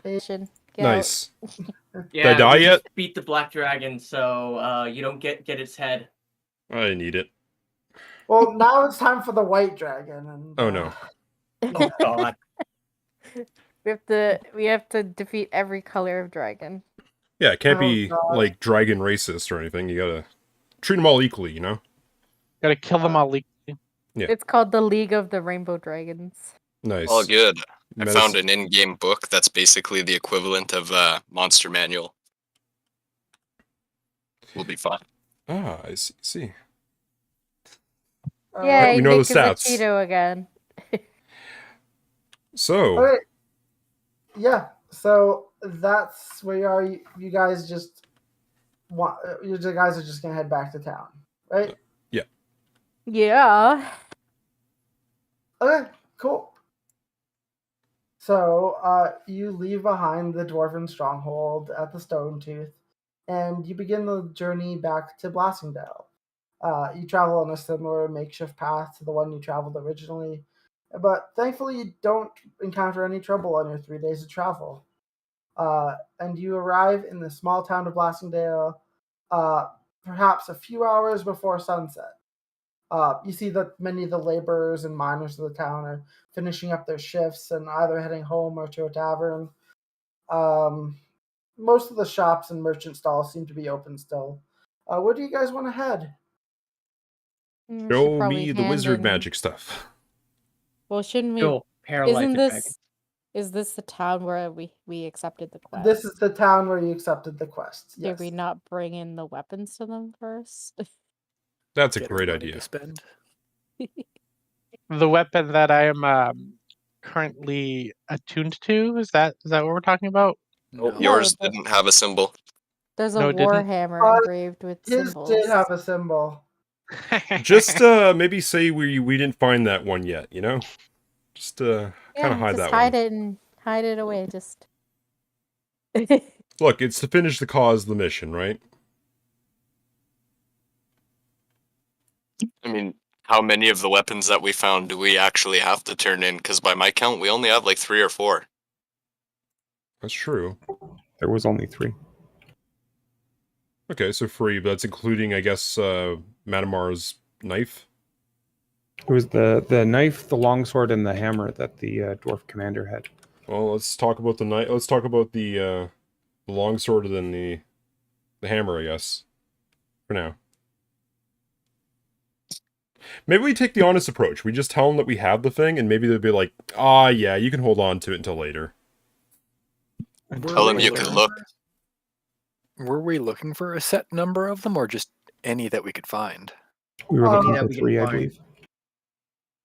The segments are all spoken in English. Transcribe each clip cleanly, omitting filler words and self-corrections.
Nice. Yeah, Did I die we yet? just beat the black dragon, so you don't get its head. I didn't need it. Well, now it's time for the white dragon. And, Oh no. Oh God. We have to defeat every color of dragon. Yeah, it can't Oh, be God. like dragon racist or anything. You gotta treat them all equally, you know? Gotta kill them all equally. Yeah. It's called the League of the Rainbow Dragons. Nice. All good. I Medicine- found an in-game book that's basically the equivalent of Monster Manual. Will be fun. Ah, I see. Yay, we know Nick the is a stats. Cheeto again. So, Okay. Yeah, so that's where you are. You guys just want. You guys are just gonna head back to town, right? Yeah. Okay, cool. So you leave behind the dwarven stronghold at the Stone Tooth, and you begin the journey back to Blastingdale. You travel on a similar makeshift path to the one you traveled originally, but thankfully you don't encounter any trouble on your 3 days of travel. And you arrive in the small town of Blastingdale perhaps a few hours before sunset. You see that many of the laborers and miners of the town are finishing up their shifts and either heading home or to a tavern. Most of the shops and merchant stalls seem to be open still. Where do you guys want to head? We should show probably me the hand wizard in- magic stuff. Well, shouldn't we? Cool. Isn't this the town where we accepted the quest? This is the town where you accepted the quest. Yes. Did we not bring in the weapons to them first? That's a Get great her money idea. to spend. The weapon that I am currently attuned to, is that what we're talking about? No. Yours but- didn't have a symbol. There's a No, it didn't. warhammer engraved with His symbols. did have a symbol. Just maybe say we didn't find that one yet, you know? Just kind of hide just that hide one. it and hide it away. Just Look, it's to finish the cause of the mission, right? I mean, how many of the weapons that we found do we actually have to turn in? Because by my count, we only have like 3 or 4. That's true. There was only 3. Okay, so free, but that's including, I guess, Madamar's knife. It was the knife, the longsword, and the hammer that the dwarf commander had. Well, let's talk about the knife. Let's talk about the longsword and then the hammer, I guess. For now. Maybe we take the honest approach. We just tell them that we have the thing, and maybe they'll be like, "Ah, yeah, you can hold on to it until later." Tell them you can look. Were we looking for a set number of them, or just any that we could find? We were looking Yeah, for we can 3, I find. believe.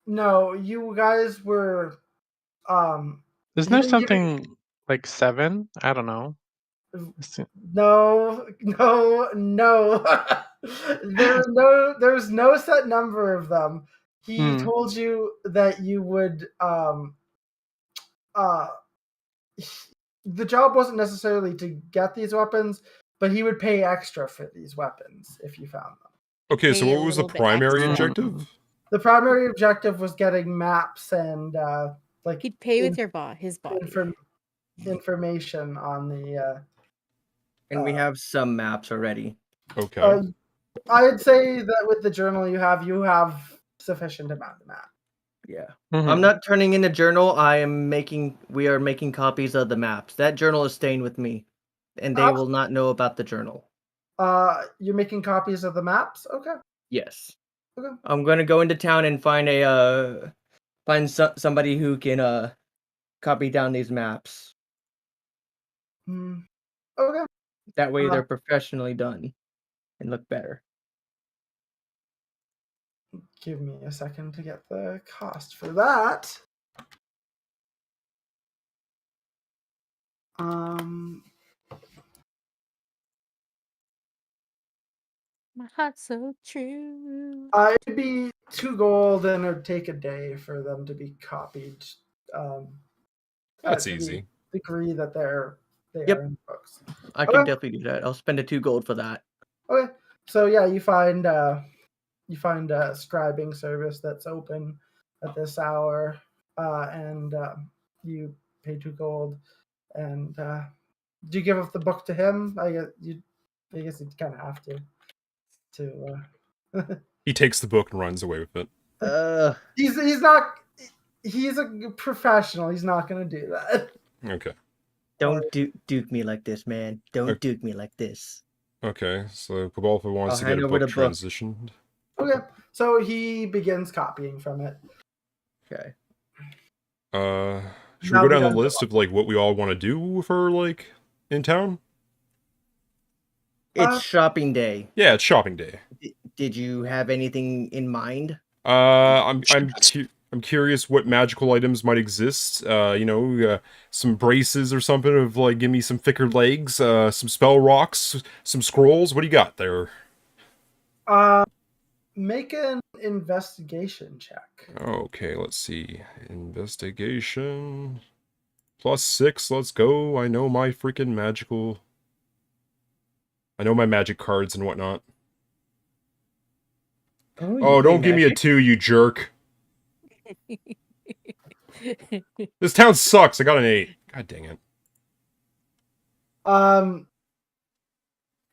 No, you guys were. Isn't there You- something like 7? I don't know. No. There's no set number of them. He told you that you would the job wasn't necessarily to get these weapons, but he would pay extra for these weapons if you found them. Okay, so Pay a what was the little bit primary extra. objective? The primary objective was getting maps and like he'd pay with his body. information on the And we have some maps already. Okay. I'd say that with the journal you have sufficient amount of map. Yeah. Mhm. I'm not turning in a journal. We are making copies of the maps. That journal is staying with me. And they will not know about the journal. You're making copies of the maps? Okay. Yes. Okay. I'm gonna go into town and find somebody who can copy down these maps. Okay. That way they're professionally done and look better. Give me a second to get the cost for that. My heart's so true. It'd be 2 gold and it'd take a day for them to be copied. That's to the easy. degree that they Yep. are in books. I can definitely do that. I'll spend 2 gold for that. Okay. So yeah, you find a scribing service that's open at this hour, and you pay 2 gold. And do you give up the book to him? I guess you'd kind of have to. He takes the book and runs away with it. He's not. He's a professional. He's not going to do that. Okay. Don't duke me like this, man. Don't duke me like this. Okay, so Cabalfa wants I'll to hand get a over book the book. transitioned. Okay, so he begins copying from it. Okay. Should Now we go we down the gotta list of like what we all want to do for like in town? It's shopping day. Yeah, it's shopping day. Did you have anything in mind? I'm curious what magical items might exist. Some braces or something of like give me some thicker legs, some spell rocks, some scrolls. What do you got there? Make an investigation check. Okay, let's see. Investigation. +6, let's go. I know my freaking magical... I know my magic cards and whatnot. Oh, don't give me a 2, you jerk. This town sucks. I got an 8. God dang it.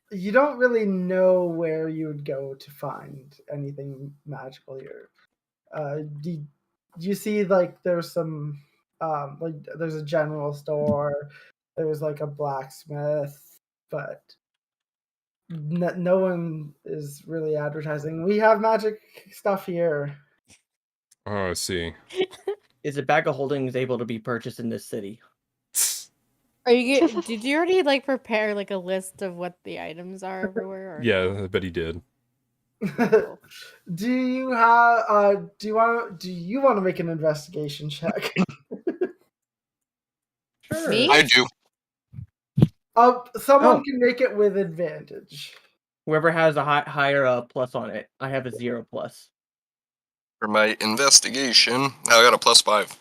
You don't really know where you would go to find anything magical here. You see, like, there's some, like, there's a general store, there's like a blacksmith, but no one is really advertising. We have magic stuff here. Oh, I see. Is a bag of holdings able to be purchased in this city? Are you? Did you already like prepare like a list of what the items are everywhere? Or Yeah, no? I bet he did. Do you have? Do you want to make an investigation check? Sure. Me? I do. Someone can make it with advantage. Whoever has a higher plus on it. I have a 0+. For my investigation, I got a +5.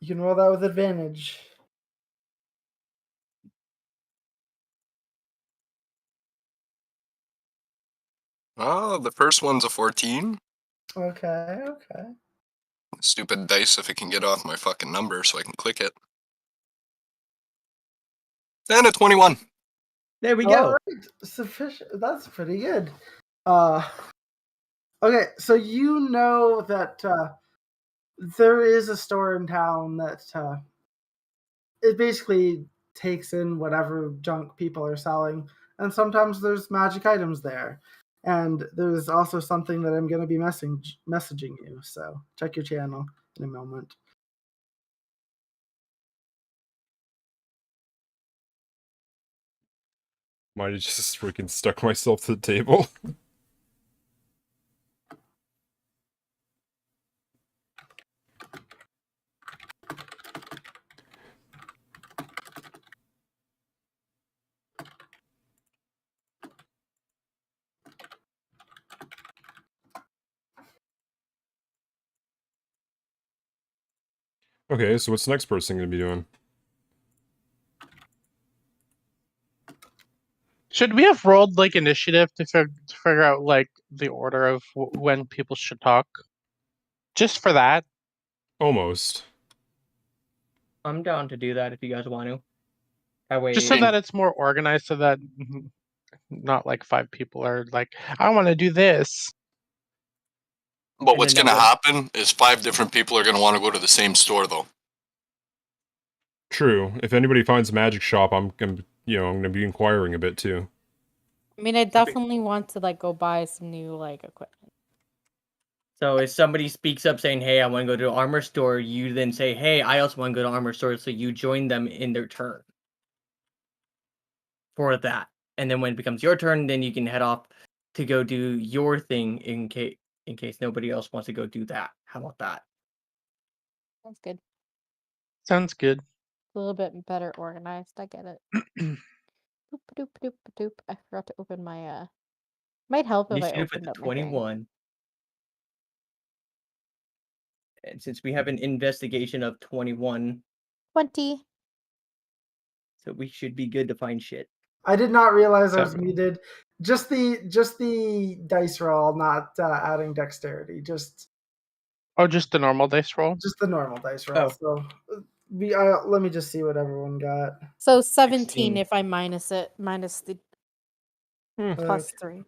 You can roll that with advantage. Oh, the first one's a 14. Okay. Stupid dice if it can get off my fucking number so I can click it. And a 21. There we go. All right. Sufficient. That's pretty good. Okay, so you know that there is a store in town that it basically takes in whatever junk people are selling, and sometimes there's magic items there. And there's also something that I'm going to be messaging you, so check your channel in a moment. Might have just freaking stuck myself to the table. Okay, so what's the next person going to be doing? Should we have rolled like initiative to figure out like the order of when people should talk? Just for that? Almost. I'm down to do that if you guys want to. That way, Just so that it's more organized, so that not like 5 people are like, I want to do this. But And what's then going to that happen is 5 different people are going to want to go to the same store, though. True. If anybody finds a magic shop, I'm going to be inquiring a bit too. I mean, I definitely want to like go buy some new like equipment. So if somebody speaks up saying, "Hey, I want to go to the armor store," you then say, "Hey, I also want to go to the armor store," so you join them in their turn for that. And then when it becomes your turn, then you can head off to go do your thing in case nobody else wants to go do that. How about that? Sounds good. Sounds good. A little bit better organized. I get it. Boop, doop, doop, doop. I forgot to open my Might help if I Initiative opened at up my thing. 21. And since we have an investigation of 21, 20. so we should be good to find shit. I did not realize I was 7. muted. Just the dice roll, not adding dexterity. Just Oh, just the normal dice roll? the normal dice roll. Oh. So Let me just see what everyone got. So 17 16. if I minus it, minus the plus 3.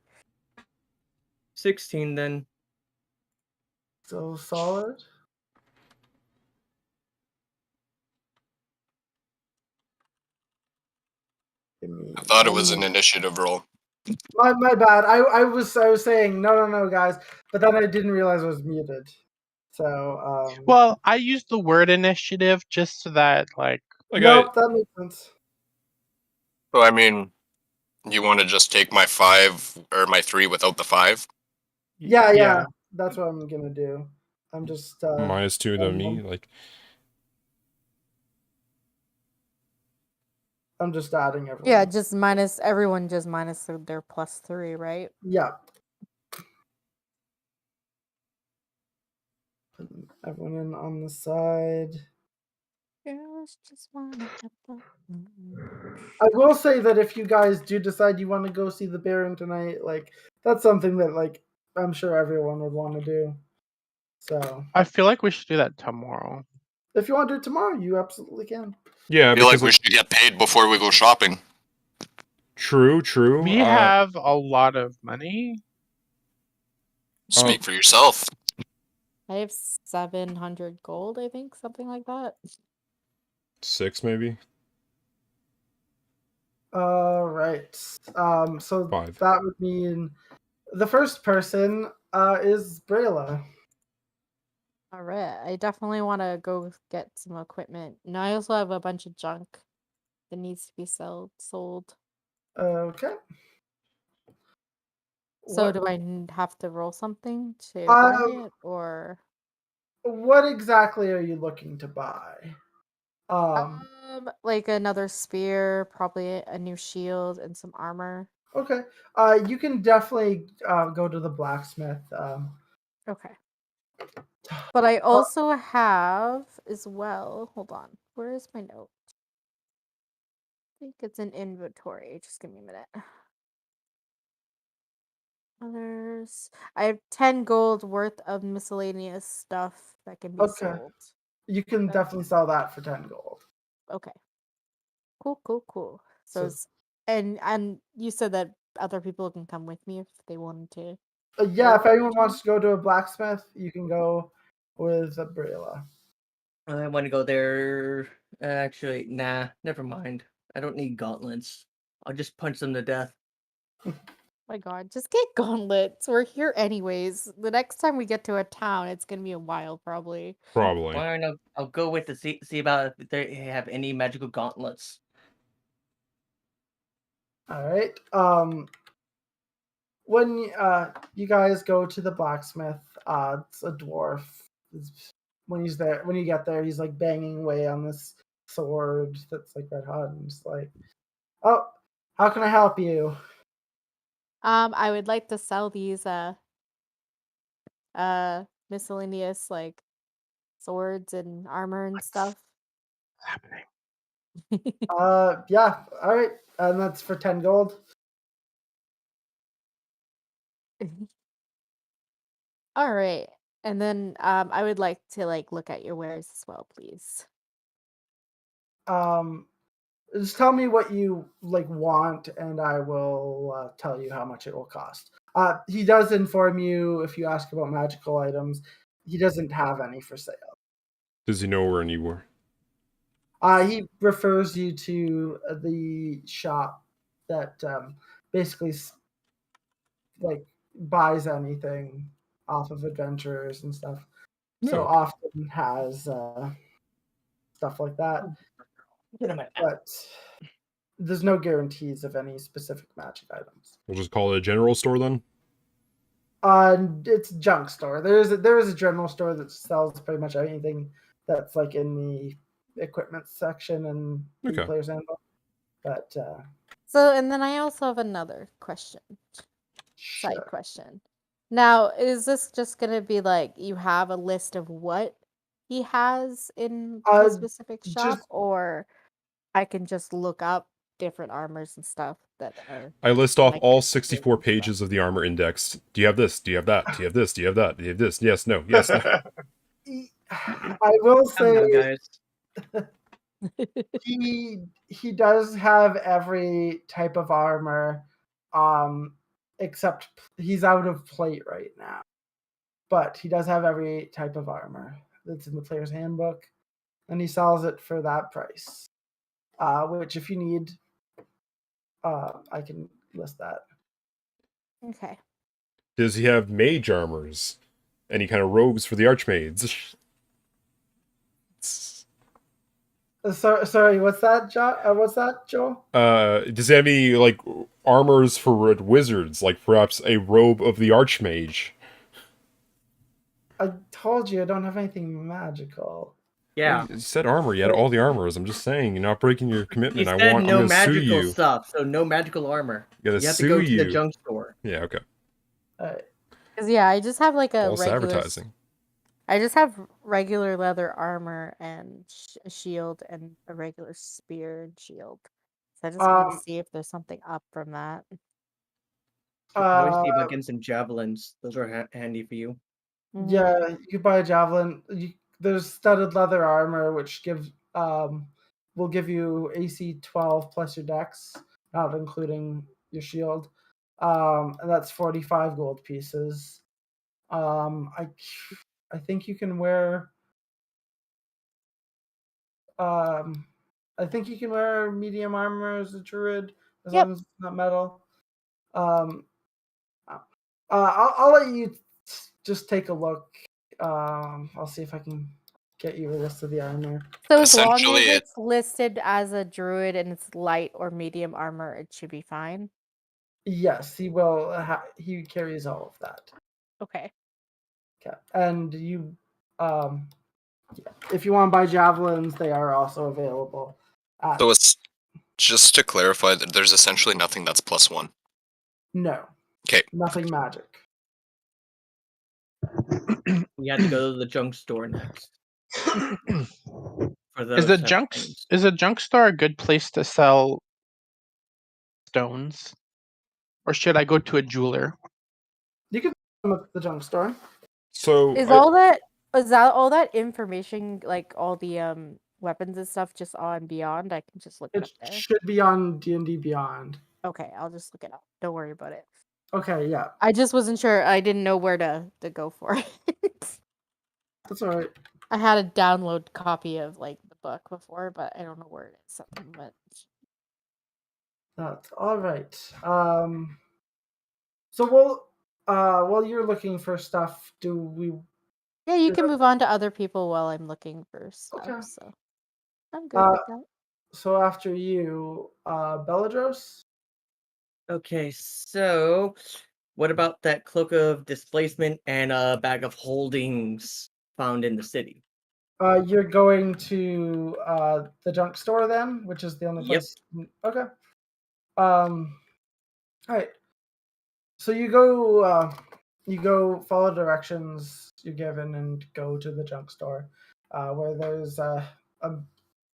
16 then. So solid. Give me I thought it one was an minute. initiative roll. My bad. I was saying no guys, but then I didn't realize I was muted. So Well, I used the word initiative just so that, like, nope, that makes sense. So I mean, you want to just take my 5 or my 3 without the 5? Yeah, that's what I'm gonna do. I'm just -2 to me, like. I'm just adding everyone. Yeah, just minus everyone. Just minus their plus 3, right? Yeah. Put everyone in on the side. Girls just wanna have fun. I will say that if you guys do decide you want to go see the Baron tonight, like that's something that like I'm sure everyone would want to do. So I feel like we should do that tomorrow. if you want to do it tomorrow, you absolutely can. Yeah, I feel like because we should get paid before we go shopping. true. We have a lot of money. Speak for yourself. I have 700 gold, I think, something like that. 6 maybe. All right. So 5. that would mean the first person is Brayla. All right, I definitely want to go get some equipment. And I also have a bunch of junk that needs to be sold. Okay. So What- do I have to roll something to buy it, or What exactly are you looking to buy? like another spear, probably a new shield and some armor. Okay. You can definitely go to the blacksmith. Okay. But I also have as well. Hold on. Where is my note? I think it's in inventory. Just give me a minute. Others. I have 10 gold worth of miscellaneous stuff that can be Okay. sold. You can definitely sell that for 10 gold. Okay. Cool. So- and you said that other people can come with me if they wanted to. Yeah, if anyone wants to go to a blacksmith, you can go with Brayla. I want to go there. Actually, nah, never mind. I don't need gauntlets. I'll just punch them to death. My God, just get gauntlets. We're here anyways. The next time we get to a town, it's gonna be a while, probably. Probably. Fine, I'll go with the see about if they have any magical gauntlets. All right. When you guys go to the blacksmith, it's a dwarf. When you get there, he's like banging away on this sword that's like red hot, and just like, oh, how can I help you? I would like to sell these miscellaneous like swords and armor and stuff. Happening. Yeah, all right, and that's for 10 gold. All right. And then I would like to like look at your wares as well, please. Just tell me what you like want, and I will tell you how much it will cost. He does inform you if you ask about magical items. He doesn't have any for sale. Does he know where any were? He refers you to the shop that basically like buys anything off of adventurers and stuff. So No. often has stuff like that, but there's no guarantees of any specific magic items. We'll just call it a general store then. It's junk store. There is a general store that sells pretty much anything that's like in the equipment section and the Okay. player's handbook. But So, and then I also have another question. Side sure. question. Now, is this just gonna be like you have a list of what he has in the specific shop, just- or I can just look up different armors and stuff that are I list off like all this 64 and stuff. pages of the armor index. Do you have this? Do you have that? Do you have this? Do you have that? Do you have this? Yes, no, yes, no. I will Come on, say guys. He does have every type of armor, except he's out of plate right now. But he does have every type of armor that's in the player's handbook, and he sells it for that price. Which, if you need, I can list that. Okay. Does he have mage armors? Any kind of robes for the archmaids? Sorry, what's that, Joel? Does he have any, like, armors for wizards? Like, perhaps a robe of the archmage? I told you I don't have anything magical. Yeah. You said armor. You had all the armors. I'm just saying, you're not breaking your He commitment. said I'm no gonna sue magical you. stuff, so no magical armor. Gotta You have to sue go to the you. junk store. Yeah, okay. Because yeah, I just have like a False regular. advertising. I just have regular leather armor and a shield and a regular spear and shield. So I just want to see if there's something up from that. You can always see about getting some javelins. Those are handy for you. Yeah, you could buy a javelin. There's studded leather armor, which will give you AC 12 plus your dex, not including your shield. And that's 45 gold pieces. I think you can wear. I think you can wear medium armor as a druid as long as it's not metal. I'll let you just take a look. I'll see if I can get you a list of the armor. So as long as Essentially, it's listed as a druid and it's light or medium armor, it should be fine. Yes, he will. He carries all of that. Okay. Okay, and if you want to buy javelins, they are also available. So it's just to clarify that there's essentially nothing that's +1. No. Okay. Nothing magic. We had to go to the junk store next. For those Is the type of junk things. is a junk store a good place to sell stones, or should I go to a jeweler? You can sell them at the junk store. So Is that all that information, like all the weapons and stuff, just on Beyond? I can just look it It up there. should be on D&D Beyond. Okay, I'll just look it up. Don't worry about it. Okay, yeah. I just wasn't sure. I didn't know where to go for it. That's all right. I had a download copy of like the book before, but I don't know where it is. But That's all right. So while you're looking for stuff, do we? yeah, you can move on to other people while I'm looking for stuff. Okay. So I'm good with that. So after you, Belladros. Okay, so what about that cloak of displacement and a bag of holdings found in the city? You're going to the junk store then, which is the only Yep. place. Okay. All right. So you go follow directions you're given and go to the junk store, where there's a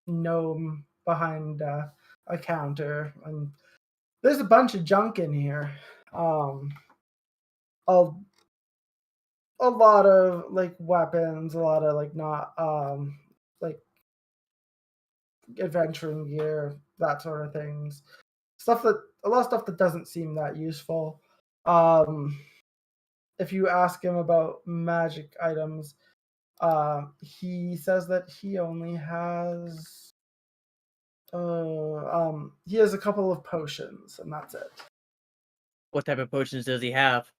gnome behind a counter, and there's a bunch of junk in here. A lot of like weapons, a lot of like not like adventuring gear, that sort of things. A lot of stuff that doesn't seem that useful. If you ask him about magic items, he says that he only has he has a couple of potions and that's it. What type of potions does he have?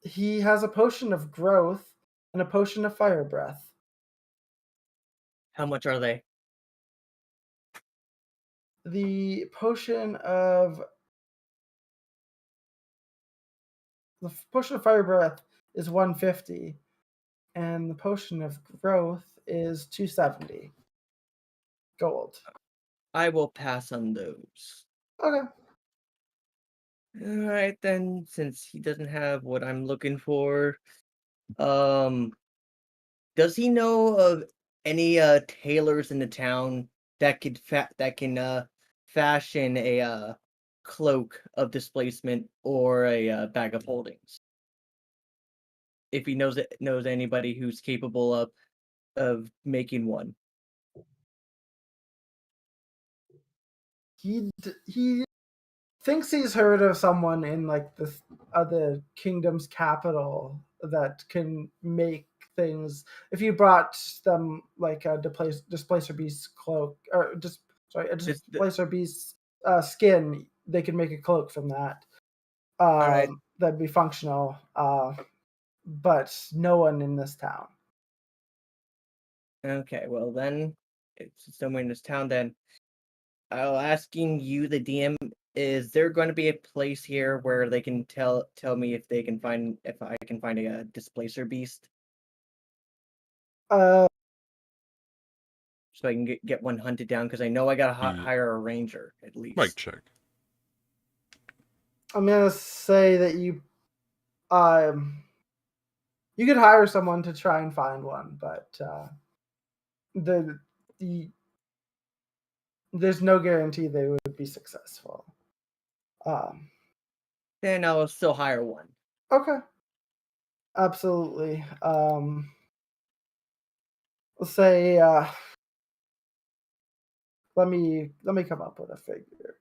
He has a potion of growth and a potion of fire breath. How much are they? The potion of fire breath is 150, and the potion of growth is 270 gold. I will pass on those. Okay. Alright then, since he doesn't have what I'm looking for, does he know of any tailors in the town that could fashion a cloak of displacement or a bag of holdings? If he knows anybody who's capable of making one. he thinks he's heard of someone in like the kingdom's capital that can make things. If you brought them like a displacer beast cloak, or just sorry, a displacer beast skin, they could make a cloak from that. right. That'd be functional. But no one in this town. Okay, well then, it's somewhere in this town. Then, I'll asking you, the DM, is there going to be a place here where they can tell me if I can find a displacer beast, Uh, so I can get one hunted down? Because I know I gotta Yeah. hire a ranger at least. Mic check. I'm gonna say that you could hire someone to try and find one, but there's no guarantee they would be successful. Then I'll still hire one. Okay. Absolutely. Let's say let me come up with a figure.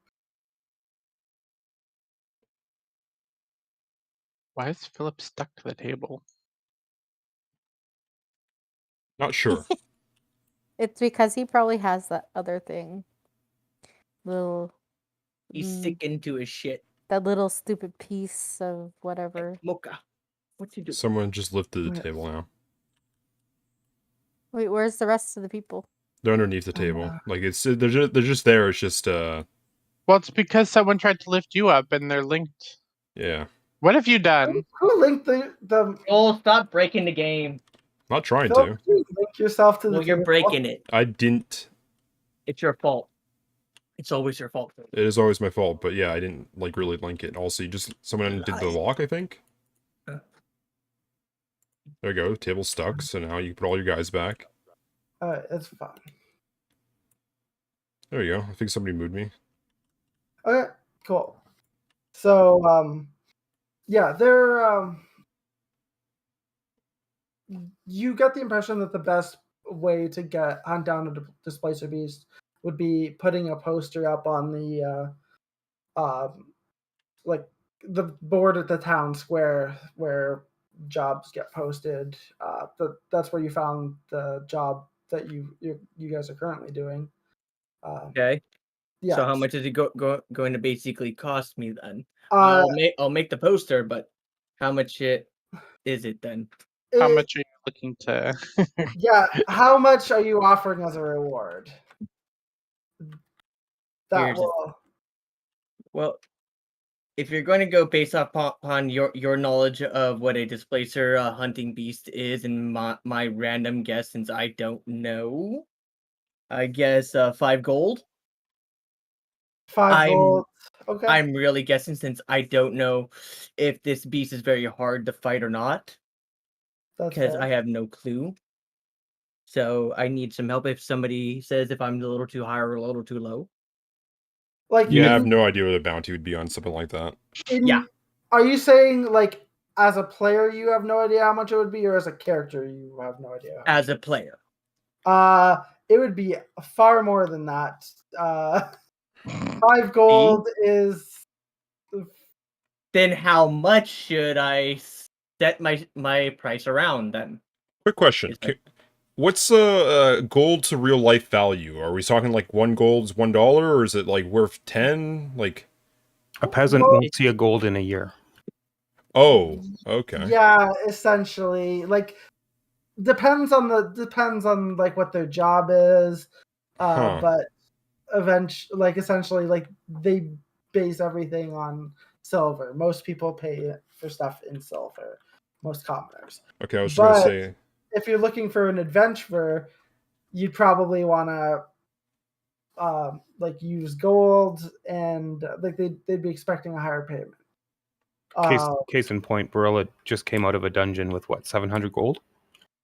Why is Philip stuck to the table? Not sure. It's because he probably has that other thing. Little He's sick into his shit. that little stupid piece of whatever. Mocha, what you doing? Someone just lifted the table now. Wait, where's the rest of the people? They're underneath the table. Like they're just there. It's just Well, it's because someone tried to lift you up and they're linked. yeah. What have you done? Who linked the Oh, stop breaking the game. Not trying Phil, to. you link yourself to the Well, you're table? breaking it. I didn't. It's your fault. It's always your fault. It is always my fault, but yeah, I didn't like really link it. Also, someone did the lock, I think. There you go. Table's stuck, so now you can put all your guys back. It's fine. There you go. I think somebody moved me. Okay, cool. So, yeah, they're you get the impression that the best way to hunt down a displacer beast would be putting a poster up on the like the board at the town square where jobs get posted. That's where you found the job that you guys are currently doing. Okay. Yeah. So how much is it going to basically cost me then? I'll make the poster, but how much is it then? How much are you looking to? Yeah, how much are you offering as a reward? Well, if you're going to go based upon your knowledge of what a displacer hunting beast is, and my random guess, since I don't know, I guess 5 gold. 5 gold. Okay. I'm really guessing, since I don't know if this beast is very hard to fight or not. Because I have no clue. So I need some help if somebody says if I'm a little too high or a little too low. Like, Yeah, I have no idea where the bounty would be on something like that. Yeah. Are you saying, like, as a player you have no idea how much it would be, or as a character you have no idea? As a player. It would be far more than that. 5 gold is... Then how much should I set my price around then? Quick question. What's gold to real life value? Are we talking like 1 gold is $1, or is it like worth 10? Like a peasant won't see a gold in a year. Oh, okay. Yeah, essentially. Like depends on like what their job is. But essentially like they base everything on silver. Most people pay for stuff in silver. Most commoners. Okay, I was going to say, if you're looking for an adventurer, you'd probably want to like use gold, and like they'd be expecting a higher payment. Case in point, Barilla just came out of a dungeon with what, 700 gold?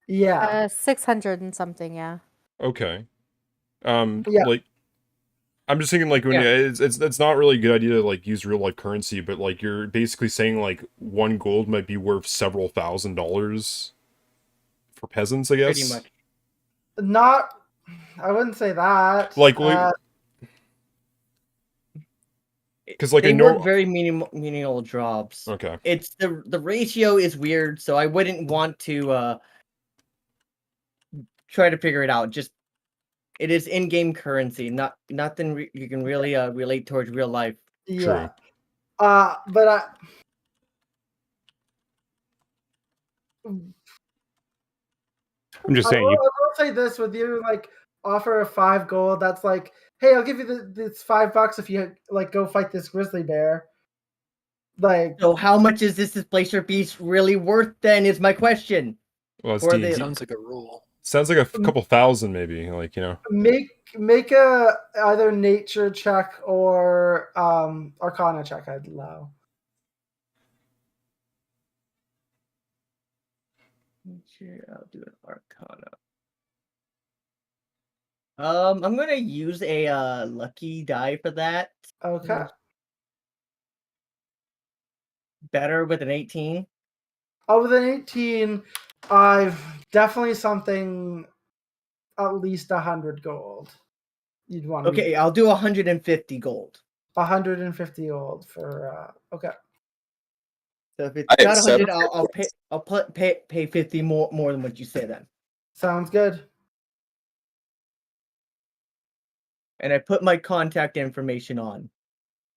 Yeah. 600 and something, yeah. Okay. Yeah. Like, I'm just thinking, like, when it's not really a good idea to like use real life currency, but like you're basically saying like 1 gold might be worth several $1,000s for peasants, I guess. Pretty much. I wouldn't say that. Like, Because like they I work know. very menial jobs. Okay. It's the ratio is weird, so I wouldn't want to try to figure it out. Just it is in-game currency, nothing you can really relate towards real life. Yeah. True. But I'm just I saying. will say this: with you like offer of 5 gold, that's like, hey, I'll give you this $5 if you like go fight this grizzly bear. Like, So how much is this displacer beast really worth? Then is my question. Well, it's Or D&D. the- Sounds like a rule. Sounds like a couple thousand, maybe. Like, you know. make a either nature check or arcana check. I'd allow. I'll do an arcana. I'm gonna use a lucky die for that. Okay. Better with an 18. Oh, with an 18, I've definitely something at least 100 gold. You'd want Okay, I'll do 150 gold. 150 gold for okay. So if it's I not 100, accept. I'll pay 50 more than what you say then. Sounds good. And I put my contact information on.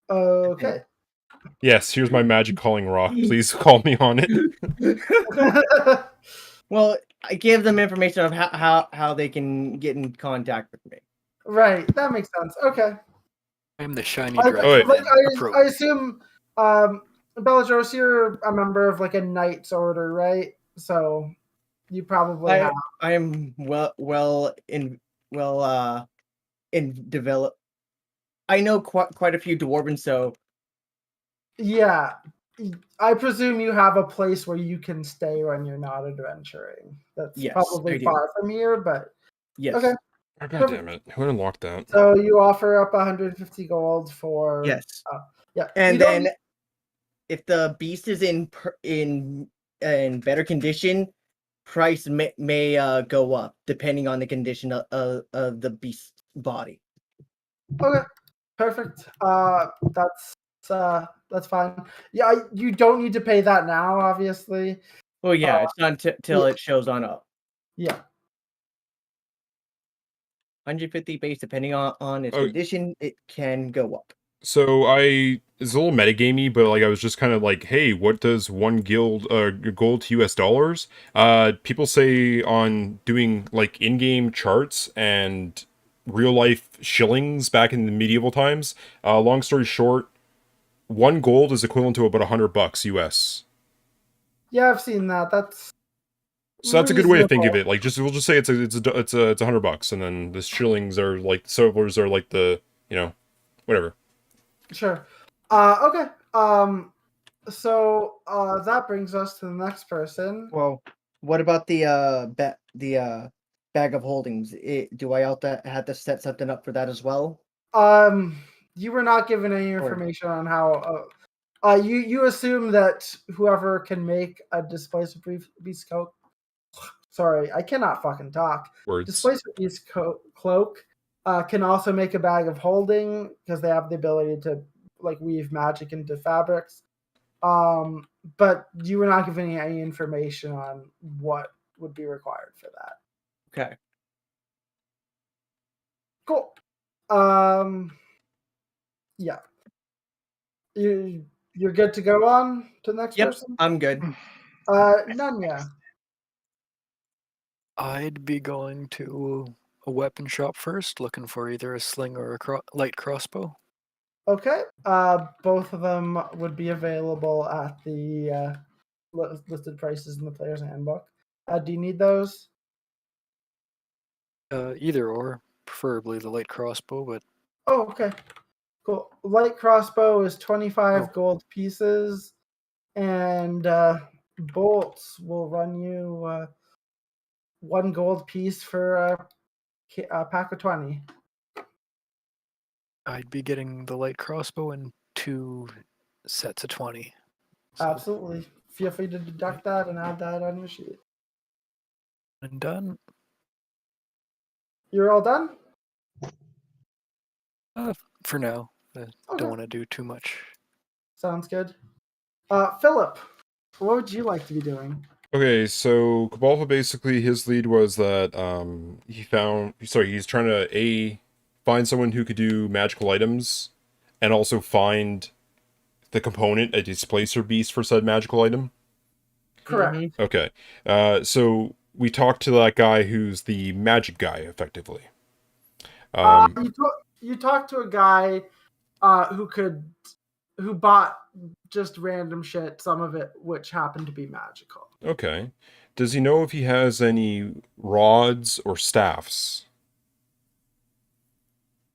Okay. Yes, here's my magic calling rock. Please call me on it. Well, I give them information of how they can get in contact with me. Right, that makes sense. Okay. I am the shiny Like, dragon. like Man. Approach. I assume Bellageros, you're a member of like a knight's order, right? So you probably have. I am well in develop. I know quite a few dwarven, so Yeah. I presume you have a place where you can stay when you're not adventuring. That's yes, probably I do. far from here, but Yes. okay. Oh, God damn it. Who unlocked that? So you offer up 150 gold for Yes. yeah. And You don't then if the beast is in better condition, price may go up depending on the condition of the beast's body. Okay, perfect. That's fine. Yeah, you don't need to pay that now, obviously. Well, yeah, it's not till it shows on up. Yeah. 150 base, depending on its Oh. condition, it can go up. So it's a little metagamey, but like I was just kind of like, hey, what does one gold to US dollars? People say on doing like in-game charts and real life shillings back in the medieval times. Long story short, 1 gold is equivalent to about $100 US. Yeah, I've seen that. That's So that's a good way to think of reasonable. it. Like, we'll just say it's $100, and then the shillings are like silvers are like the whatever. Sure. Okay. So that brings us to the next person. Well, what about the bag of holdings? Do I have to set something up for that as well? You were not given any information on how. You assume that whoever can make a displacer beast cloak. Sorry, I cannot fucking talk. Words. Displacer beast cloak can also make a bag of holding because they have the ability to like weave magic into fabrics. But you were not given any information on what would be required for that. Okay. Cool. Yeah. You're good to go on to the next person? I'm good. Nanya. I'd be going to a weapon shop first, looking for either a sling or a light crossbow. Okay. Both of them would be available at the listed prices in the player's handbook. Do you need those? Either or, preferably the light crossbow, but Oh, okay. Cool. Light crossbow is 25 gold pieces, and bolts will run you 1 gold piece for a pack of 20. I'd be getting the light crossbow and 2 sets of 20. So, Absolutely. Feel free to deduct that and add that on your sheet. and done. You're all done? For now. Okay. Don't want to do too much. Sounds good. Philip, what would you like to be doing? Okay, so Cabalfa basically his lead was that he's trying to find someone who could do magical items and also find the component, a displacer beast for said magical item. Correct. Mhm. Okay. So we talked to that guy who's the magic guy, effectively. You talked to a guy who bought just random shit, some of it which happened to be magical. Okay. Does he know if he has any rods or staffs?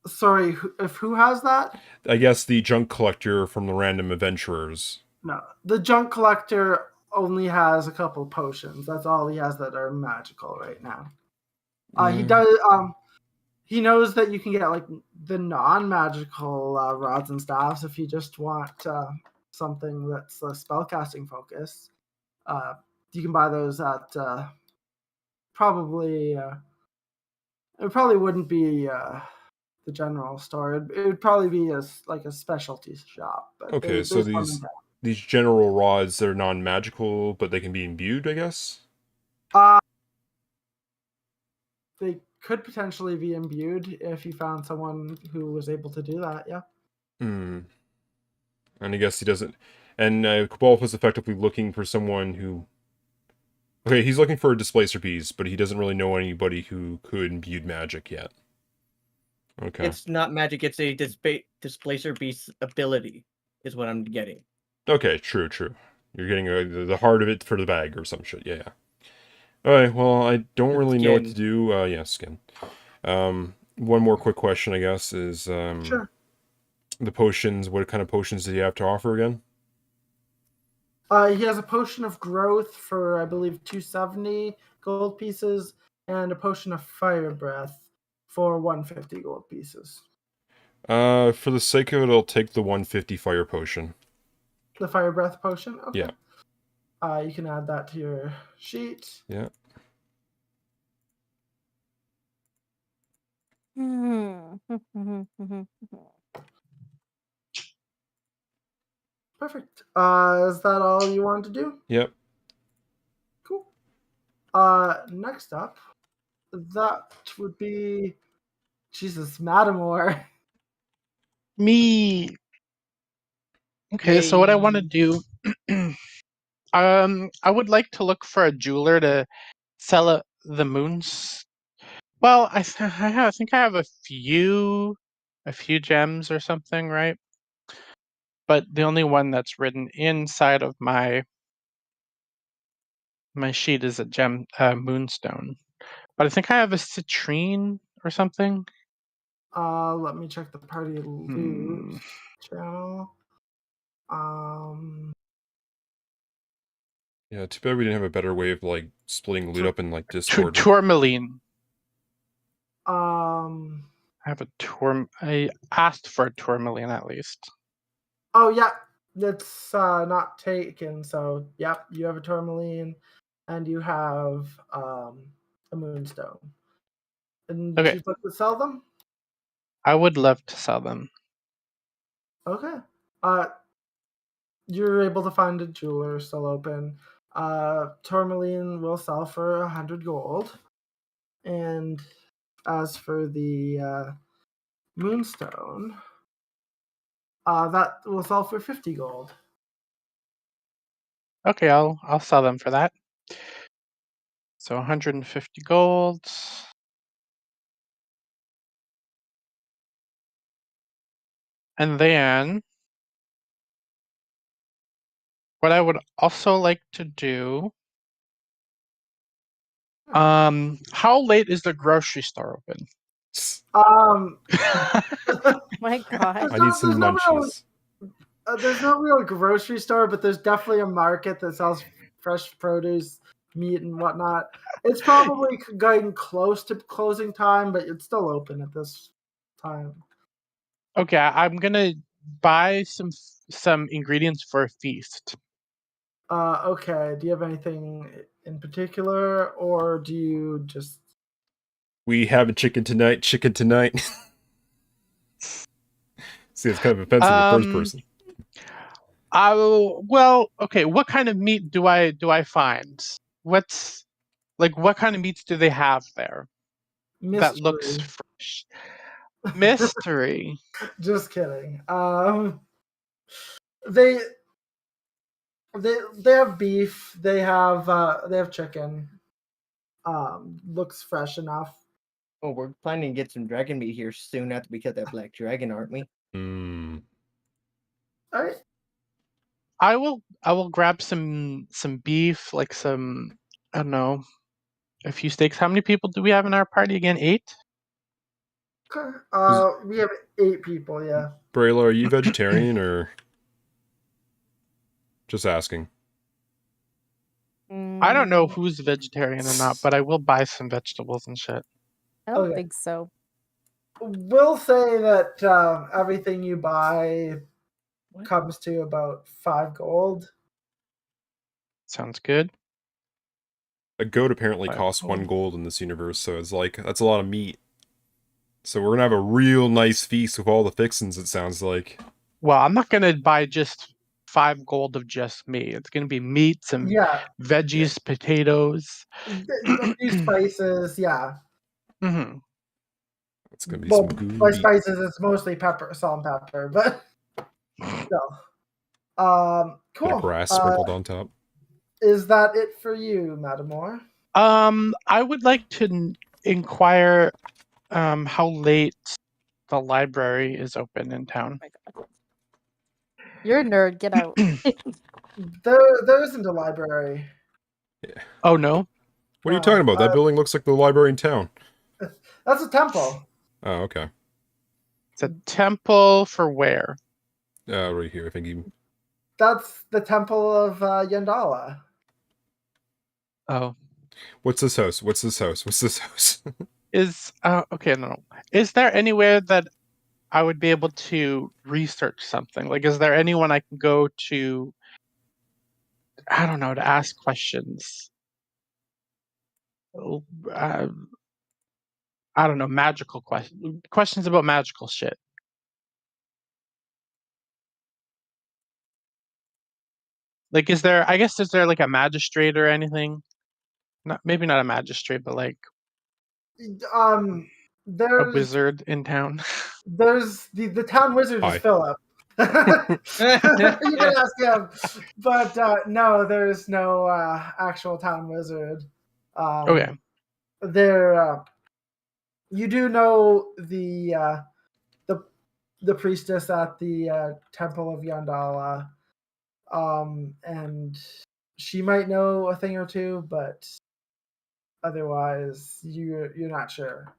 Sorry, who has that? I guess the junk collector from the random adventurers. No, the junk collector only has a couple potions. That's all he has that are magical right now. He does. He knows that you can get like the non-magical rods and staffs if you just want something that's spellcasting focus. You can buy those at probably. It probably wouldn't be the general store. It would probably be like a specialty shop. But Okay, so there's one in these general rods, they're non-magical, but they can be imbued, I guess? They could potentially be imbued if you found someone who was able to do that, yeah. And I guess he doesn't... And Cabalfa was effectively looking for someone who... Okay, he's looking for a displacer beast, but he doesn't really know anybody who could imbue magic yet. Okay. It's not magic. It's a displacer beast ability, is what I'm getting. Okay, true. You're getting the heart of it for the bag or some shit. Yeah. Alright, well, I don't really know what to do. Yeah, skin. One more quick question, I guess, is... Sure. The potions, what kind of potions did he have to offer again? He has a potion of growth for, I believe, 270 gold pieces, and a potion of fire breath for 150 gold pieces. For the sake of it, I'll take the 150 fire potion. The fire breath potion? Okay. Yeah. You can add that to your sheet. Yeah. Perfect. Is that all you want to do? Yep. Cool. Next up, that would be Jesus, Matamore. Me. Okay, so what I want to do, I would like to look for a jeweler to sell the moons. Well, I think I have a few gems or something, right? But the only one that's written inside of my sheet is a gem moonstone. But I think I have a citrine or something. Let me check the party loot channel. Yeah, too bad we didn't have a better way of, like, splitting loot up in, like, Discord. Tourmaline. I I asked for a tourmaline at least. Oh yeah, it's not taken. So yep, you have a tourmaline, and you have a moonstone. And Okay. you'd like to sell them? I would love to sell them. Okay. You're able to find a jeweler still open. Tourmaline will sell for 100 gold, and as for the moonstone, that will sell for 50 gold. Okay, I'll sell them for that. So 150 gold. And then what I would also like to do, how late is the grocery store open? My God. I need some munchies. There's no real grocery store, but there's definitely a market that sells fresh produce, meat, and whatnot. It's probably getting close to closing time, but it's still open at this time. Okay, I'm gonna buy some ingredients for a feast. Okay. Do you have anything in particular, or do you just... We have a chicken tonight. See, it's kind of offensive in first person. Well, okay. What kind of meat do I find? What kind of meats do they have there that looks Mystery. fresh? Mystery. Just kidding. They they have beef. They have chicken. Looks fresh enough. Oh, we're planning to get some dragon meat here soon after we kill that black dragon, aren't we? Mm. All right. I will grab some beef, like some, I don't know, a few steaks. How many people do we have in our party again? 8? Okay. We have 8 people. Yeah. Brayla, are you vegetarian or just asking? I don't know Mm, who's vegetarian or not, but I will buy some vegetables and shit. I don't Okay. think so. We'll say that everything you buy What? comes to about 5 gold. Sounds good. A goat apparently 5 costs 1 gold. gold in this universe, so it's like, that's a lot of meat. So we're gonna have a real nice feast with all the fixins, it sounds like. Well, I'm not gonna buy just 5 gold of just meat. It's gonna be meat, some Yeah. veggies, potatoes. A few spices. Yeah. Hmm. It's gonna be Well, some good by meat. spices, it's mostly pepper, salt, and pepper. But still. Bit of Cool. grass sprinkled on top. Is that it for you, Madamore? I would like to inquire how late the library is open in town. Oh my God. You're a nerd. Get out. There isn't a library. Oh no, What are you talking about? That building looks like the library in town. That's a temple. Oh, okay. it's a temple for where? Right here, I think you... That's the temple of Yandala. Oh, What's this house? What's this house? What's this house? is okay. No, is there anywhere that I would be able to research something? Like, is there anyone I can go to? I don't know, to ask questions. Uh, I don't know, magical questions about magical shit. Like, is there like a magistrate or anything? Maybe not a magistrate, but like a There's wizard in town. the town wizard Hi. is Philip. You can ask him, but no, there's no actual town wizard. Okay. There, you do know the priestess at the temple of Yandala, and she might know a thing or two, but otherwise, you're not sure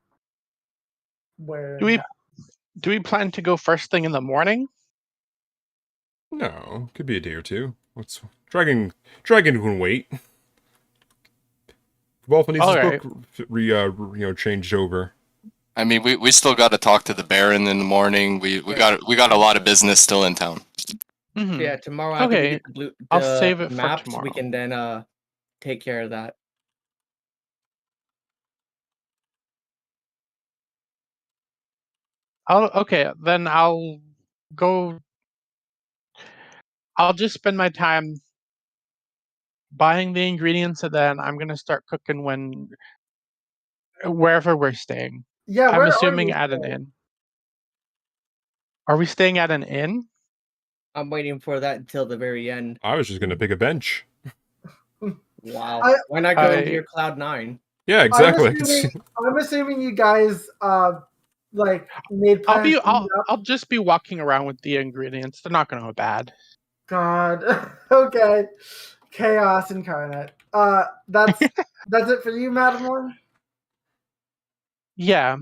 where. Do we plan to go first thing in the morning? No, could be a day or two. What's... Dragon can wait. Wolf needs his Alright. book changed over. I mean, we still got to talk to the Baron in the morning. We got a lot of business still in town. Mhm. Yeah, tomorrow after Okay, we get the I'll save it for maps, tomorrow. we can then take care of that. Okay, then I'll go. I'll just spend my time buying the ingredients, and then I'm gonna start cooking wherever we're staying. Yeah, I'm where are assuming you at an staying? inn. Are we staying at an inn? I'm waiting for that until the very end. I was just gonna pick a bench. Wow. I- Why not go I- into your Cloud 9? Yeah, exactly. I'm assuming you guys like made I'll plans. I'll just be walking around with the ingredients. They're not gonna go bad. God. Okay. Chaos incarnate. That's it for you, Madamore? Yeah.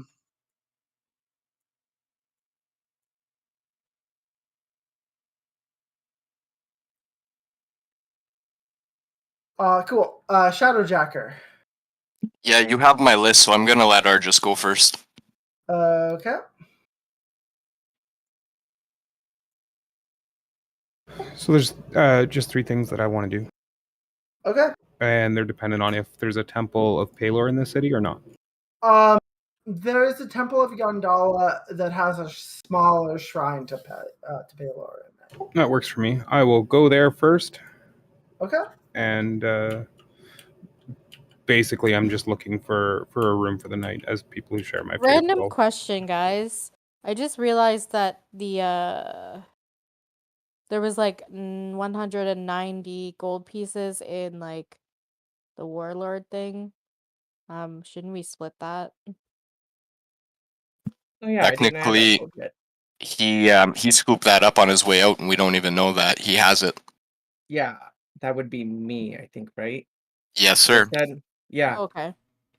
Cool. Shadowjacker. Yeah, you have my list, so I'm gonna let Argus go first. Okay. So there's just 3 things that I want to do, Okay. and they're dependent on if there's a temple of Palor in the city or not. There is a Temple of Yondala that has a smaller shrine to Pelor in it. That works for me. I will go there first, Okay. and basically, I'm just looking for a room for the night, as people who share my faith Random will. question, guys. I just realized that there was like 190 gold pieces in like the warlord thing. Shouldn't we split that? Oh yeah, I didn't add that Technically, gold yet. he scooped that up on his way out, and we don't even know that he has it. Yeah, that would be me, I think, right? Yes, sir. Yeah, Okay.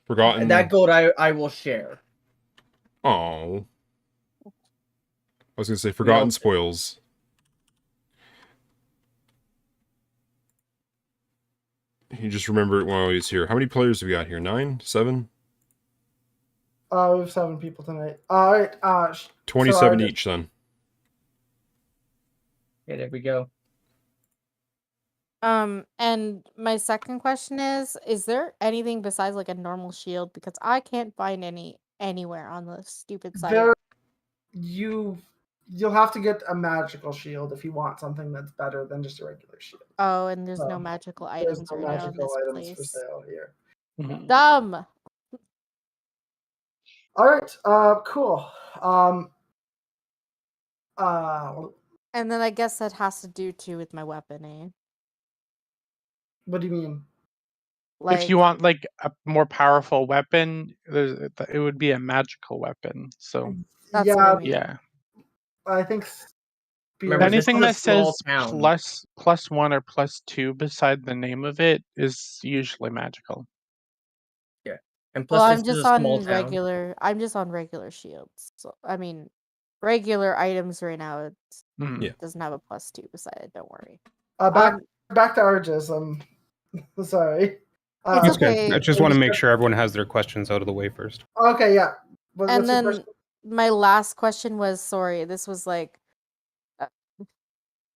Forgotten. that gold I will share. Oh. I was gonna say We forgotten all- spoils. You just remember it while he's here. How many players do we got here? 9? 7? We have 7 people tonight. All right. 27 each then. Yeah, there we go. And my second question is there anything besides like a normal shield? Because I can't find any anywhere on the stupid site. You'll have to get a magical shield if you want something that's better than just a regular shield. Oh, and there's no So, magical There's items no right now in magical this items for place. sale here. Mhm. Dumb. All right. Cool. And then I guess that has to do too with my weapon, eh? What do you mean? If you want like a more powerful weapon, it would be a magical weapon. So That's what I mean. yeah, I think. Remember, this anything is a that small says town. +1 or +2 beside the name of it is usually magical. Yeah, and Well, plus I'm this just is a small on town. regular. I'm just on regular shields. So I mean, regular items right now. Yeah. It doesn't have a +2 beside it. Don't worry. Back to Argus. Sorry. It's That's okay. good. I just want to make sure everyone has their questions out of the way first. Okay, yeah. And What's your then question? my last question was, sorry, this was like,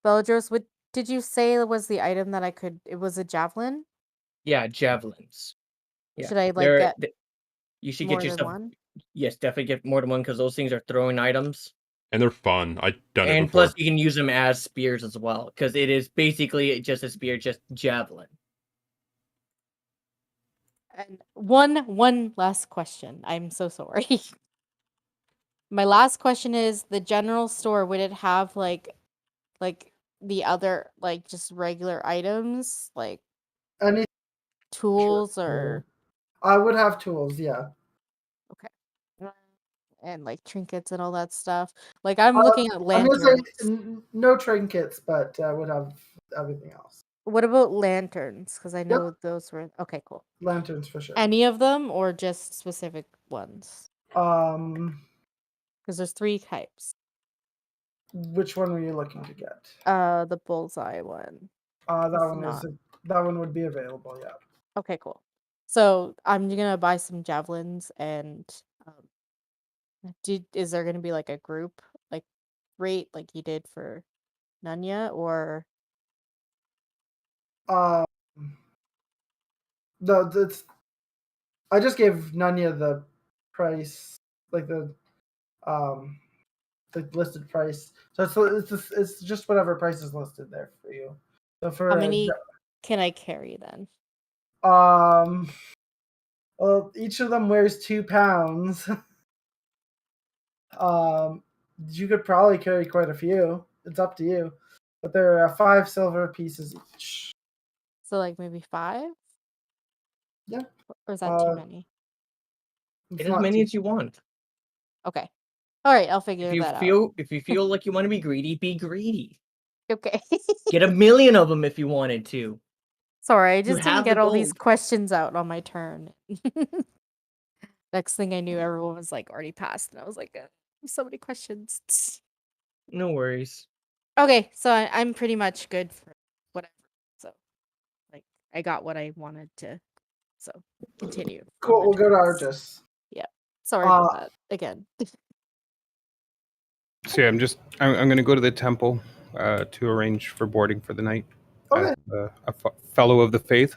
Beldros, what did you say was the item that I could? It was a javelin. Yeah, javelins. Yeah. Should I like get? You should more get than yourself. one? Yes, definitely get more than one because those things are throwing items. And they're fun. I've done it And before. plus, you can use them as spears as well because it is basically just a spear, just javelin. And one last question. I'm so sorry. My last question is the general store, would it have like the other like just regular items like Any tools or I would have tools, yeah. okay. And like trinkets and all that stuff. Like I'm looking at I'm lanterns. gonna say no trinkets, but I would have everything else. What about lanterns? Because I know those were okay, cool. Lanterns for sure. Any of them or just specific ones? Because there's 3 types. Which one were you looking to get? The bullseye one. That one would be available, yeah. Okay, cool. So I'm gonna buy some javelins and is there gonna be like a group like rate like you did for Nunya or it's I just gave Nunya the price, like the listed price. So it's just whatever price is listed there for you. So for how many can I carry then? Well, each of them weighs 2 pounds. You could probably carry quite a few. It's up to you. But there are 5 silver pieces each. So like maybe 5? Yeah. Or is that too many? Get as many as you want. Okay. All right, I'll figure that out. If you feel like you want to be greedy, be greedy. Okay. Get 1,000,000 of them if you wanted to. Sorry, I You just didn't have get the all these gold. questions out on my turn. Next thing I knew, everyone was like already passed, and I was like, so many questions. No worries. Okay, so I'm pretty much good for whatever. So, like, I got what I wanted to. So, continue. Cool. We'll go to Argus. Yeah. Sorry about that again. So yeah, I'm going to go to the temple to arrange for boarding for the night. Okay. As a fellow of the faith,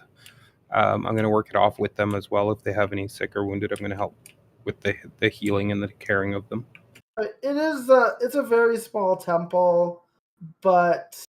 I'm going to work it off with them as well. If they have any sick or wounded, I'm going to help with the healing and the caring of them. It is it's a very small temple, but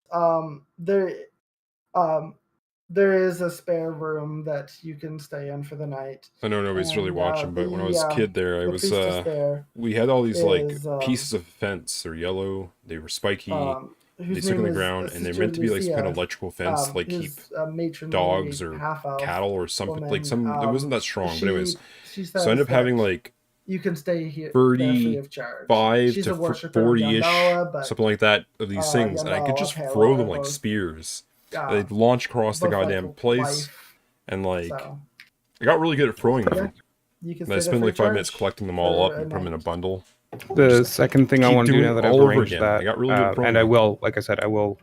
there is a spare room that you can stay in for the night. I know nobody's really And, watching, but when I was a kid there, I the was priestess there we had all these like is, pieces of fence. They're yellow, they were spiky, they whose stuck in name the is ground, and they're Sister meant to be like some kind of Lucia, electrical fence, to, like keep who's a matronly dogs or half-elf cattle or something, like woman. some. It wasn't that strong, but anyways. She So I ended says up having that like you can stay here there free of charge. 35 She's to a worshiper of 40-ish, Yandala, but something like that, of these things, and I could Yandala just and throw Pela them are like both, spears. They'd launch across the both like goddamn place, wife. and like So I got really good at throwing yeah, them. you can And I stay there spent free like of 5 minutes charge collecting them all up for a and put them in a night. bundle. The second thing I keep want to do doing now it that I've all over arranged again. I that, got really good at and I throwing. will, like I said, I will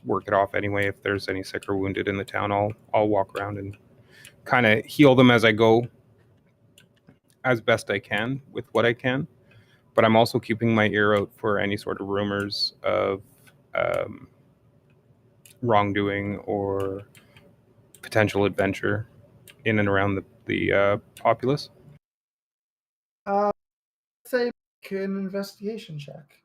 work it off anyway. If there's any sick or wounded in the town, I'll walk around and kind of heal them as I go, as best I can with what I can. But I'm also keeping my ear out for any sort of rumors of wrongdoing or potential adventure in and around the populace. Say make an investigation check.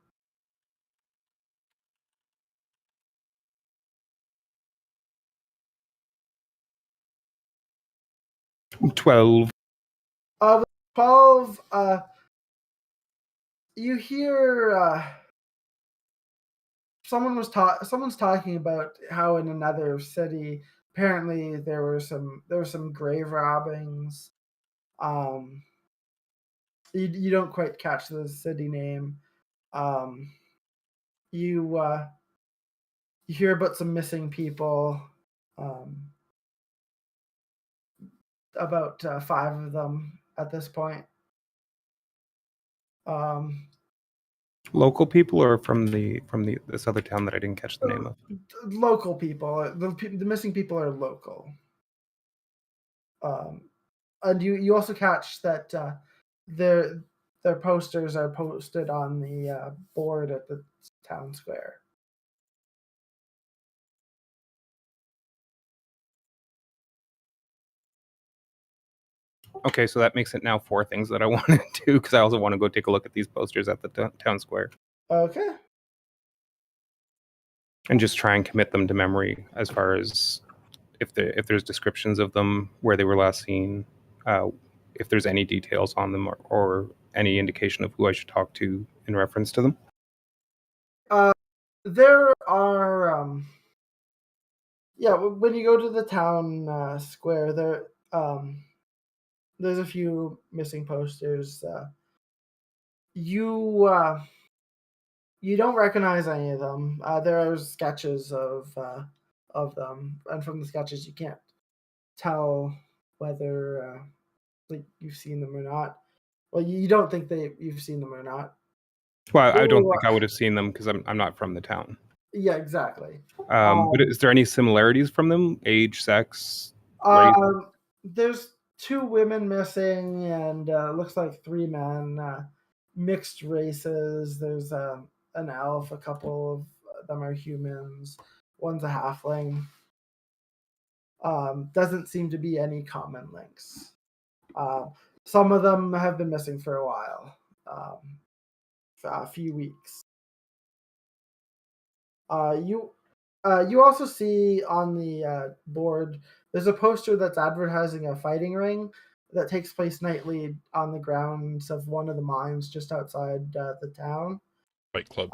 — 12. 12. You hear someone's talking about how in another city apparently there were some grave robbings. You don't quite catch the city name. You hear about some missing people. About 5 of them at this point. Local people or from this other town that I didn't catch the name of? Local people. The missing people are local. And you also catch that their posters are posted on the board at the town square. Okay, so that makes it now 4 things that I want to do, because I also want to go take a look at these posters at the town square Okay. and just try and commit them to memory as far as if there's descriptions of them, where they were last seen, if there's any details on them, or any indication of who I should talk to in reference to them. There are when you go to the town square, there's a few missing posters. You don't recognize any of them. There are sketches of them, and from the sketches you can't tell whether like you've seen them or not. Well, you don't think you've seen them or not. Well, I don't think I would have seen them because I'm not from the town. Yeah, exactly. But is there any similarities from them? Age, sex, race? There's 2 women missing, and looks like 3 men. Mixed races. There's an elf. A couple of them are humans. One's a halfling. Doesn't seem to be any common links. Some of them have been missing for a while, a few weeks. You also see on the board there's a poster that's advertising a fighting ring that takes place nightly on the grounds of one of the mines just outside the town. Fight Club.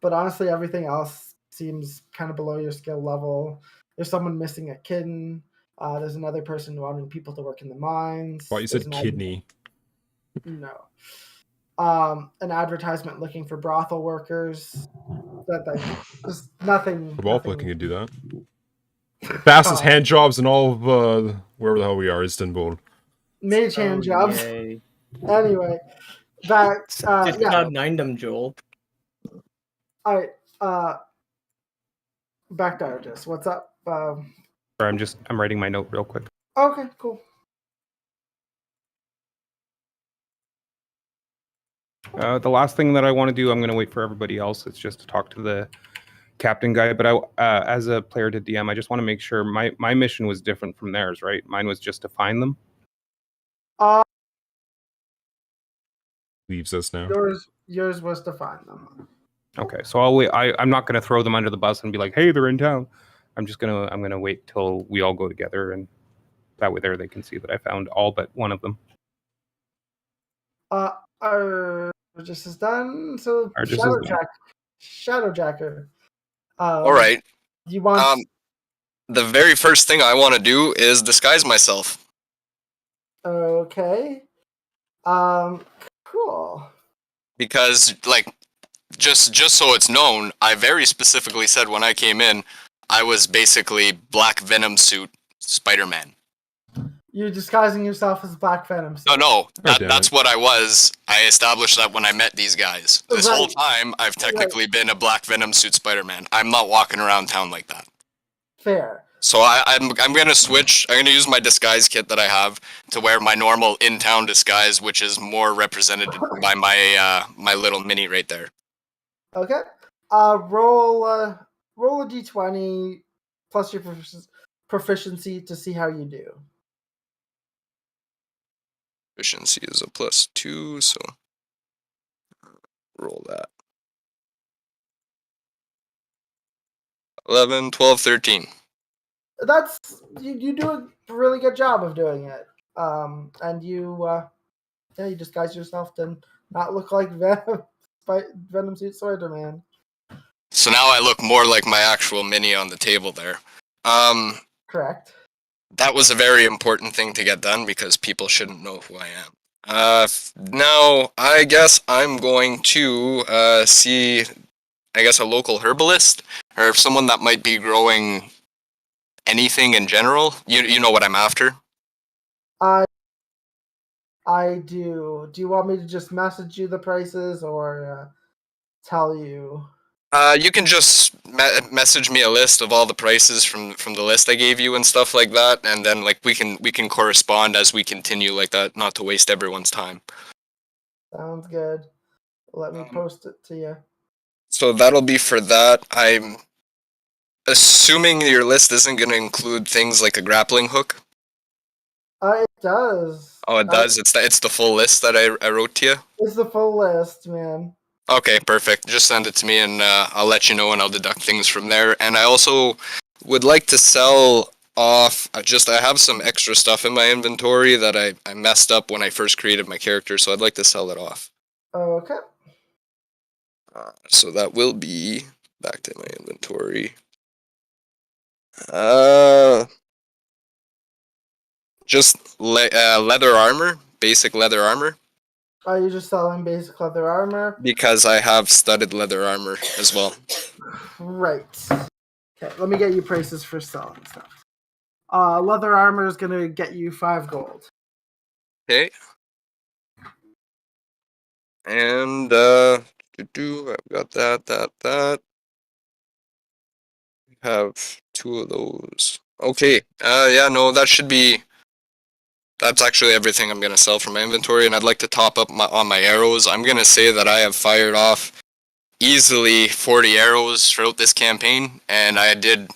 But honestly, everything else seems kind of below your skill level. There's someone missing a kitten. There's another person wanting people to work in the mines. Why you said kidney? No. An advertisement looking for brothel workers. Just nothing. The Ballflick can do that. Fastest hand jobs in all of wherever the hell we are, Istanbul. Mage hand jobs. Yay. Anyway, back. Just Cloud9 them, Joel. All right. Back to Artis. What's up? I'm writing my note real quick. Okay, cool. The last thing that I want to do, I'm going to wait for everybody else. It's just to talk to the captain guy. But as a player to DM, I just want to make sure my mission was different from theirs, right? Mine was just to find them. leaves us now. Yours was to find them. Okay, so I'll wait. I'm not gonna throw them under the bus and be like, "Hey, they're in town." I'm gonna wait till we all go together, and that way there they can see that I found all but one of them. Our just is done. So Argus is done. Shadowjacker. All right. You want? The very first thing I want to do is disguise myself. Okay. Cool. Because, like, just so it's known, I very specifically said when I came in, I was basically Black Venom suit Spider-Man. You're disguising yourself as Black Venom. No, damn that's it. what I was. I established that when I met these guys. This Right. whole time, I've technically been a Black Venom suit Spider-Man. I'm not walking around town like that. Fair. So I'm gonna switch. I'm gonna use my disguise kit that I have to wear my normal in-town disguise, which is more represented by my my little mini right there. Okay. Roll a d20 plus your proficiency to see how you do. Efficiency is a +2, so roll that. 11, 12, 13. That's you do a really good job of doing it. And you you disguise yourself to not look like Venom suit Spider-Man. So now I look more like my actual mini on the table there. Correct. That was a very important thing to get done because people shouldn't know who I am. Now I guess I'm going to see, I guess, a local herbalist or someone that might be growing anything in general. You know what I'm after. I do. Do you want me to just message you the prices or tell you? You can just message me a list of all the prices from the list I gave you and stuff like that, and then like we can correspond as we continue like that, not to waste everyone's time. Sounds good. Let me post it to you. So that'll be for that. I'm assuming your list isn't going to include things like a grappling hook. It does. Oh, it does. It's the full list that I wrote to you. It's the full list, man. Okay, perfect. Just send it to me, and I'll let you know, and I'll deduct things from there. And I also would like to sell off. I have some extra stuff in my inventory that I messed up when I first created my character, so I'd like to sell it off. Okay. So that will be back to my inventory. Just leather armor, basic leather armor. Are you just selling basic leather armor? Because I have studded leather armor as well. Right. Okay, let me get you prices for selling stuff. Leather armor is gonna get you 5 gold. Okay. And I've got that. I have 2 of those. Okay. Yeah, no, that's actually everything I'm gonna sell from my inventory, and I'd like to top up on my arrows. I'm gonna say that I have fired off easily 40 arrows throughout this campaign, and I did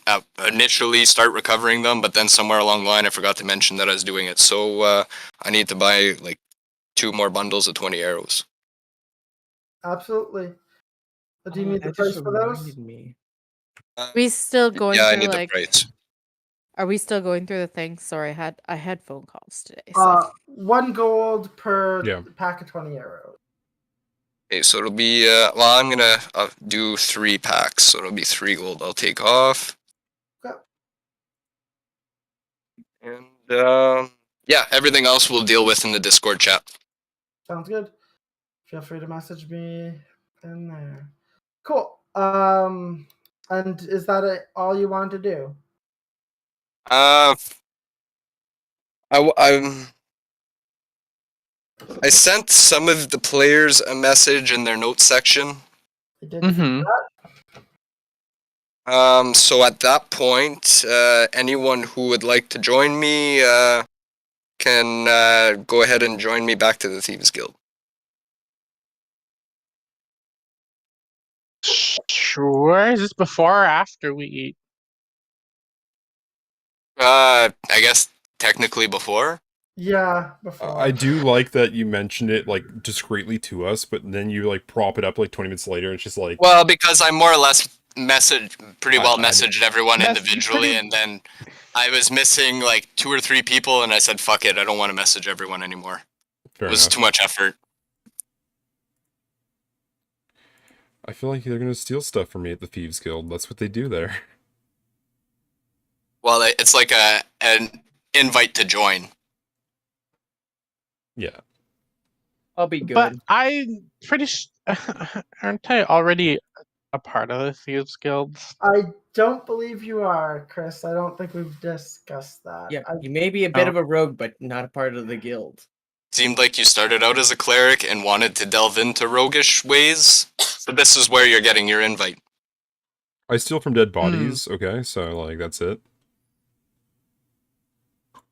initially start recovering them, but then somewhere along the line I forgot to mention that I was doing it. So I need to buy like 2 more bundles of 20 arrows. Absolutely. Do you need the That price just for those? reminded me. We still going Yeah, I through need like? the price. Are we still going through the thing? Sorry, I had phone calls today. So 1 gold per Yeah. pack of 20 arrows. Okay, so it'll be I'm gonna do 3 packs, so it'll be 3 gold. I'll take off. Okay. And yeah, everything else we'll deal with in the Discord chat. Sounds good. Feel free to message me in there. Cool. And is that all you want to do? I sent some of the players a message in their notes section. I did see that. So at that point, anyone who would like to join me can go ahead and join me back to the Thieves Guild. Sure. Is this before or after we eat? I guess technically before. Yeah, before. I do like that you mentioned it like discreetly to us, but then you like prop it up like 20 minutes later, and it's just like, Well, because I more or less pretty well I- messaged everyone That's individually, pretty- and then I was missing like 2 or 3 people, and I said, "Fuck it, I don't want to message everyone anymore." fair It was enough. too much effort. I feel like they're gonna steal stuff from me at the Thieves Guild. That's what they do there. Well, it's like an invite to join. Yeah. I'll be good. But I'm pretty aren't I already a part of the Thieves Guilds? I don't believe you are, Chris. I don't think we've discussed that. Yeah, I, you may be a bit Oh. of a rogue, but not a part of the guild. Seemed like you started out as a cleric and wanted to delve into roguish ways, so this is where you're getting your invite. I steal from dead bodies, okay, so like that's it.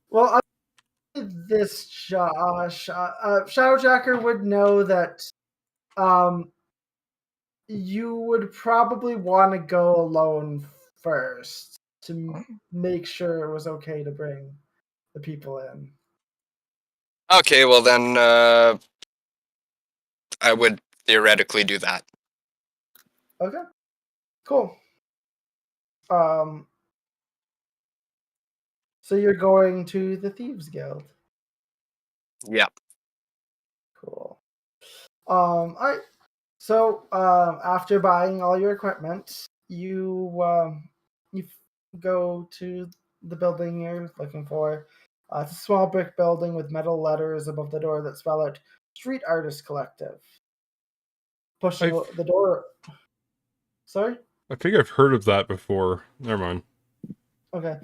well, this Josh, Shadowjacker would know that you would probably want to go alone first to make sure it was okay to bring the people in. Okay, well then I would theoretically do that. Okay, cool. So you're going to the Thieves Guild. Yeah. Cool. All right. So after buying all your equipment, you go to the building you're looking for. It's a small brick building with metal letters above the door that spell out Street Artist Collective. Pushing the door. Sorry? I think I've heard of that before. Never mind. Okay.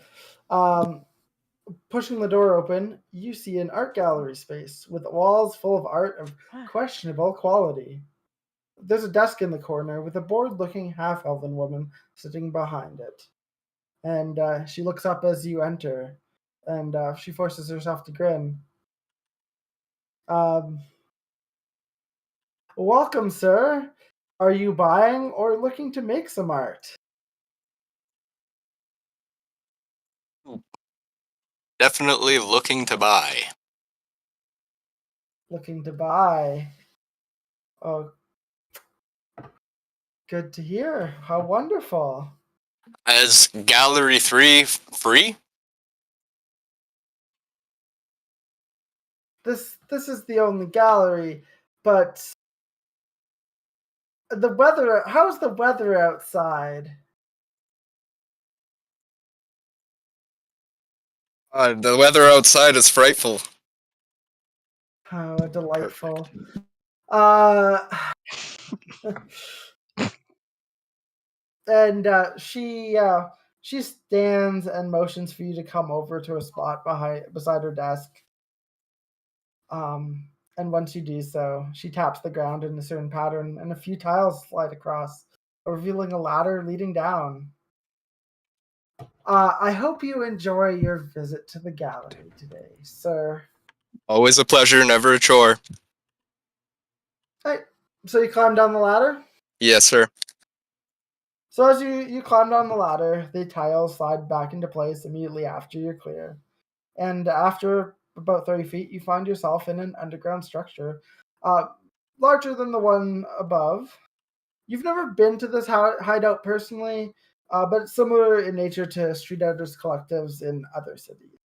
Pushing the door open, you see an art gallery space with walls full of art of questionable quality. There's a desk in the corner with a bored-looking half-elven woman sitting behind it. And she looks up as you enter, and she forces herself to grin. Welcome, sir. Are you buying or looking to make some art? Definitely looking to buy. Looking to buy. Oh, good to hear. How wonderful. As Gallery 3 free? This is the only gallery, but the weather. How's the weather outside? The weather outside is frightful. Oh, delightful. And she stands and motions for you to come over to a spot beside her desk. And once you do so, she taps the ground in a certain pattern, and a few tiles slide across, revealing a ladder leading down. I hope you enjoy your visit to the gallery today, sir. Always a pleasure, never a chore. Hey, so you climb down the ladder? Yes, sir. So as you climb down the ladder, the tiles slide back into place immediately after you're clear. And after about 30 feet, you find yourself in an underground structure, larger than the one above. You've never been to this hideout personally, but it's similar in nature to street artist collectives in other cities.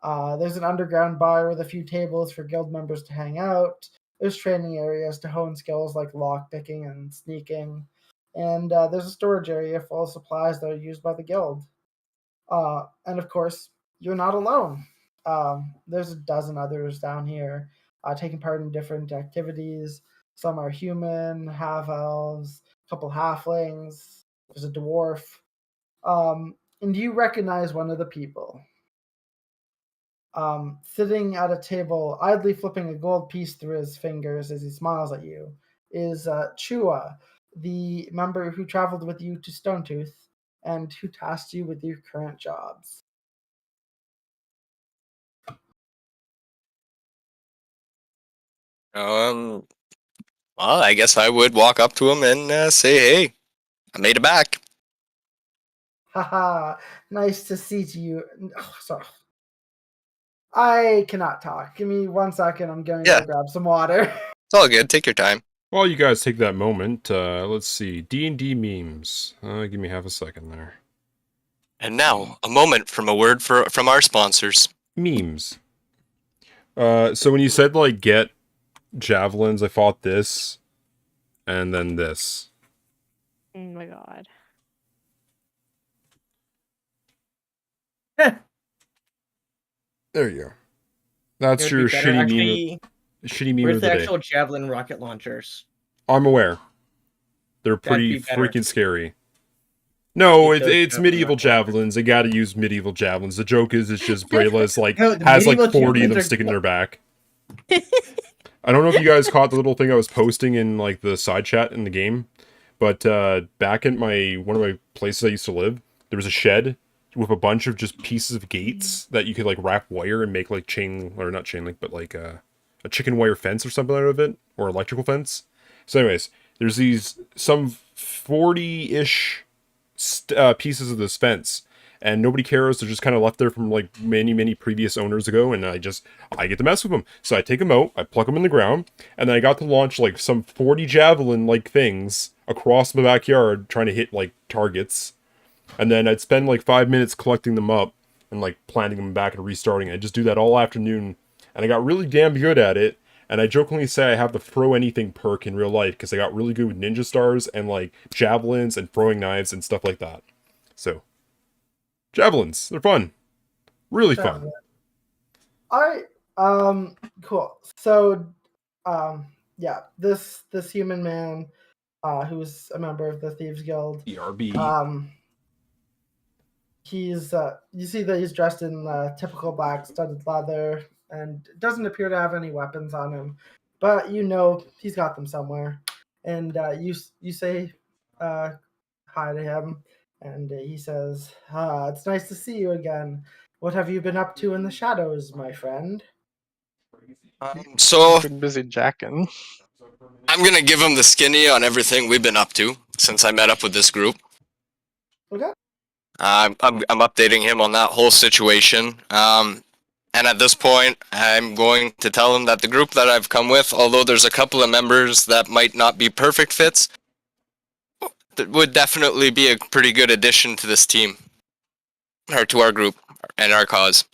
There's an underground bar with a few tables for guild members to hang out. There's training areas to hone skills like lockpicking and sneaking. And there's a storage area full of supplies that are used by the guild. And of course, you're not alone. There's a dozen others down here taking part in different activities. Some are human, half elves, a couple halflings. There's a dwarf. And you recognize one of the people. Sitting at a table, idly flipping a gold piece through his fingers as he smiles at you, is Chua, the member who traveled with you to Stonetooth and who tasked you with your current jobs. Well, I guess I would walk up to him and say, "Hey, I made it back." Haha, nice to see you. Oh, sorry. I cannot talk. Give me 1 second. I'm going Yeah. to grab some water. It's all good. Take your time. While you guys take that moment, let's see. D&D memes. Give me half a second there. And now, a moment from a word from our sponsors. Memes. So when you said, like, get javelins, I thought this, and then this. Oh my god. There you go. That's It would your be better, shitty actually. meme Where's of the the day. actual javelin rocket launchers? I'm aware. They're That'd pretty be better. freaking scary. No, Keep those it's javelin medieval rocket launchers. javelins. They gotta use medieval javelins. The joke is it's just Brayla's like No, the has like medieval 40 of them javelins are sticking in their back. I don't know if you guys caught the little thing I was posting in like the side chat in the game, but back at one of my places I used to live, there was a shed with a bunch of just pieces of gates that you could like wrap wire and make like chain, or not chain link, but like a chicken wire fence or something out of it, or electrical fence. So anyways, there's these some 40-ish pieces of this fence, and nobody cares. They're just kind of left there from like many previous owners ago, and I get to mess with them. So I take them out, I pluck them in the ground, and then I got to launch like some 40 javelin like things across my backyard trying to hit like targets, and then I'd spend like 5 minutes collecting them up and like planting them back and restarting. I just do that all afternoon, and I got really damn good at it. And I jokingly say I have the throw anything perk in real life because I got really good with ninja stars and like javelins and throwing knives and stuff like that. So, javelins, they're fun. Really fun. Javelin. All right. Cool. So, yeah, this human man, who's a member of the Thieves Guild, BRB. He's you see that he's dressed in typical black studded leather and doesn't appear to have any weapons on him, but you know he's got them somewhere. And you say hi to him, and he says, "It's nice to see you again. What have you been up to in the shadows, my friend?" So, Been busy jacking. I'm gonna give him the skinny on everything we've been up to since I met up with this group. Okay. I'm updating him on that whole situation. And at this point, I'm going to tell him that the group that I've come with, although there's a couple of members that might not be perfect fits, that would definitely be a pretty good addition to this team, or to our group and our cause.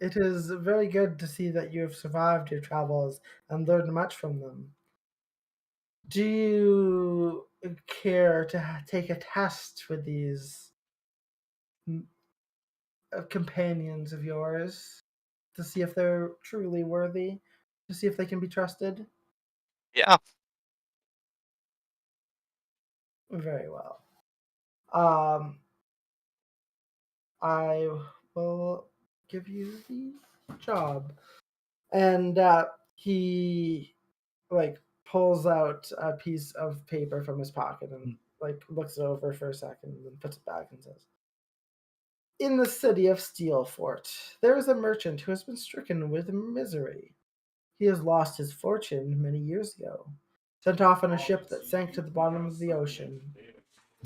It is very good to see that you have survived your travels and learned much from them. Do you care to take a test with these companions of yours to see if they're truly worthy, to see if they can be trusted? Yeah. Very well. I will give you the job. And he like pulls out a piece of paper from his pocket and like looks it over for a second and then puts it back and says, "In the city of Steelfort, there is a merchant who has been stricken with misery. He has lost his fortune many years ago, sent off on a ship that sank to the bottom of the ocean.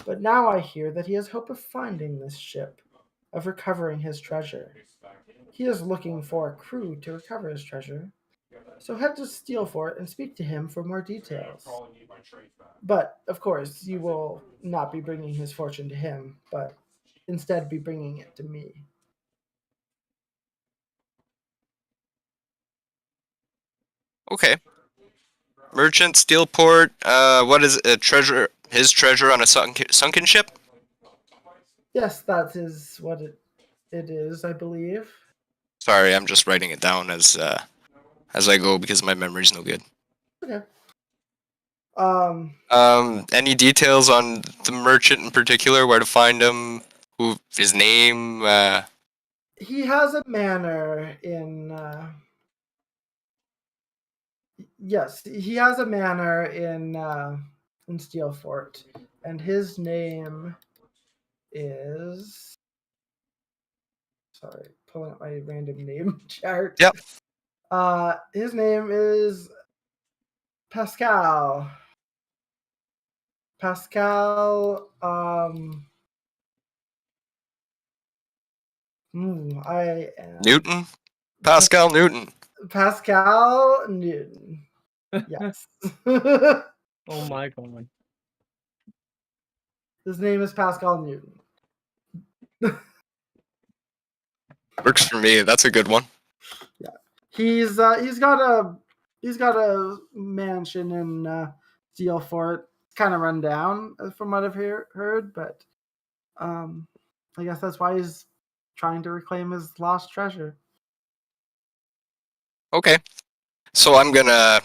But now I hear that he has hope of finding this ship, of recovering his treasure. He is looking for a crew to recover his treasure. So head to Steelfort and speak to him for more details. But, of course, you will not be bringing his fortune to him, but instead be bringing it to me." Okay. Merchant, Steelport, what is it? Treasure? His treasure on a sunken ship? Yes, that is what it is, I believe. Sorry, I'm just writing it down as I go because my memory's no good. Okay. Any details on the merchant in particular? Where to find him? Who? His name? He has a manor in. Yes, he has a manor in Steelfort, and his name is. Sorry, pulling up my random name chart. Yep. His name is Pascal. Pascal. I am Newton? Pascal Newton. Pascal Newton. Yes. Oh my god. His name is Pascal Newton. Works for me. That's a good one. He's got a mansion in Steel Fort. It's kind of run down from what I've heard, but I guess that's why he's trying to reclaim his lost treasure. Okay. So I'm gonna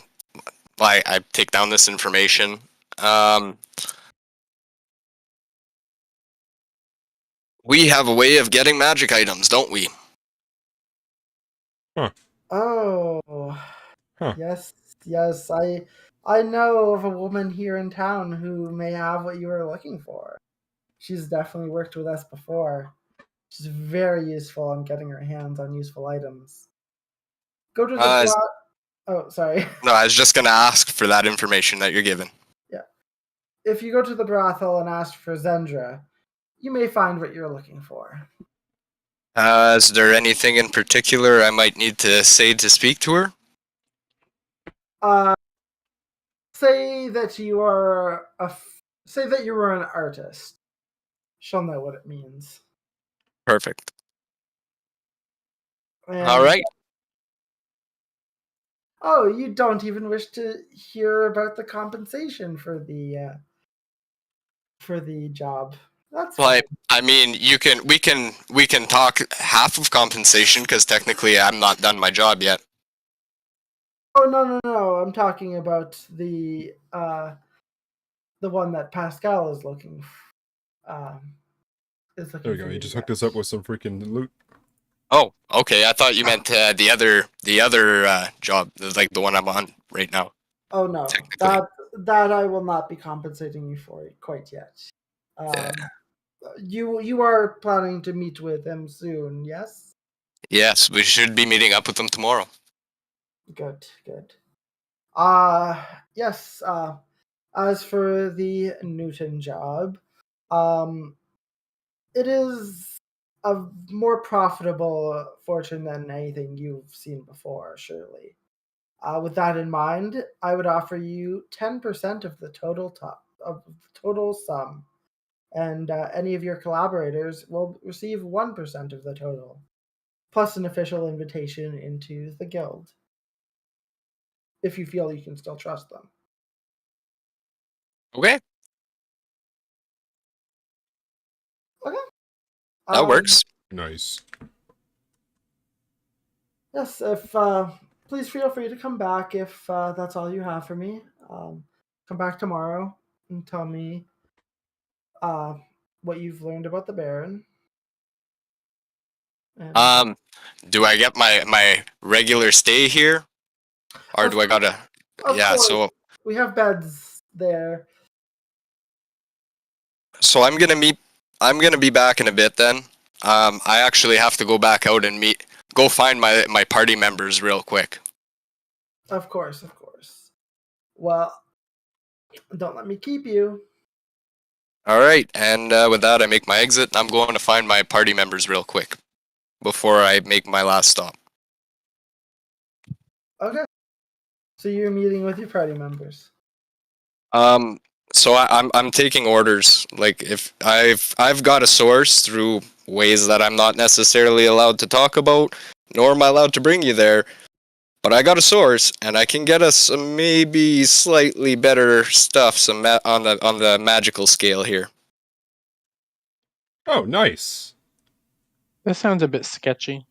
I take down this information. We have a way of getting magic items, don't we? Oh, Huh. yes. I know of a woman here in town who may have what you are looking for. She's definitely worked with us before. She's very useful in getting her hands on useful items. Go to the Oh, sorry. No, I was just gonna ask for that information that you're given. Yeah. If you go to the brothel and ask for Zendra, you may find what you're looking for. Is there anything in particular I might need to say to speak to her? Say that you are say that you were an artist. She'll know what it means. Perfect. And, All right. Oh, you don't even wish to hear about the compensation for the job. That's Well, fine. I mean, we can talk half of compensation because technically I'm not done my job yet. Oh no! I'm talking about the one that Pascal is looking. Is looking There we for go. you You to just hooked get. us up with some freaking loot. Oh, okay. I thought you meant the other job, like the one I'm on right now. Oh no, Technically. that I will not be compensating you for quite yet. Yeah. You are planning to meet with him soon, yes? Yes, we should be meeting up with them tomorrow. Good. Yes. As for the Newton job, it is a more profitable fortune than anything you've seen before, surely. With that in mind, I would offer you 10% of the total sum, and any of your collaborators will receive 1% of the total, plus an official invitation into the guild, if you feel you can still trust them. Okay, Okay. that works. Nice. Yes, if please feel free to come back if that's all you have for me. Come back tomorrow and tell me what you've learned about the Baron. And, Do I get my regular stay here, or Of do I gotta? of Yeah, course, we have beds there. so I'm gonna be back in a bit then. I actually have to go back out and go find my party members real quick. Of course. Well, don't let me keep you. All right, and with that, I make my exit. I'm going to find my party members real quick before I make my last stop. Okay. So you're meeting with your party members. So I'm taking orders. Like if I've got a source through ways that I'm not necessarily allowed to talk about, nor am I allowed to bring you there. But I got a source, and I can get us some maybe slightly better stuff, on the magical scale here. Oh, nice. This sounds a bit sketchy.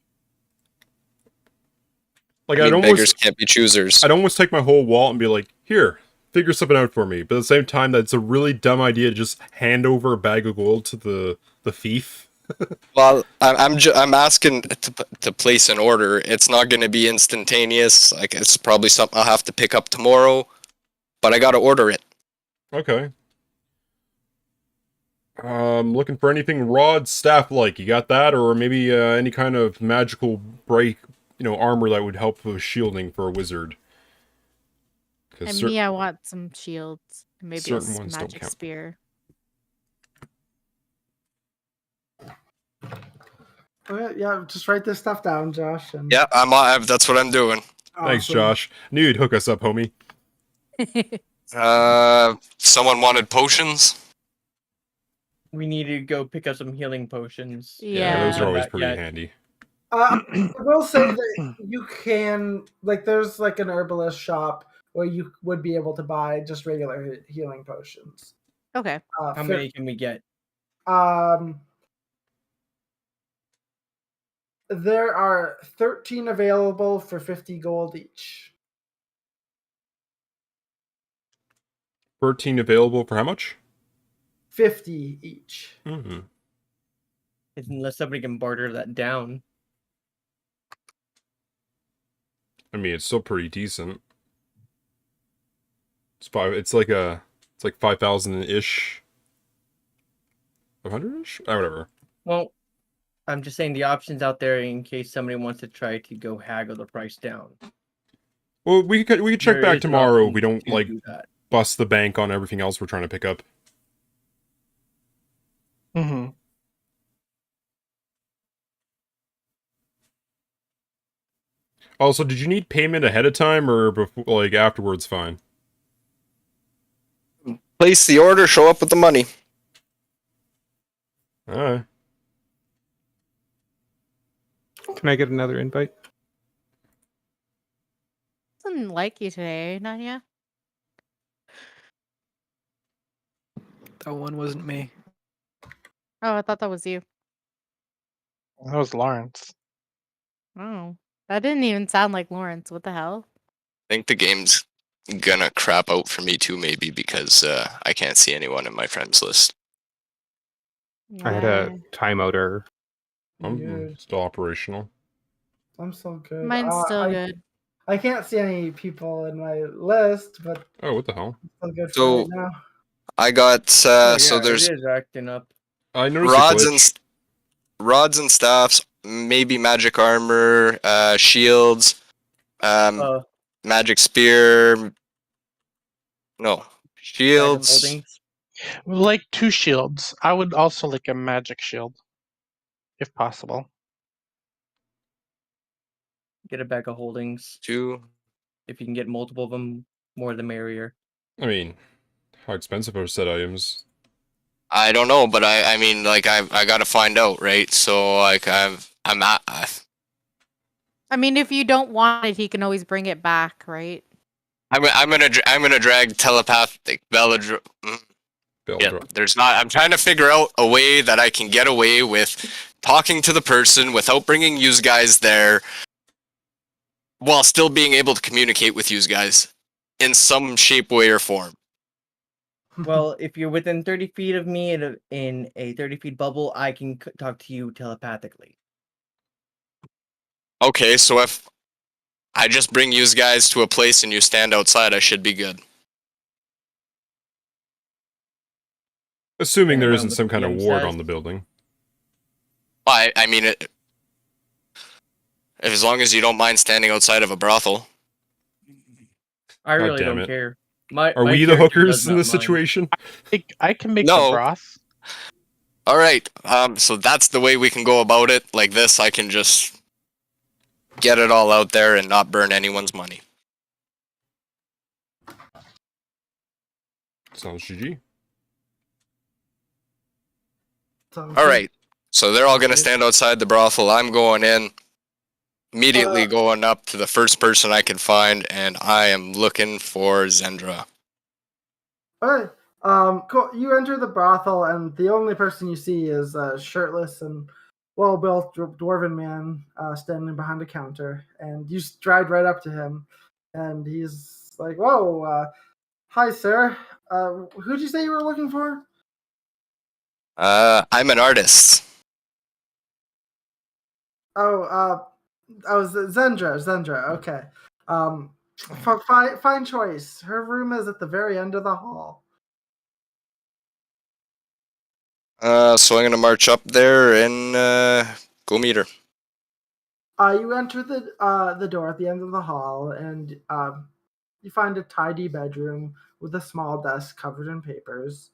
Like I mean, beggars can't be choosers. I'd almost take my whole wallet and be like, here, figure something out for me. But at the same time, that's a really dumb idea to just hand over a bag of gold to the thief. Well, I'm asking to place an order. It's not going to be instantaneous. Like it's probably something I'll have to pick up tomorrow, but I got to order it. Okay. Looking for anything rod staff-like. You got that? Or maybe any kind of magical break, armor that would help with shielding for a wizard. And me, I want some shields. Maybe a certain ones don't magic count. spear. Okay, yeah, just write this stuff down, Josh. And Yeah, that's what I'm doing. Thanks, Awesome. Josh. Knew you'd hook us up, homie. Someone wanted potions. We need to go pick up some healing potions. Yeah, those Yeah. are always Not pretty yet. handy. I will say that you can, like, there's like an herbalist shop where you would be able to buy just regular healing potions. Okay. How many can we get? There are 13 available for 50 gold each. 13 available for how much? 50 each. Mm-hmm. Unless somebody can barter that down. I mean, it's still pretty decent. It's like 5,000-ish. 500-ish? Whatever. Well, I'm just saying the options out there in case somebody wants to try to go haggle the price down. Well, we could check There back is an tomorrow option if we don't to like do that. bust the bank on everything else we're trying to pick up. Mm-hmm. Also, did you need payment ahead of time or before, like afterwards? Fine. Place the order, show up with the money. All right. Can I get another invite? Doesn't like you today, Nanya. That one wasn't me. Oh, I thought that was you. That was Lawrence. Oh, that didn't even sound like Lawrence. What the hell? I think the game's gonna crap out for me too, maybe because I can't see anyone in my friends list. I had a timeout error. I'm Weird. still operational. I'm so good. Mine's still good. I can't see any people in my list, but Oh, what the hell? I'm good for So- right now. I got Oh, so yeah, there's it is acting up. I noticed a rods glitch. rods and staffs, maybe magic armor, shields, Uh, magic spear. No, bag of shields. holdings. Like 2 shields. I would also like a magic shield, if possible. Get a bag of holdings. 2. If you can get multiple of them, more the merrier. I mean, how expensive are set items? I don't know, but I mean, like I gotta find out, right? So like I'm at. I mean, if you don't want it, he can always bring it back, right? I'm gonna drag telepathic Beladro. Yeah, there's not. I'm trying to figure out a way that I can get away with talking to the person without bringing you guys there, while still being able to communicate with you guys in some shape, way, or form. Well, if you're within 30 feet of me in a 30 feet bubble, I can talk to you telepathically. Okay, so if I just bring you guys to a place and you stand outside, I should be good. Assuming there Depending on isn't what some the kind of DM ward says. on the building. I mean, as long as you don't mind standing outside of a brothel. I God really damn don't it. care. My Are my we the character hookers does in not this mind. situation? I can make No. the broth. All right. So that's the way we can go about it. Like this, I can just get it all out there and not burn anyone's money. Sounds GG. Sounds All good. right. So they're all gonna stand outside the brothel. I'm going in. Immediately going up to the first person I can find, and I am looking for Zendra. Alright. Cool. You enter the brothel, and the only person you see is a shirtless and well-built dwarven man standing behind a counter. And you stride right up to him, and he's like, "Whoa, hi, sir. Who'd you say you were looking for?" I'm an artist. Zendra. Okay. Fine choice. Her room is at the very end of the hall. So I'm gonna march up there and go meet her. You enter the door at the end of the hall, and you find a tidy bedroom with a small desk covered in papers.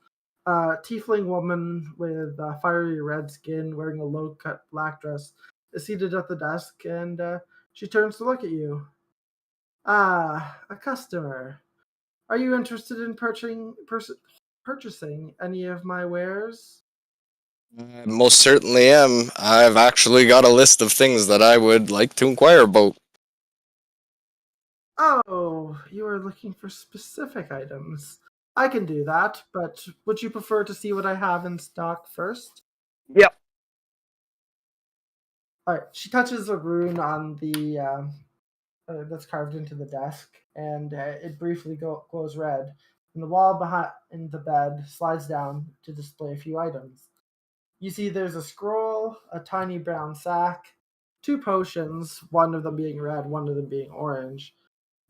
A tiefling woman with fiery red skin wearing a low-cut black dress is seated at the desk, and she turns to look at you. Ah, a customer. Are you interested in purchasing any of my wares? I most certainly am. I've actually got a list of things that I would like to inquire about. Oh, you are looking for specific items. I can do that, but would you prefer to see what I have in stock first? Yep. All right. She touches a rune on the that's carved into the desk, and it briefly glows red. And the wall behind the bed slides down to display a few items. You see there's a scroll, a tiny brown sack, 2 potions, one of them being red, one of them being orange,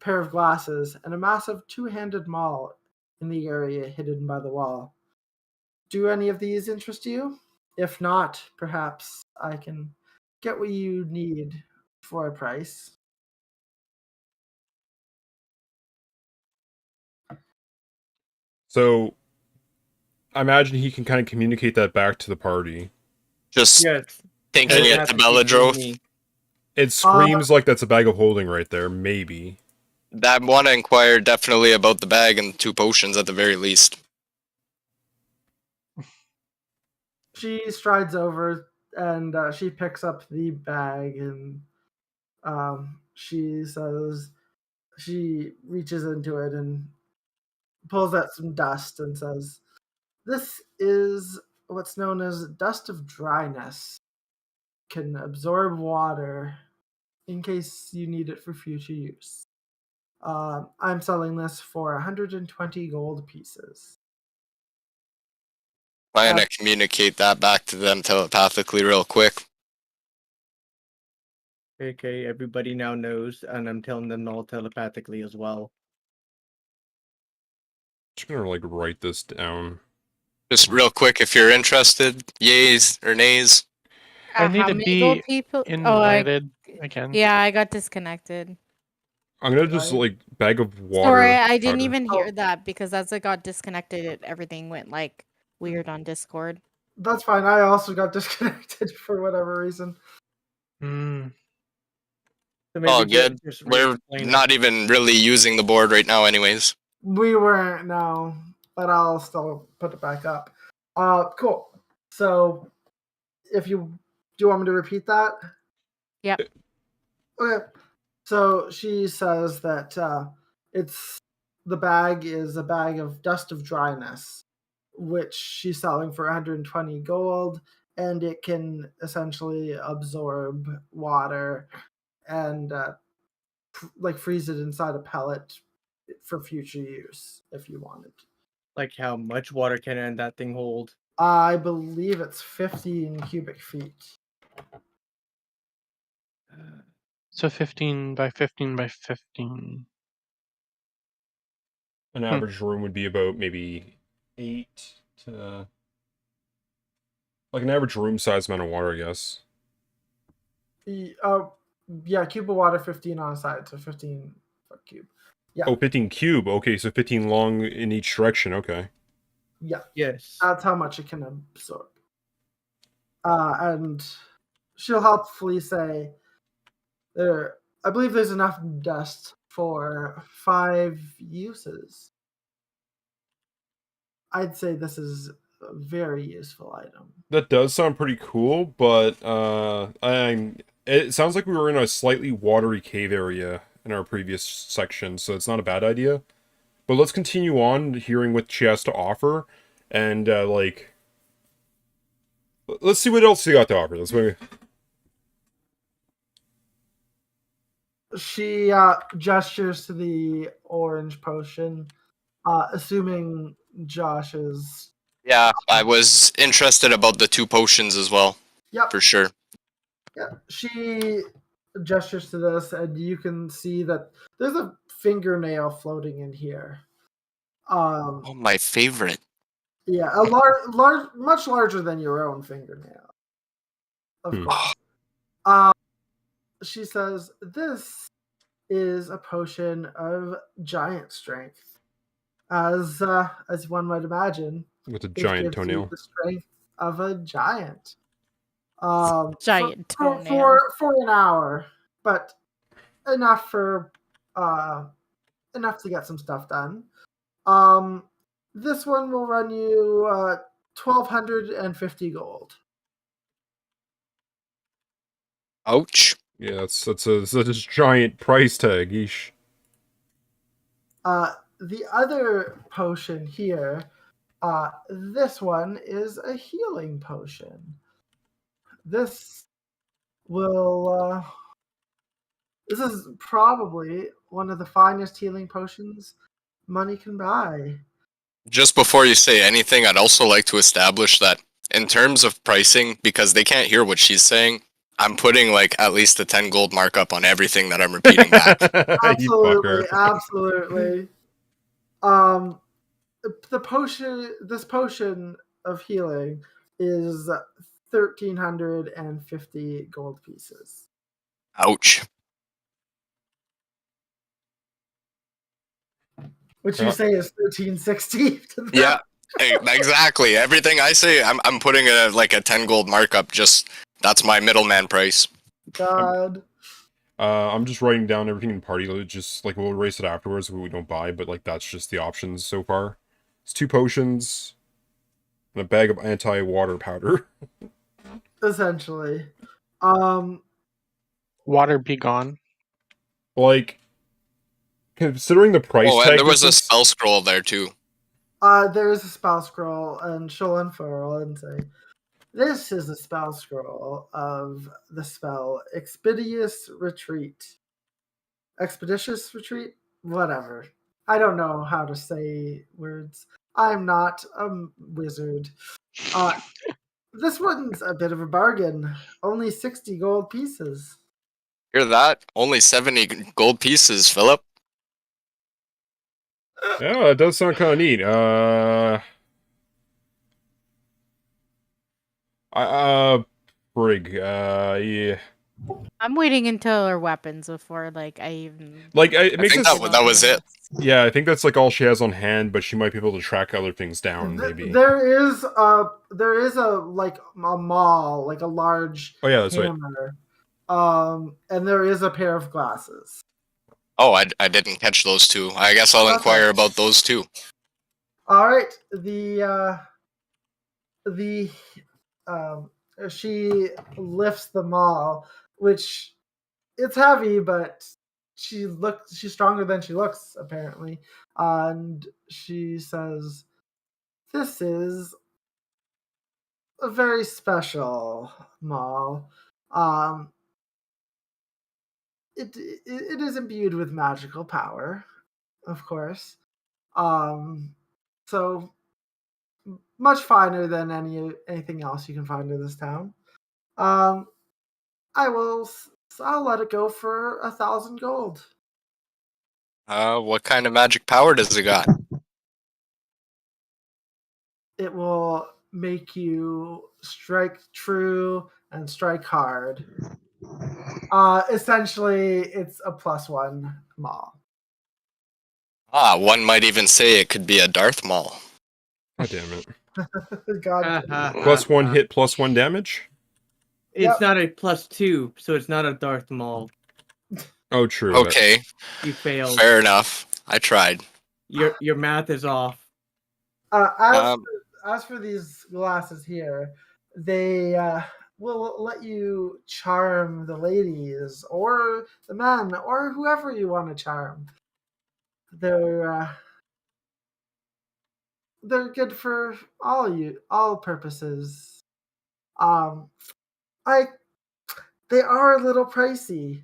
a pair of glasses, and a massive 2-handed maul in the area hidden by the wall. Do any of these interest you? If not, perhaps I can get what you need for a price. So I imagine he can kind of communicate that back to the party. Just Yes. thinking doesn't it have to to be you and Beladro. me. It screams like that's a bag of holding right there, maybe. That want to inquire definitely about the bag and 2 potions at the very least. She strides over and she picks up the bag, and she says, she reaches into it and pulls out some dust and says, "This is what's known as dust of dryness. Can absorb water in case you need it for future use. I'm selling this for 120 gold pieces." I'm gonna communicate that back to them telepathically real quick. Okay, everybody now knows, and I'm telling them all telepathically as well. Just gonna like write this down. Just real quick, if you're interested, yays or nays. I need How to many gold be people? invited again. Yeah, I got disconnected. I'm gonna just like bag of water. Sorry, I didn't powder. even hear that because as I got disconnected, everything went like weird on Discord. That's fine. I also got disconnected for whatever reason. Hmm. So maybe Oh, good. just We're re-explain it. not even really using the board right now, anyways. We weren't, no, but I'll still put it back up. Cool. So, if you do, you want me to repeat that? Yep. Okay. So she says that it's the bag is a bag of dust of dryness, which she's selling for 120 gold, and it can essentially absorb water and like freeze it inside a pellet for future use if you wanted. Like how much water can that thing hold? I believe it's 15 cubic feet. So 15 by 15 by 15. An average room would be about maybe 8 to like an average room size amount of water, I guess. Yeah, cube of water, 15 on a side, so 15 foot cube. Yeah. Oh, 15 cube. Okay, so 15 long in each direction. Okay. Yeah. Yes. That's how much it can absorb. And she'll helpfully say, I believe there's enough dust for 5 uses. I'd say this is a very useful item. That does sound pretty cool, but it sounds like we were in a slightly watery cave area in our previous section, so it's not a bad idea. But let's continue on hearing what she has to offer, and let's see what else she got to offer. Let's maybe. She gestures to the orange potion, assuming Josh is. Yeah, I was interested about the 2 potions as well. Yep. For sure. Yeah, she gestures to this, and you can see that there's a fingernail floating in here. Oh, my favorite. Yeah, a much larger than your own fingernail. Of course. She says, "This is a potion of giant strength. As one might imagine, With a It giant gives you toenail. the strength of a giant. Giant for, toenail. for an hour, but enough for enough to get some stuff done. This one will run you 1,250 gold. Ouch. Yeah, that's a giant price tag. Yeesh. The other potion here, this one is a healing potion. This will. This is probably one of the finest healing potions money can buy. Just before you say anything, I'd also like to establish that in terms of pricing, because they can't hear what she's saying, I'm putting like at least a 10 gold markup on everything that I'm repeating back. You fucker. Absolutely. This potion of healing is 1,350 gold pieces. Ouch. Which you say is 1,360 to them. Yeah, exactly. Everything I say, I'm putting a 10 gold markup. Just that's my middleman price. God. I'm just writing down everything in party loot. Just like we'll erase it afterwards if we don't buy, but like that's just the options so far. It's 2 potions and a bag of anti-water powder. Essentially. Water be gone. Like, considering the price Oh, tag and there was a difference- spell scroll there too. There is a spell scroll, and she'll unfurl and say, "This is a spell scroll of the spell Expeditious Retreat." Expeditious Retreat? Whatever. I don't know how to say words. I'm not a wizard. This one's a bit of a bargain. Only 60 gold pieces. Hear that? Only 70 gold pieces, Philip. Yeah, it does sound kind of neat. Brig. Yeah. I'm waiting until her weapons before like I even Like, it I makes think us. that was it. Yeah, I think that's like all she has on hand, but she might be able to track other things down. Maybe. There is a like a maul, like a large Oh yeah, that's right. hammer. And there is a pair of glasses. Oh, I didn't catch those two. I guess I'll Okay. inquire about those too. All right. She lifts the maul, which it's heavy, but she's stronger than she looks apparently, and she says, "This is a very special maul. It is imbued with magical power, of course. So much finer than anything else you can find in this town. I'll let it go for 1,000 gold. What kind of magic power does it got? It will make you strike true and strike hard. Essentially, it's a +1 maul. One might even say it could be a Darth Maul. God damn it. God. +1 hit, +1 damage? It's Yep. not a +2, so it's not a Darth Maul. Oh, true. Okay, You failed. fair enough. I tried. Your math is off. As for these glasses here, they will let you charm the ladies or the men or whoever you want to charm. They're good for all purposes. They are a little pricey.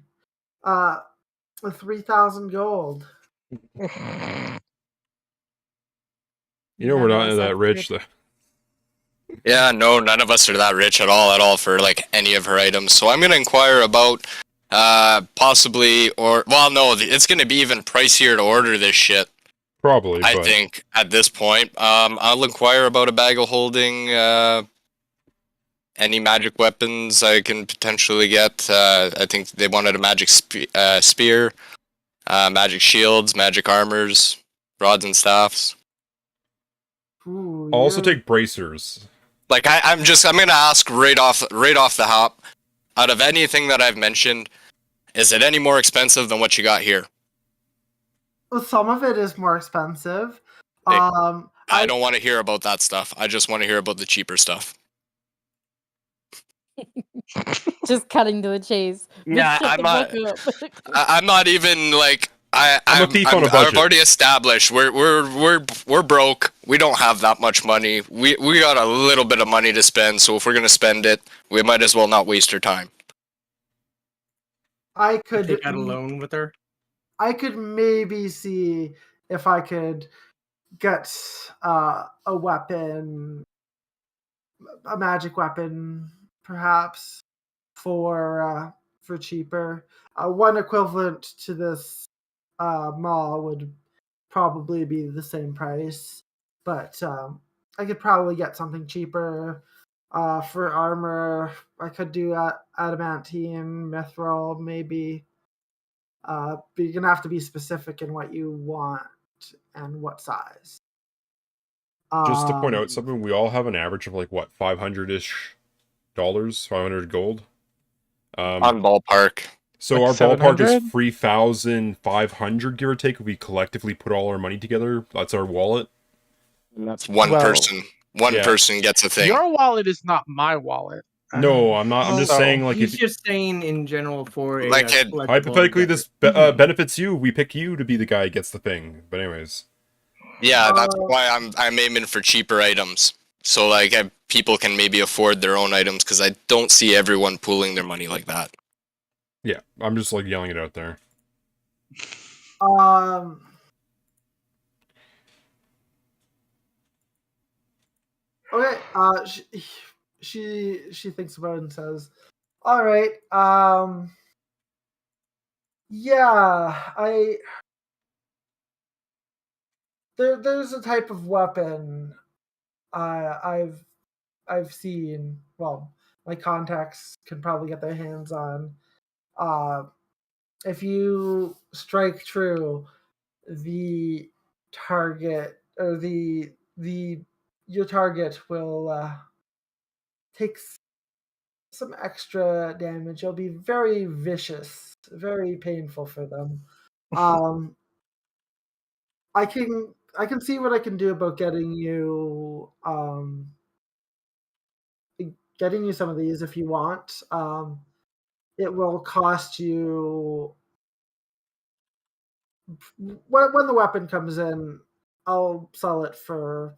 3,000 gold. You know we're None of not us that have rich, good- though. Yeah, no, none of us are that rich at all for like any of her items. So I'm gonna inquire about possibly, or well, no, it's gonna be even pricier to order this shit. Probably, I but think at this point, I'll inquire about a bag of holding, any magic weapons I can potentially get. I think they wanted a magic spear, magic shields, magic armors, rods and staffs. Ooh, I'll also you're- take bracers. Like I'm gonna ask right off the hop. Out of anything that I've mentioned, is it any more expensive than what you got here? Well, some of it is more expensive. Hey, Um, I don't want to hear about that stuff. I just want to hear about the cheaper stuff. Just cutting to the chase. Yeah, Shut I'm the not. fuck up. I'm not even like I'm a thief on a I've budget. already established we're broke. We don't have that much money. We got a little bit of money to spend. So if we're gonna spend it, we might as well not waste our time. I could Take out a loan with her. I could maybe see if I could get a weapon, a magic weapon, perhaps for cheaper. One equivalent to this mall would probably be the same price, but I could probably get something cheaper. For armor, I could do adamantine, mithril, maybe. But you're gonna have to be specific in what you want and what size. Just to point Um, out something, we all have an average of like what, $500-ish, 500 gold. On ballpark. So Like our ballpark is 700? 3,500, give or take. If we collectively put all our money together, that's our wallet. And that's one Well, person. One yeah. person gets a thing. Your wallet is not my wallet. No, I'm not. I'm just So- saying, like, He's if just saying in general for a Like it- collectible hypothetically endeavor. this benefits you, we pick you to be the guy who gets the thing. But anyways, Yeah, that's Uh, why I'm aiming for cheaper items. So like people can maybe afford their own items because I don't see everyone pooling their money like that. yeah, I'm just like yelling it out there. um, okay. She thinks about it and says, "All right. Yeah, there's a type of weapon I've seen. Well, my contacts can probably get their hands on. Uh, if you strike true, the target or the your target will take some extra damage. It'll be very vicious, very painful for them. Um, I can see what I can do about getting you some of these if you want. It will cost you when the weapon comes in. I'll sell it for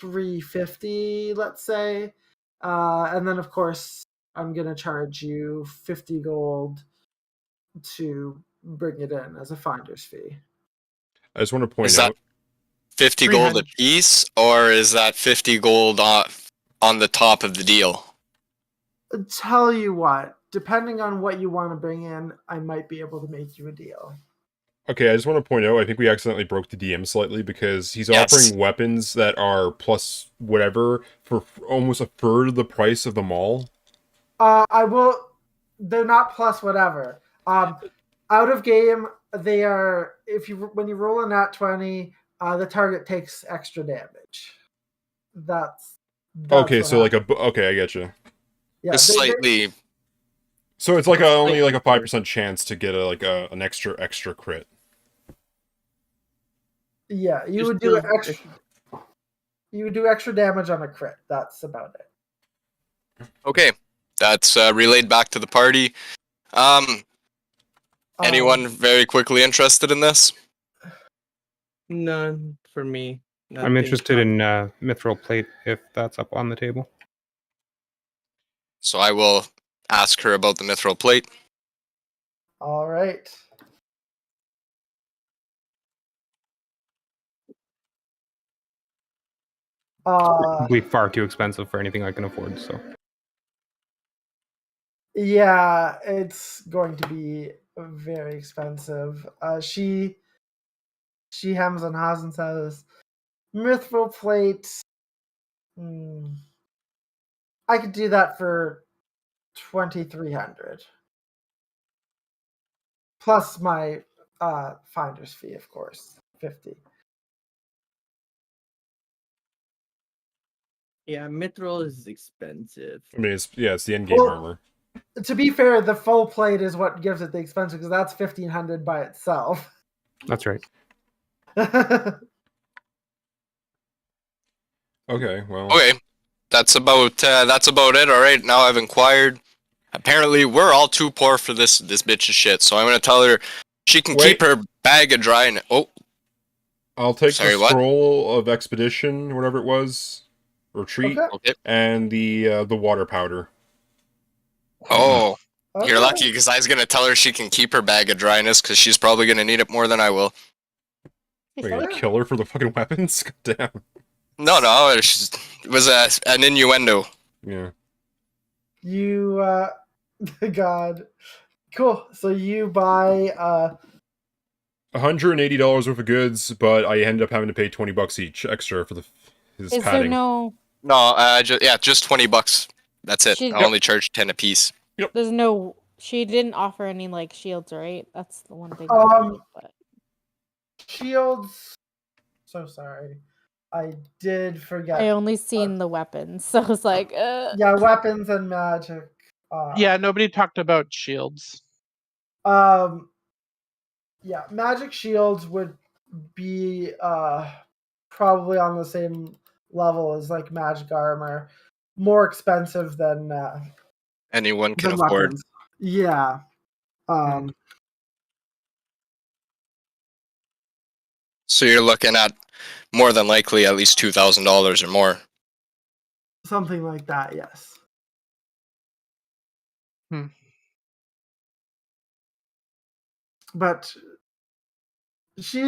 350, let's say, and then of course I'm gonna charge you 50 gold to bring it in as a finder's fee. I just want to point Is that out. 50 gold a 300. piece, or is that 50 gold on the top of the deal? Tell you what, depending on what you want to bring in, I might be able to make you a deal. Okay, I just want to point out, I think we accidentally broke the DM slightly because he's Yes. offering weapons that are plus whatever for almost a third of the price of the mall. I will. They're not plus whatever. Out of game, they are. When you roll a nat 20, the target takes extra damage. That's Okay, what so like happens. okay, I get you. Yeah, Just slightly. So it's like It's only like a slightly 5% chance to get an extra crit. yeah. You Just would do deals extra. You would do extra damage on a crit. That's about it. Okay, that's relayed back to the party. Anyone very quickly interested in this? None for me. I'm Nothing interested in mithril plate if that's up on the table. So I will ask her about the mithril plate. All right. Probably far too expensive for anything I can afford. So Yeah, it's going to be very expensive. She hems and haws and says, "Mithril plate. I could do that for 2,300 plus my finder's fee, of course, 50." Yeah, mithril is expensive. I mean, it's the end game Well- armor. To be fair, the full plate is what gives it the expensive because that's 1,500 by itself. That's right. Okay, well. Okay, that's about it. All right, now I've inquired. Apparently, we're all too poor for this bitch's shit. So I'm gonna tell her she can keep her bag of dry. Oh, I'll take Sorry, the what? scroll of expedition, whatever it was, retreat, Okay. okay. and the water powder. Oh, Okay. you're lucky because I was gonna tell her she can keep her bag of dryness because she's probably gonna need it more than I will. We're gonna kill her for the fucking weapons. God damn. No, it was an innuendo. Yeah. You, God. Cool. So you buy, $180 worth of goods, but I ended up having to pay $20 each extra for his Is there padding. no? No, just $20. That's it. She- I only charge 10 a piece. There's no. She didn't offer any like shields, right? That's the one thing. But shields. So sorry. I did forget. I only seen the weapons, so I was like, Yeah, weapons and magic. Yeah, nobody talked about shields. Yeah, magic shields would be probably on the same level as like magic armor, more expensive than Anyone can than afford. weapons. Yeah. So you're looking at more than likely at least $2,000 or more. Something like that. Yes. But she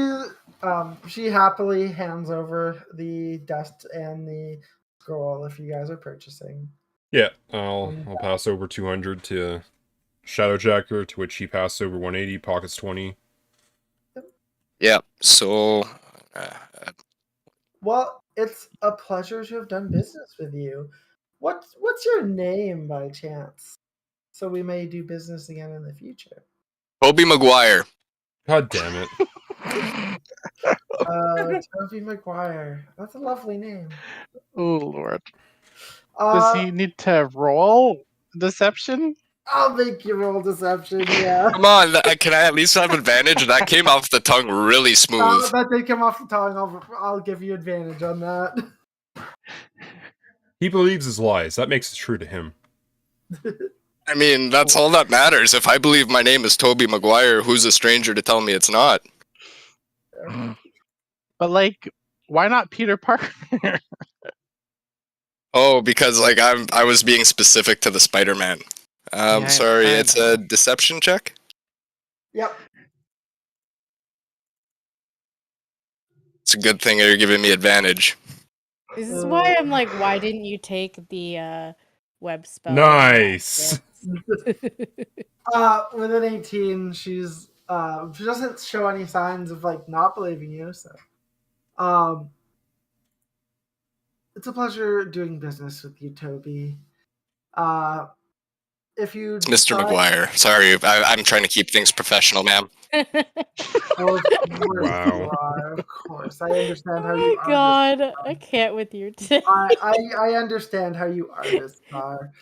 happily hands over the dust and the scroll if you guys are purchasing. Yeah, I'll pass over 200 to Shadowjacker, to which he passed over 180, pockets 20. Yeah. So. Well, it's a pleasure to have done business with you. What's your name by chance? So we may do business again in the future. Toby Maguire. God damn it. Toby Maguire. That's a lovely name. Oh Lord. Does he need to roll deception? I'll make you roll deception, yeah. Come on, can I at least have advantage? That came off the tongue really smooth. That did come off the tongue. I'll give you advantage on that. He believes his lies. That makes it true to him. I mean, that's all that matters. If I believe my name is Toby Maguire, who's a stranger to tell me it's not? But like, why not Peter Parker? Oh, because like I was being specific to the Spider-Man. Sorry, it's a deception check. Yep. It's a good thing you're giving me advantage. this is why I'm like, why didn't you take the web spell? Nice. With an 18, she doesn't show any signs of like not believing you. So, it's a pleasure doing business with you, Toby. If you It's Mr. Maguire. Sorry, I'm trying to keep things professional, ma'am. Wow. Of course, I understand how Oh you my are. god, I can't with your today. I understand how you artists are.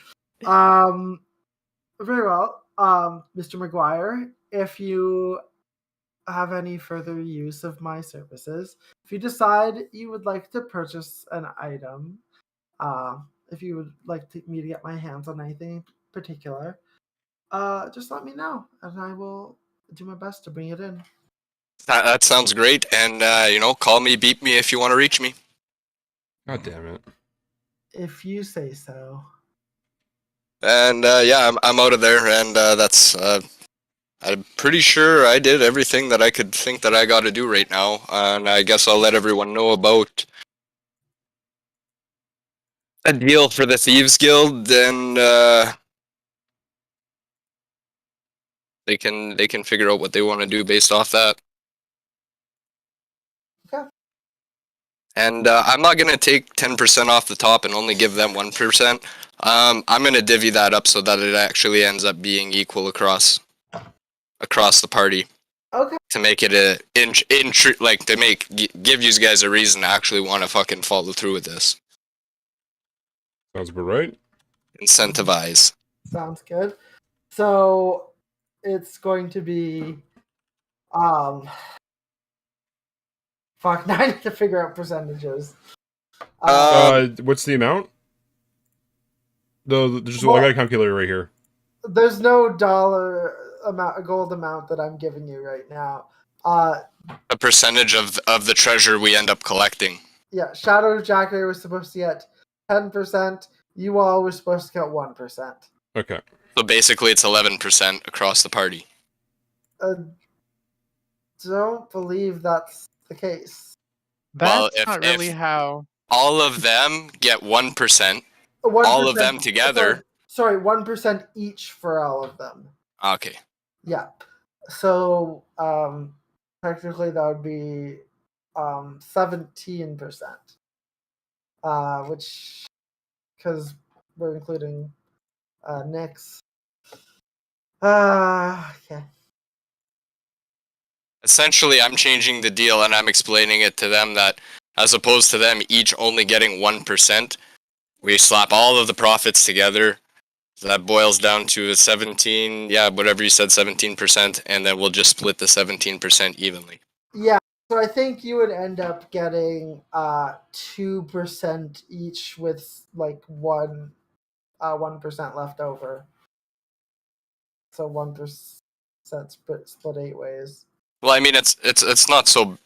Very well. Mr. Maguire, if you have any further use of my services, if you decide you would like to purchase an item, if you would like me to get my hands on anything in particular, just let me know, and I will do my best to bring it in. That sounds great, and call me, beat me if you want to reach me. God damn it. If you say so. And yeah, I'm out of there, and that's. I'm pretty sure I did everything that I could think that I got to do right now, and I guess I'll let everyone know about a deal for the Thieves Guild, and they can figure out what they want to do based off that. Okay. And I'm not gonna take 10% off the top and only give them 1%. I'm gonna divvy that up so that it actually ends up being equal across the party. Okay. To make it give you guys a reason to actually want to fucking follow through with this. Sounds about right. Incentivize. Sounds good. So it's going to be fuck, now I need to figure out percentages. What's the amount? There's I Well- got a calculator right here. There's no dollar amount, a gold amount that I'm giving you right now. A percentage of the treasure we end up collecting. Yeah, Shadow Jacker was supposed to get 10%. You all were supposed to get 1%. Okay. So basically, it's 11% across the party. Don't believe that's the case. Well, That's not really how. All of them get 1%. 1%, All of them together. Sorry, 1% each for all of them. Okay. Yeah. So technically that would be 17%. Which, because we're including Nick's. Okay. Essentially, I'm changing the deal and I'm explaining it to them that as opposed to them each only getting 1%, we slap all of the profits together. So that boils down to a 17, whatever you said, 17%, and then we'll just split the 17% evenly. Yeah. So I think you would end up getting 2% each with like 1% left over. So 1% split 8 ways. Well, I mean, it's not so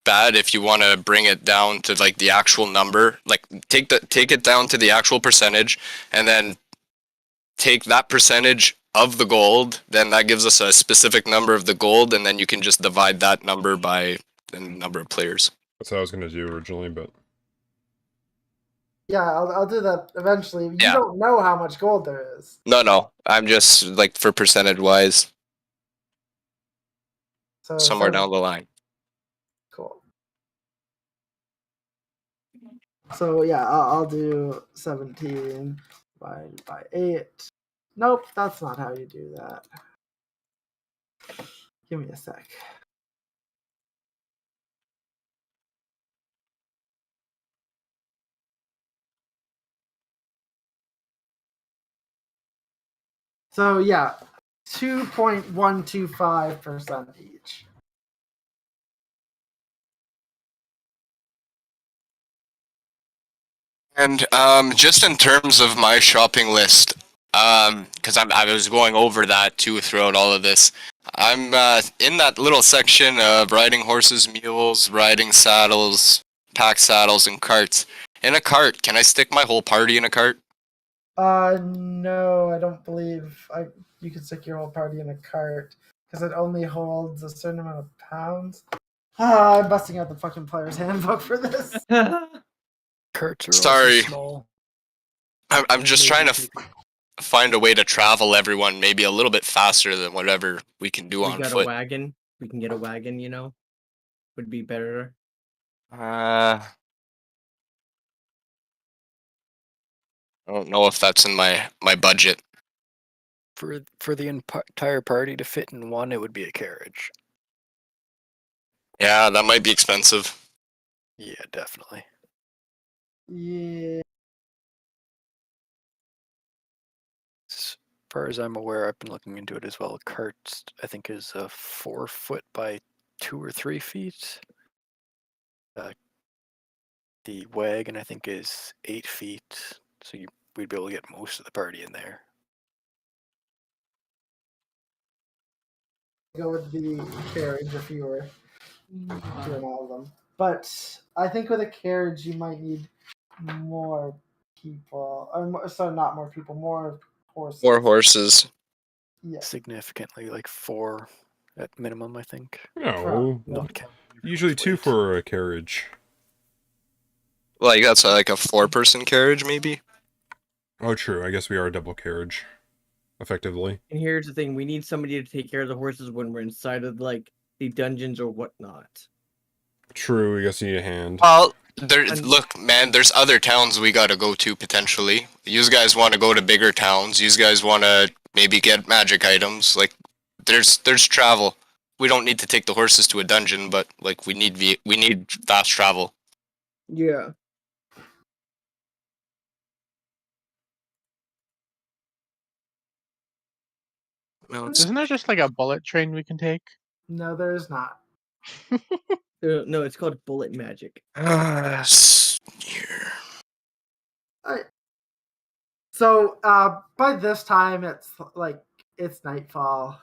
bad if you want to bring it down to like the actual number. Like take it down to the actual percentage, and then take that percentage of the gold. Then that gives us a specific number of the gold, and then you can just divide that number by the number of players. That's what I was gonna do originally, but Yeah, I'll do that eventually. You Yeah. don't know how much gold there is. No, I'm just like for percentage wise, So somewhere down the line. Cool. So yeah, I'll do 17 divided by 8. Nope, that's not how you do that. Give me a sec. So yeah, 2.125% each. And just in terms of my shopping list, because I was going over that too throughout all of this. I'm in that little section of riding horses, mules, riding saddles, pack saddles, and carts. In a cart, can I stick my whole party in a cart? No, I don't believe you can stick your whole party in a cart because it only holds a certain amount of pounds. I'm busting out the fucking player's handbook for this. Carts are Sorry. also small. I'm just trying to find a way to travel everyone maybe a little bit faster than whatever we can do We on got foot. a wagon. We can get a wagon, would be better. I don't know if that's in my budget. For the entire party to fit in one, it would be a carriage. Yeah, that might be expensive. Yeah, definitely. Yeah. As far as I'm aware, I've been looking into it as well. Carts, I think, is 4 foot by 2 or 3 feet. The wagon, I think, is 8 feet. So we'd be able to get most of the party in there. Go with the carriage if you were doing all of them. But I think with a carriage, you might need more people. Sorry, not more people, more horses. 4 horses. Yeah. Significantly, like 4 at minimum, I think. no, Not counting usually everyone's 2 weight. for a carriage. Like that's like a 4-person carriage, maybe. Oh, true. I guess we are a double carriage, effectively. And here's the thing: we need somebody to take care of the horses when we're inside of like the dungeons or whatnot. True. I guess you need a hand. Well, And- look, man. There's other towns we gotta go to potentially. You guys want to go to bigger towns. You guys want to maybe get magic items. Like, there's travel. We don't need to take the horses to a dungeon, but like we need fast travel. Yeah. No, Isn't there just like a bullet train we can take? No, there is not. No, it's called bullet magic. here. Alright. So by this time it's like it's nightfall.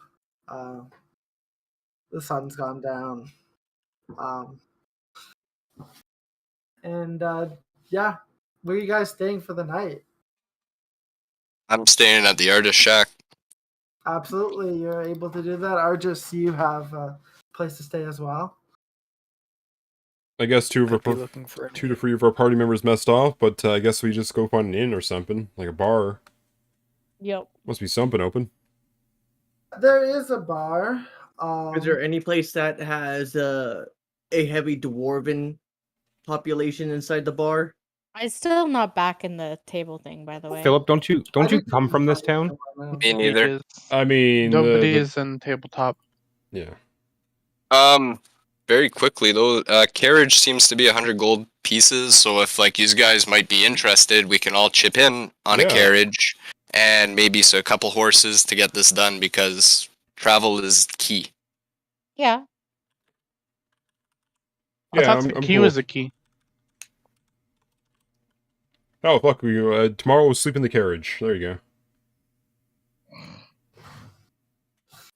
The sun's gone down. And yeah, where are you guys staying for the night? I'm staying at the artist shack. Absolutely, you're able to do that. Argus, you have a place to stay as well. I guess two I'd be to looking for three of our party members messed off, but I guess we just go find an inn or something, like a bar. Yep. Must be something open. There is a bar. Is there any place that has a heavy dwarven population inside the bar? I'm still not back in the table thing, by the way. Philip, don't you I come didn't from this find town? anyone. Me neither. Mages. I mean, Nobody is in tabletop. yeah. Very quickly though, carriage seems to be 100 gold pieces. So if like you guys might be interested, we can all chip in on a Yeah. carriage and maybe a couple horses to get this done because travel is key. Yeah. I Yeah, thought I'm the key cool. was a key. Oh, fuck, tomorrow we'll sleep in the carriage. There you go.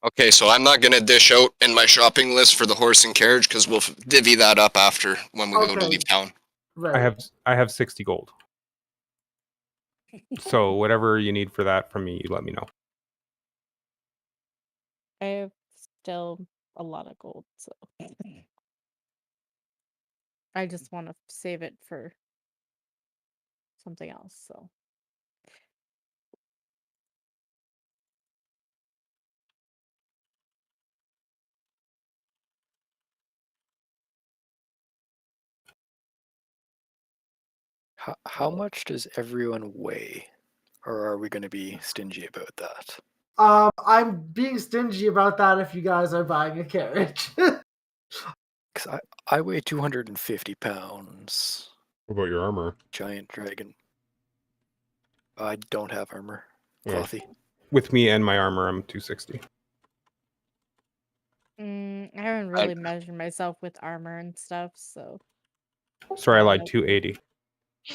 Okay, so I'm not gonna dish out in my shopping list for the horse and carriage because we'll divvy that up after when we go to Okay. leave town. Right. I have 60 gold. So whatever you need for that from me, you let me know. I have still a lot of gold, so I just want to save it for something else. So How much does everyone weigh? Or are we going to be stingy about that? I'm being stingy about that if you guys are buying a carriage. Because I weigh 250 pounds. What about your armor? Giant dragon. I don't have armor. Oh. Clothy. With me and my armor, I'm 260. I haven't really measured myself with armor and stuff. So Sorry, I lied. 280.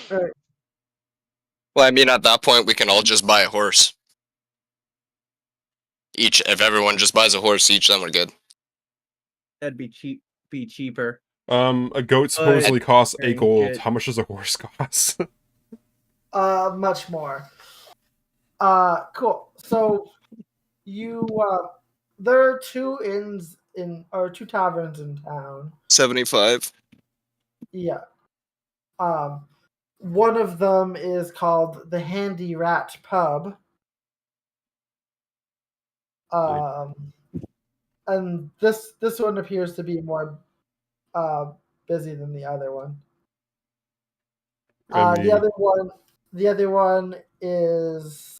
Well, I mean, at that point, we can all just buy a horse. If everyone just buys a horse each, then we're good. That'd be cheaper. A goat supposedly costs 8 Dang gold. shit. How much does a horse cost? Much more. Cool. So you there are two inns or two taverns in town. 75. Yeah. One of them is called the Handy Rat Pub. And this one appears to be more busy than the other one. The other one is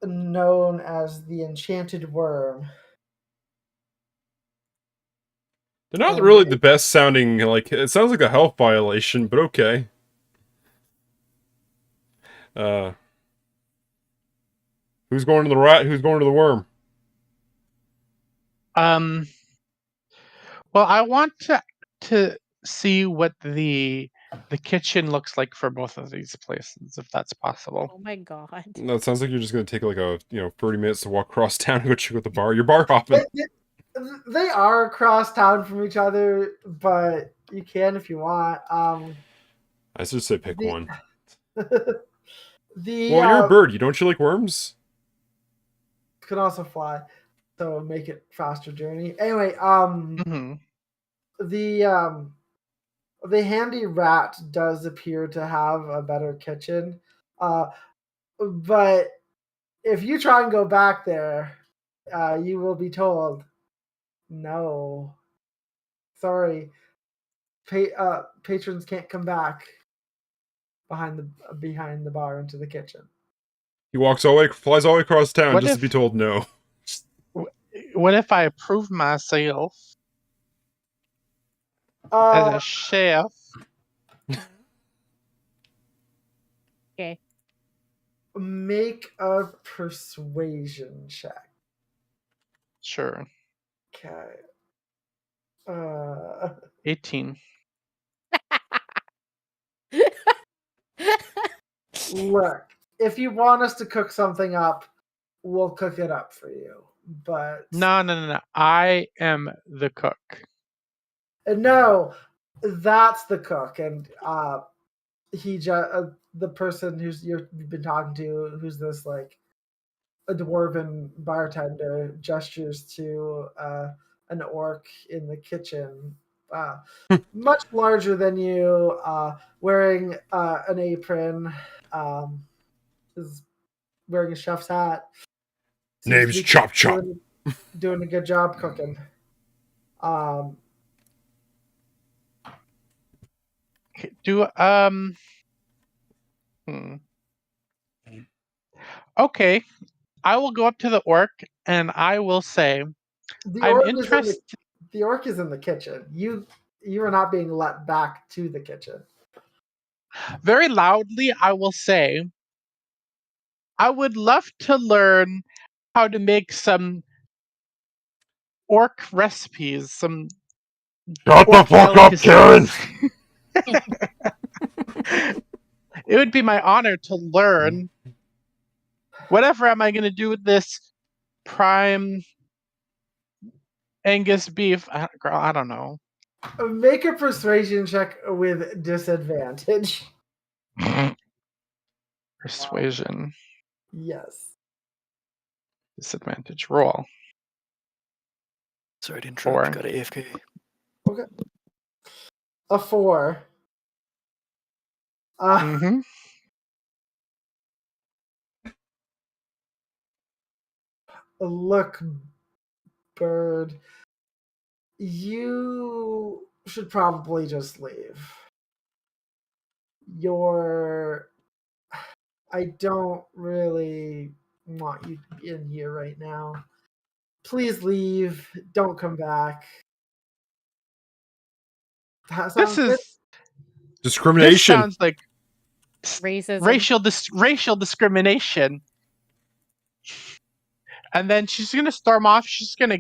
known as the Enchanted Worm. They're not really the best sounding, like, it sounds like a health violation, but okay. Who's going to the rat? Who's going to the worm? Well, I want to see what the kitchen looks like for both of these places, if that's possible. oh my god. No, it sounds like you're just going to take like a 30 minutes to walk across town and go check out the bar. You're bar hopping. They are across town from each other, but you can if you want. I should say pick one. Well, You're a bird. Don't you like worms? Can also fly, so make it faster journey. Anyway, the Handy Rat does appear to have a better kitchen, but if you try and go back there, you will be told, no, sorry, patrons can't come back behind the bar into the kitchen. He flies all the way across town just to be told no. What if I approve myself as a chef? Okay. Make a persuasion check. Sure. Okay. 18. Look, if you want us to cook something up, we'll cook it up for you. But No. I am the cook. no, that's the cook, and the person you've been talking to, who's this like a dwarven bartender, gestures to an orc in the kitchen, much larger than you, wearing an apron, is wearing a chef's hat. Seems to Name's be Chop Chop. doing a good job cooking. Do Okay, I will go up to the orc and I will say, The I'm orc interested. the orc is in the kitchen. You are not being let back to the kitchen. Very loudly, I will say, I would love to learn how to make some orc recipes, some Shut the orc fuck up, Karen! It would be my honor to learn. Whatever am I going to do with this prime Angus beef? I don't know. Make a persuasion check with disadvantage. Persuasion. Yes. Disadvantage roll. Sorry to interrupt. 4. Got a AFK. Okay. A 4. Look, Bird, you should probably just leave. I don't really want you in here right now. Please leave. Don't come back. That sounds good? Discrimination. This sounds like Racism. racial discrimination. And then she's gonna storm off. She's gonna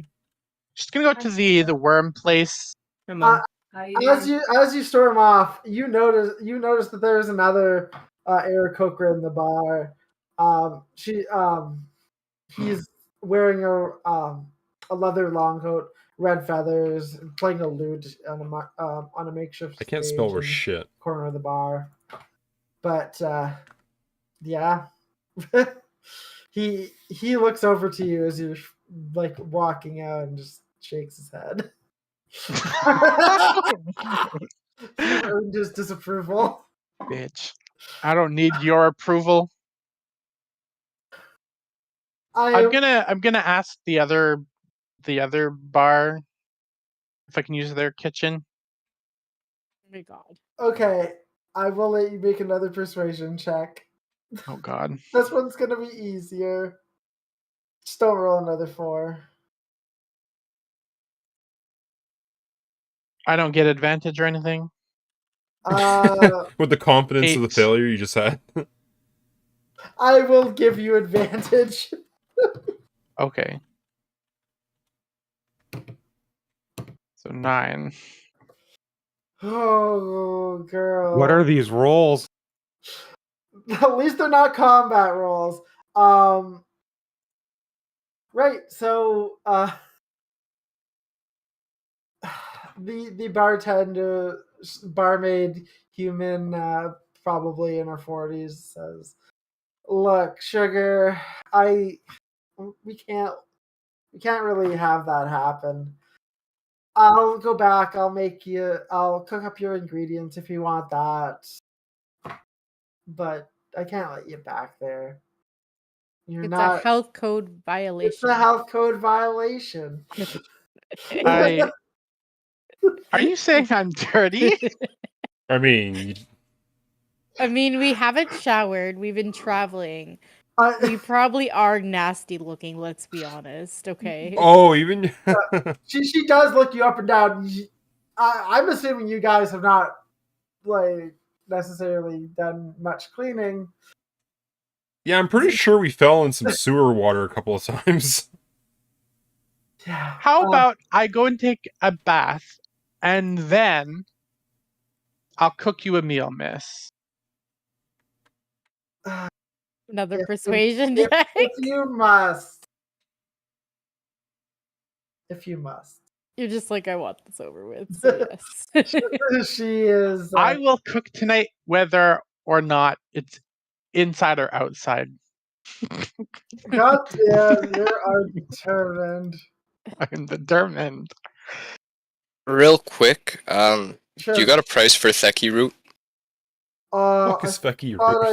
go to the worm place. Come on. As you storm off, you notice that there's another Aarakocra in the bar. He's wearing a leather long coat, red feathers, playing a lute on a makeshift I can't stage spell in for the shit. corner of the bar. But yeah, he looks over to you as you're like walking out and just shakes his head. You've earned his disapproval. Bitch. I don't need your approval. I'm gonna ask the other bar if I can use their kitchen. Oh my god. Okay, I will let you make another persuasion check. Oh god. This one's gonna be easier. Just don't roll another 4. I don't get advantage or anything. With the confidence of the 8. failure you just had. I will give you advantage. Okay. So 9. Oh, girl. What are these rolls? At least they're not combat rolls. Right, so the barmaid human, probably in her 40s, says, "Look, sugar, we can't really have that happen. I'll go back. I'll cook up your ingredients if you want that. But I can't let you back there. It's a health code It's violation. a health code violation." Are you saying I'm dirty? I mean, we haven't showered. We've been traveling. We probably are nasty looking, let's be honest, okay? oh, even she does look you up and down. I'm assuming you guys have not like necessarily done much cleaning. Yeah, I'm pretty sure we fell in some sewer water a couple of times. Yeah. How about I go and take a bath, and then I'll cook you a meal, miss. Another If- persuasion if, check. if you must. If you must. You're just like, I want this over with. So yes. She is. I will cook tonight, whether or not it's inside or outside. God damn, you are determined. I'm determined. Real quick, Sure. do you got a price for Theki root? Fuck I is Fecky thought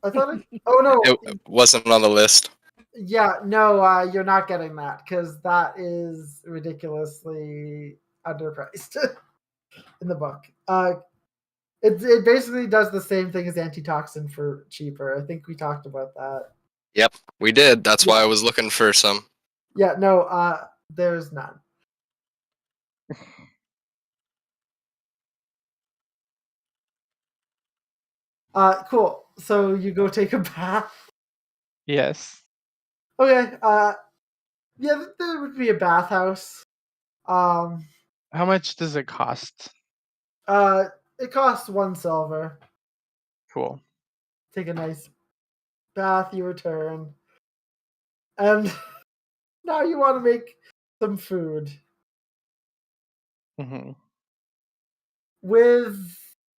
I thought I. Oh no. It wasn't on the list. Yeah, no, you're not getting that because that is ridiculously underpriced in the book. It basically does the same thing as antitoxin for cheaper. I think we talked about that. Yep, we did. That's why I was looking for some. Yeah, no, there's none. Cool. So you go take a bath. Yes. Okay. Yeah, there would be a bathhouse. Um, How much does it cost? it costs 1 silver. Cool. Take a nice bath. You return, and now you want to make some food Hmm. with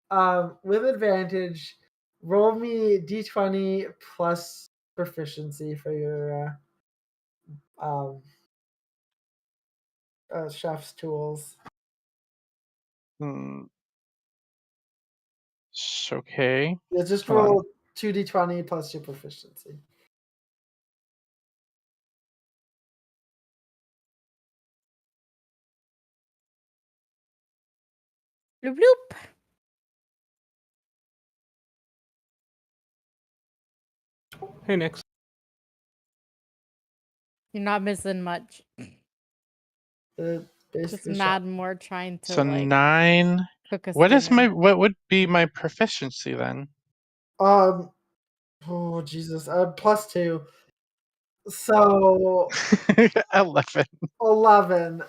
advantage. Roll me d20 plus proficiency for your chef's tools. Hmm. Okay. Yeah, just Hold on. roll 2d20 plus your proficiency. Bloop, bloop. Hey, Nix. You're not missing much. It Just basically mad more trying to So like 9. cook us What is dinner. what would be my proficiency then? oh Jesus, +2. So 11. 11.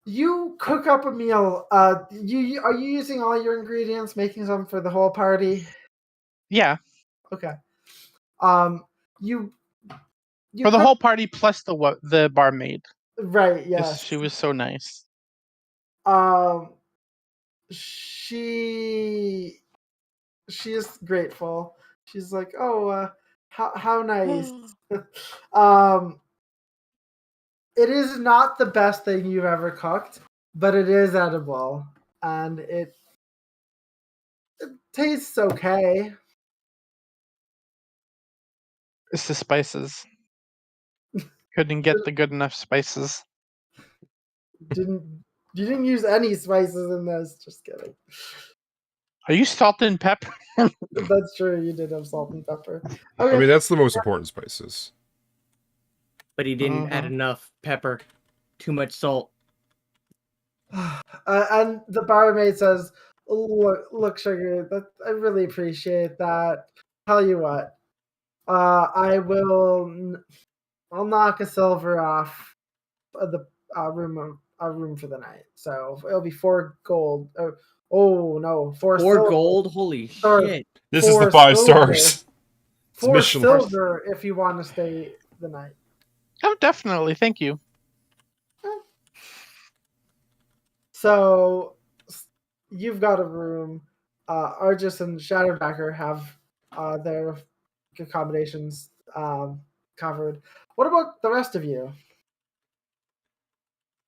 You cook up a meal. You are you using all your ingredients, making some for the whole party? Yeah. Okay. You For the cook, whole party plus the barmaid. right? 'Cause Yes. she was so nice. She is grateful. She's like, oh, how nice. It is not the best thing you've ever cooked, but it is edible, and it tastes okay. It's the spices. Couldn't get the good enough spices. You didn't use any spices in this. Just kidding. Are you salt and pepper? That's true. You did have salt and pepper. I Okay. mean, that's the most important spices. But he didn't add Mhm. enough pepper. Too much salt. And the barmaid says, "Look, sugar. I really appreciate that. Tell you what, I'll knock a silver off the room for the night. So it'll be 4 gold. Oh no, 4 4 silver. gold? Holy Sorry. shit. This is the 4 5 silver. stars. It's 4 mission. silver if you want to stay the night. Oh, definitely. Thank you. So you've got a room. Argis and Shadowbacker have their accommodations covered. What about the rest of you?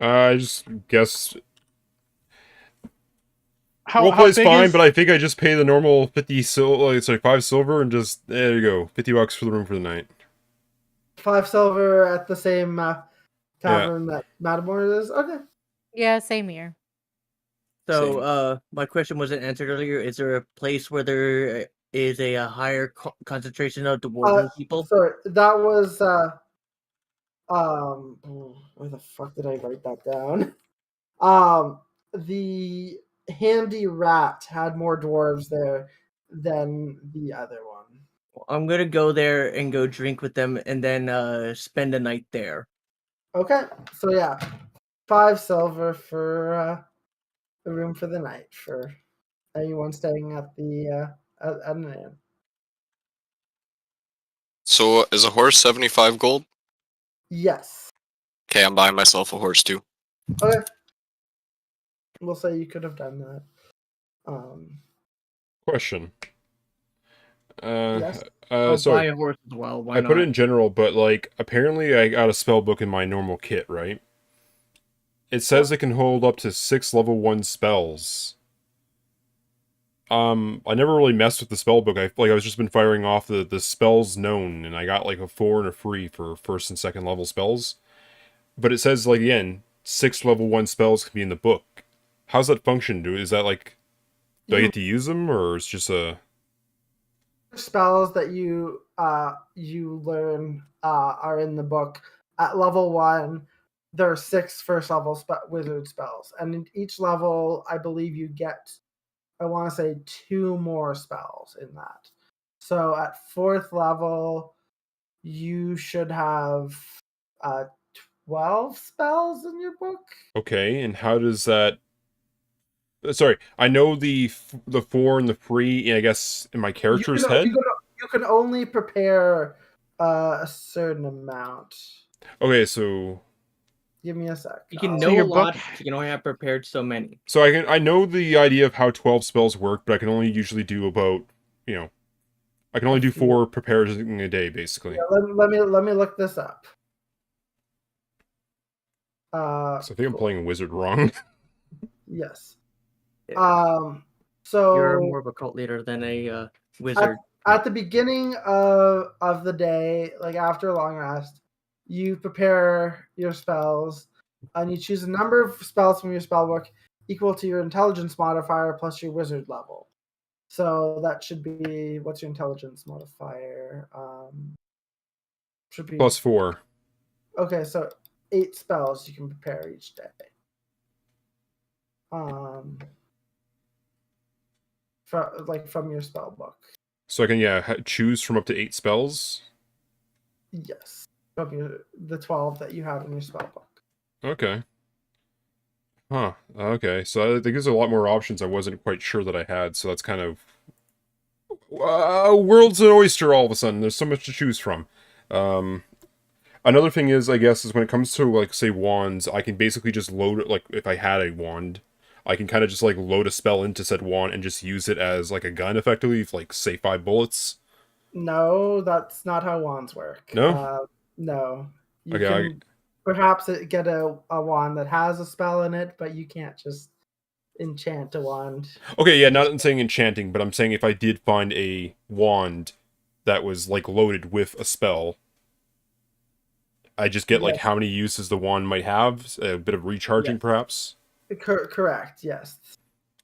I just guess How roleplay's big fine, is but I think I just pay the normal 50 5 silver, and just there you go, $50 for the room for the night. 5 silver at the same tavern that Matamore is. Okay. Yeah, same here. So, my question wasn't answered earlier. Is there a place where there is a higher concentration of dwarven people? Sorry, that was where the fuck did I write that down? The handy rat had more dwarves there than the other one. I'm gonna go there and go drink with them, and then spend a night there. Okay, so yeah, 5 silver for a room for the night for anyone staying at the at an inn. So is a horse 75 gold? Yes. Okay, I'm buying myself a horse too. Okay. We'll say you could have done that. Question. Yes. I'll Sorry. buy a horse as well. Why I put it not? in general, but like apparently I got a spell book in my normal kit, right? It says it can hold up to 6 level 1 spells. I never really messed with the spell book. I was just been firing off the spells known, and I got like a 4 and a 3 for first and second level spells. But it says like again, 6 level 1 spells can be in the book. How's that function? Is that like do I get to use them, or it's just a spells that you learn are in the book at level 1. There are 6 first level wizard spells, and in each level I believe you get, I want to say, 2 more spells in that. So at 4th level you should have 12 spells in your book. okay? And how does that? Sorry, I know the 4 and the 3. I guess in my character's head. You can only prepare a certain amount. Okay, so Give me a sec. You can I'll- know your a lot. book- You can only have prepared so many. So I know the idea of how 12 spells work, but I can only usually do about, I can only do 4 prepares in a day, basically. Yeah, let me look this up. So I think I'm Cool. playing Wizard wrong. Yes. Yeah. So You're more of a cult leader than a wizard. at the beginning of the day, like after a long rest, you prepare your spells, and you choose a number of spells from your spellbook equal to your intelligence modifier plus your wizard level. So that should be, what's your intelligence modifier? Should be +4. Okay, so 8 spells you can prepare each day. From your spell book. So I can, choose from up to 8 spells? Yes. From the 12 that you have in your spell book. Okay. Huh. Okay, so I think there's a lot more options I wasn't quite sure that I had, so that's kind of... world's an oyster all of a sudden. There's so much to choose from. Another thing is, I guess, is when it comes to, like, say, wands, I can basically just load it, like, if I had a wand, I can kind of just, like, load a spell into said wand and just use it as, like, a gun, effectively, like, say, 5 bullets. No, that's not how wands work. No? No. You Okay, can perhaps get a wand that has a spell in it, but you can't just enchant a wand. Okay, yeah, not saying enchanting, but I'm saying if I did find a wand that was, like, loaded with a spell, I just get, like, how many uses the wand might have, a bit of recharging, perhaps? Correct, yes.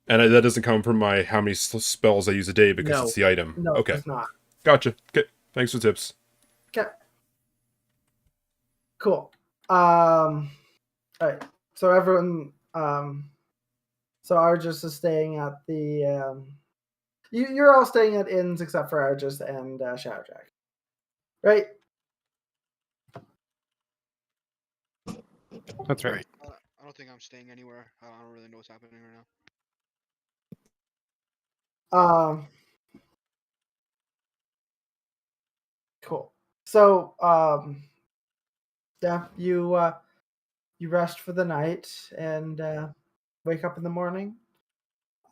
And that doesn't come from my how many spells I use a day because it's the item. No, Okay. it's not. Gotcha. Okay. Thanks for tips. Okay. Cool. All right. So everyone, so Argus is staying at the, you're all staying at inns except for Argus and Shadowjack, right? That's right. I don't think I'm staying anywhere. I don't really know what's happening right now. Cool. So, yeah, you rest for the night and wake up in the morning.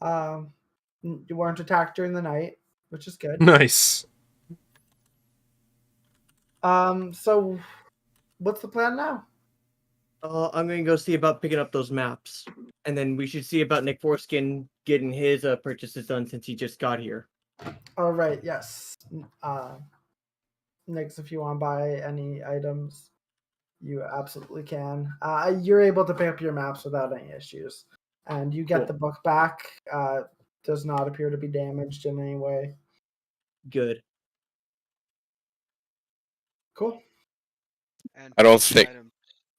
You weren't attacked during the night, which is good. Nice. So what's the plan now? I'm gonna go see about picking up those maps, and then we should see about Nick Foreskin getting his purchases done since he just got here. All right. Yes. Nix, if you want to buy any items, you absolutely can. You're able to pick up your maps without any issues, and you get Cool. the book back. Does not appear to be damaged in any way. Good. Cool. And I don't purchasing think- items,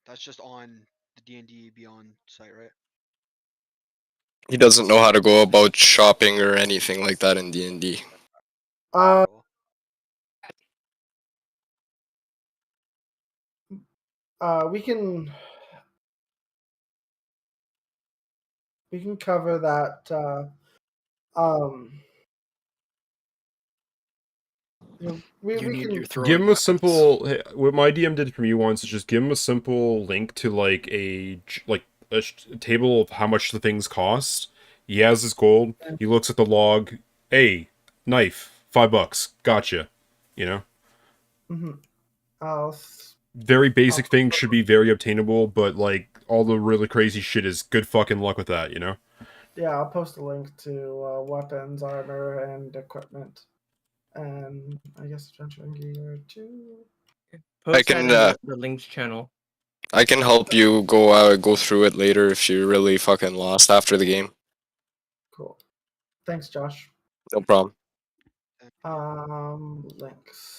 that's just on the D&D Beyond site, right? He doesn't know how to go about shopping or anything like that in D&D. Uh, we can cover that. We You need can. your throwing Give him a weapons. simple. Hey, what my DM did for me once is just give him a simple link to like a table of how much the things cost. He has his gold. He looks at the log. Hey, knife, $5. Gotcha. You know, I'll very basic things should be very obtainable, but like all the really crazy shit is good fucking luck with that. You know. Yeah, I'll post a link to weapons, armor, and equipment, and I guess adventuring gear too. I Post that can in the links channel. I can help you go through it later if you're really fucking lost after the game. Cool. Thanks, Josh. No problem. Links.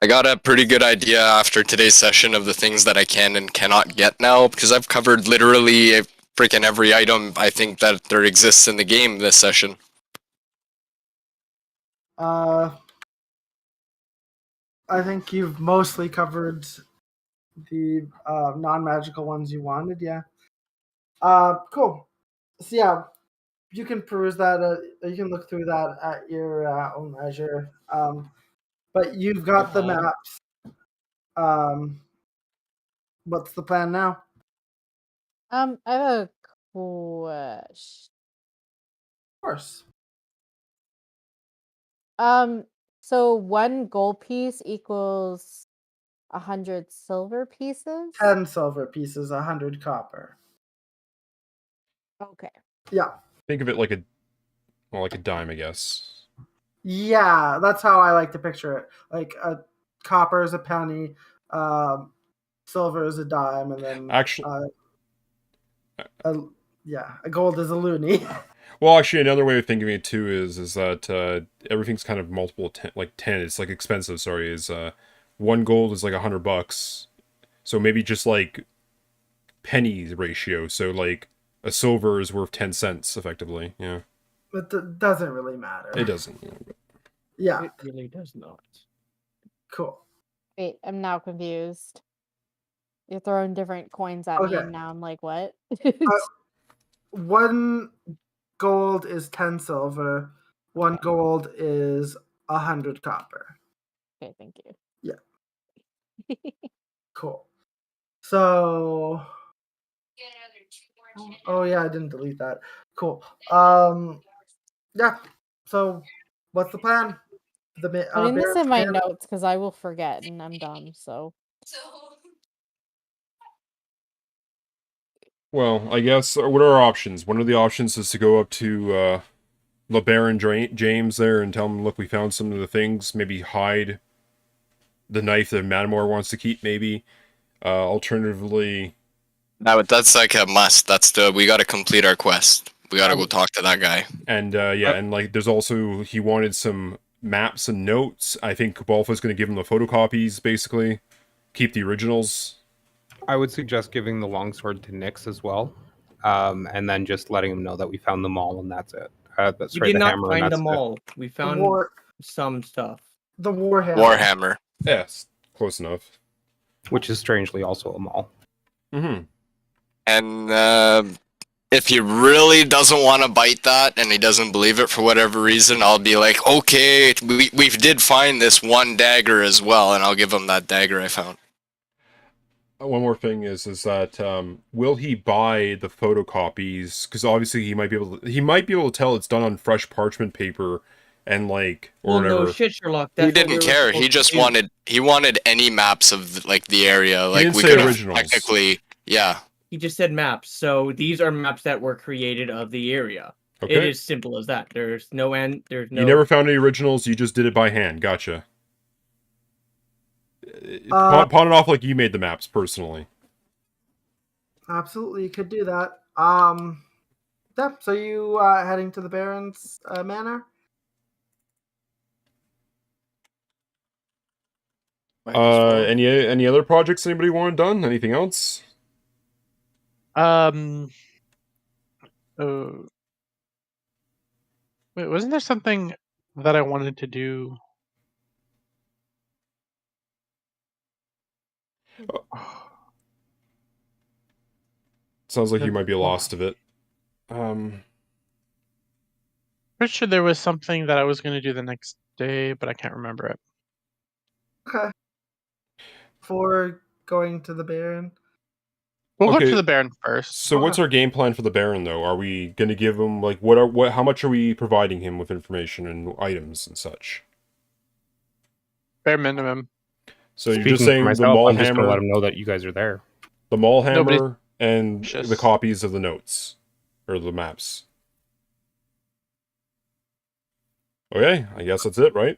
I got a pretty good idea after today's session of the things that I can and cannot get now, because I've covered literally freaking every item I think that there exists in the game this session. I think you've mostly covered the non-magical ones you wanted. Yeah. Cool. So yeah, you can peruse that. You can look through that at your own leisure. But you've got the maps. What's the plan now? I have a question. Of course. So one gold piece equals 100 silver pieces? 10 silver pieces, 100 copper. Okay. Yeah. Think of it like a dime, I guess. Yeah, that's how I like to picture it. Like a copper is a penny, silver is a dime, and then Actually, a gold is a loonie. well, actually, another way of thinking of it too is that everything's kind of multiple like 10. It's like expensive. Sorry, is one gold is like $100. So maybe just like penny ratio. So like a silver is worth 10 cents effectively. Yeah, But it doesn't really matter. it doesn't. Yeah. It really does not. Cool. Wait, I'm now confused. You're throwing different coins at me, Okay. and now I'm like, what? One gold is 10 silver. One gold is 100 copper. Okay, thank you. Yeah. Cool. So. Oh yeah, I didn't delete that. Cool. Yeah. So, what's the plan? The Putting this Barrett's in my plan? notes because I will forget, and I'm dumb. So Well, I guess what are our options? One of the options is to go up to LeBaron James there and tell him, look, we found some of the things. Maybe hide the knife that Manamore wants to keep. Maybe. Alternatively, That's like a must. We gotta complete our quest. We gotta go talk to that guy. and yeah, and like there's also he wanted some maps and notes. I think Cabalfa's going to give him the photocopies, basically. Keep the originals. I would suggest giving the longsword to Nyx as well, and then just letting him know that we found them all and that's it. We did not find them all. We found some stuff. The Warhammer. Warhammer. Yes, close enough. Which is strangely also a mall. Mm-hmm. And if he really doesn't want to bite that and he doesn't believe it for whatever reason, I'll be like, okay, we did find this one dagger as well, and I'll give him that dagger I found. One more thing is that will he buy the photocopies? Because obviously he might be able to tell it's done on fresh parchment paper, and like or Well, whatever. no shit, Sherlock. He That's what we didn't were care. He supposed just to do. wanted any maps of like the area. Like didn't we say could have originals. technically, yeah. He just said maps. So these are maps that were created of the area. Okay. It is simple as that. There's no end. There's no. You never found any originals. You just did it by hand. Gotcha. Pawn it off like you made the maps personally. Absolutely, you could do that. Yeah. So you heading to the Baron's manor? Any other projects anybody want done? Anything else? Wait, wasn't there something that I wanted to do? Sounds like you might be Well, lost of it. pretty sure there was something that I was going to do the next day, but I can't remember it. Okay. For going to the Baron. We'll go Okay. to the Baron first. So what's our game plan for the Baron, though? Are we going to give him, like, how much are we providing him with information and items and such? Bare minimum. So you're Speaking just saying for the myself, Maul I'm just gonna let Hammer, him know that you guys are there. the Maul Nobody's Hammer, and anxious. the copies of the notes or the maps. Okay, I guess that's it, right?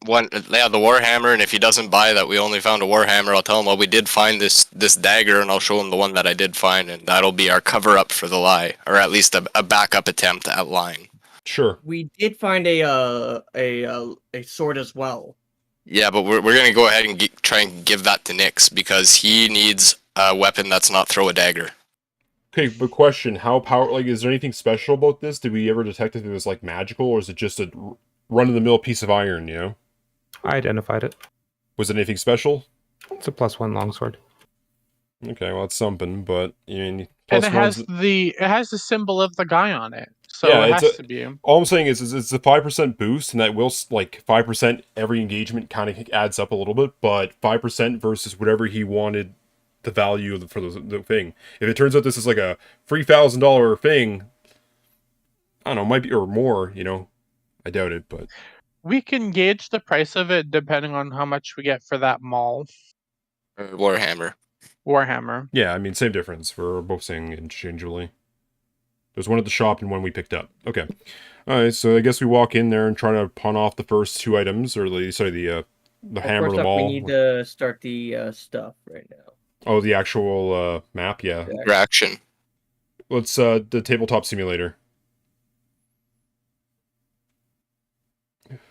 The Warhammer, and if he doesn't buy that we only found a Warhammer, I'll tell him, well, we did find this dagger, and I'll show him the one that I did find, and that'll be our cover-up for the lie, or at least a backup attempt at lying. Sure. We did find a sword as well. Yeah, but we're gonna go ahead and try and give that to Nyx, because he needs a weapon that's not throw a dagger. Okay, but question, is there anything special about this? Did we ever detect if it was, like, magical, or is it just a run-of-the-mill piece of iron, you know? I identified it. Was it anything special? It's a +1 longsword. Okay, well, it's something, but, I mean... And it has +1's... the symbol of the guy on it. So Yeah, it it's has to be. All I'm saying is it's a 5% boost, and that will, like, 5% every engagement kind of adds up a little bit, but 5% versus whatever he wanted the value of for the thing. If it turns out this is like a $3,000 thing, I don't know, might be, or more, you know, I doubt it, but... We can gauge the price of it depending on how much we get for that Maul Warhammer. Warhammer. Yeah, I mean, same difference. We're both saying interchangeably. There's one at the shop and one we picked up. Okay. Alright, so I guess we walk in there and try to pawn off the first two items, or the hammer, First the up, maul. we need to start the stuff right now. Oh, the actual map, yeah. Interaction. Let's the tabletop simulator.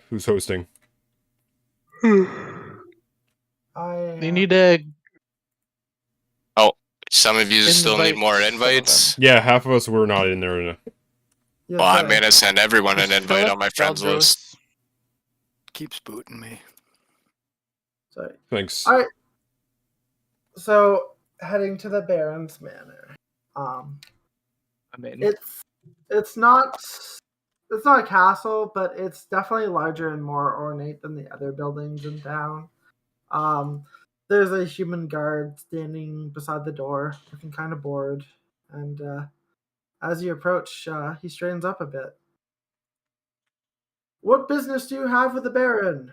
Who's hosting? You need to. Some of you still need Invite more some of invites. Yeah, half of us were not in there. Yes, Well, I'm sir. gonna send everyone an invite Philip on my friends Valdros. list. Keeps booting me. Sorry. Thanks. All right. So heading to the Baron's Manor. I'm in. It's not a castle, but it's definitely larger and more ornate than the other buildings in town. There's a human guard standing beside the door, looking kind of bored, and as you approach, he straightens up a bit. What business do you have with the Baron?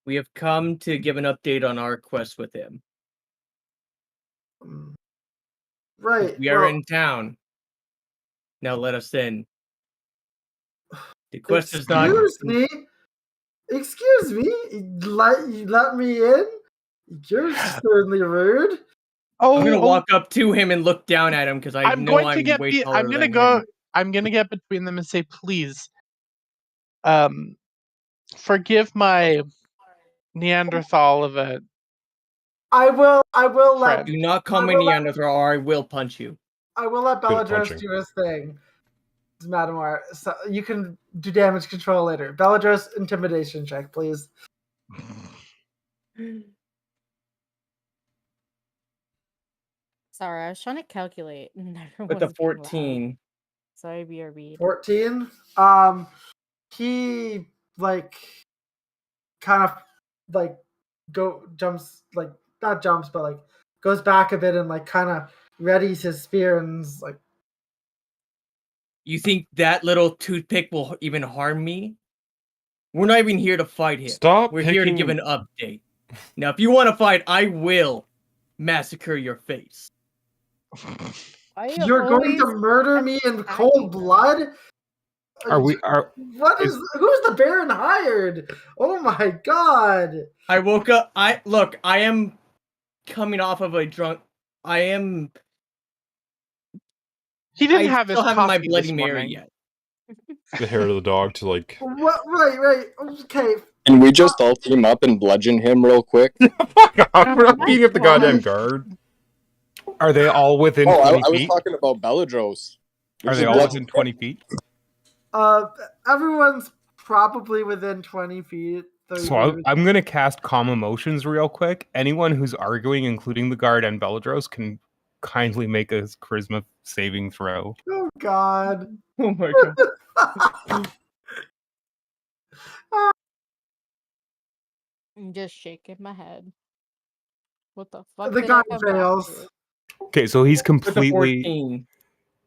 We have come to give an update on our quest with him. Right. We are well, in town. Now let us in. The quest is not. Excuse me. You let me in? You're certainly rude. Oh, I'm gonna walk up to him and look down at him because I I'm know going I'm to get. way taller I'm gonna than go. him. I'm gonna get between them and say, please, forgive my Neanderthal of a. I will let. Friend. Do not call I me will let- Neanderthal or I will punch you. I will let Good at Belladros punching. do his thing. Madamar, so you can do damage control later. Belladros, intimidation check, please. Sorry, I was trying to calculate. And everyone With the was being loud. 14. Sorry, BRB. 14. He kind of jumps, not jumps, but goes back a bit and kind of readies his spear and is like, You think that little toothpick will even harm me? We're not even here to fight him. Stop We're here to give picking- an update. Now, if you want to fight, I will massacre your face. you're going to murder me in cold blood? Who's the Baron hired? Oh my god! I woke up. I am coming off of a drunk. He didn't have his still haven't my coffee Bloody this Mary morning. yet. The hair of the dog to like. What? Right. Okay. Can we just all team up and bludgeon him real quick? Fuck off! We're not beating up the goddamn guard. Are they all within Oh, 20 I was feet? talking about Belladros. Are they all within 20 feet? Everyone's probably within 20 feet. So I'm going to cast Calm Emotions real quick. Anyone who's arguing, including the guard and Belladros, can kindly make a charisma saving throw. Oh, God. Oh my god. I'm just shaking my head. What the fuck? The did I guy come back fails. to? Okay, so he's With a completely... 14.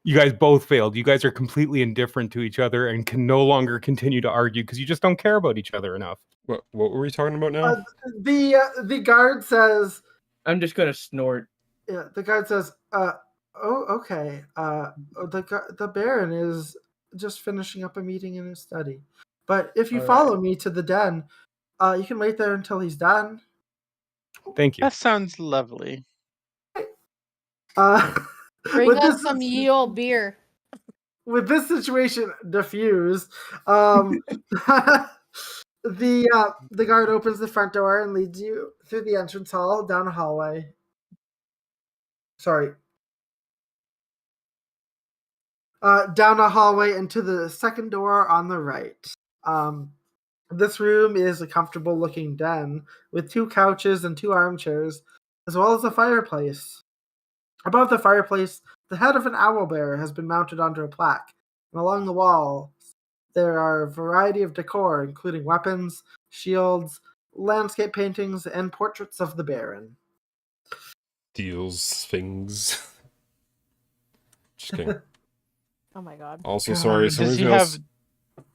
You guys both failed. You guys are completely indifferent to each other and can no longer continue to argue because you just don't care about each other enough. What were we talking about now? The guard says... I'm just gonna snort. Yeah, the guard says, oh, okay. The Baron is just finishing up a meeting in his study. But if you All follow right. me to the den, you can wait there until he's done. Thank you. That sounds lovely. Bring us some ye old beer. With this situation diffused, the guard opens the front door and leads you through the entrance hall, down a hallway. Sorry. Down a hallway into the second door on the right. This room is a comfortable-looking den with 2 couches and 2 armchairs, as well as a fireplace. Above the fireplace, the head of an owlbear has been mounted onto a plaque, and along the wall there are a variety of decor, including weapons, shields, landscape paintings, and portraits of the Baron. Deals things. Just kidding. Oh my god. Also, God. sorry, Does somebody's he gonna have?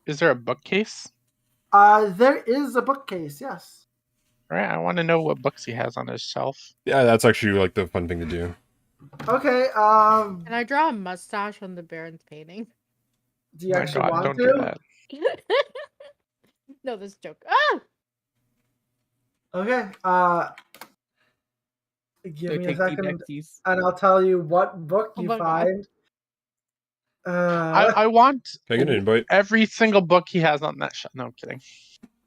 Is there a bookcase? There is a bookcase, yes. Right, I want to know what books he has on his shelf. Yeah, that's actually like the fun thing to do. Okay, Can I draw a mustache on the Baron's painting? do you My actually God, want don't to? do that. No, this joke. Ah! Okay, give So me a take second, Dexies. and I'll tell you what book Oh you my God. find. I want Can I get an invite? every single book he has on that shelf. No, I'm kidding.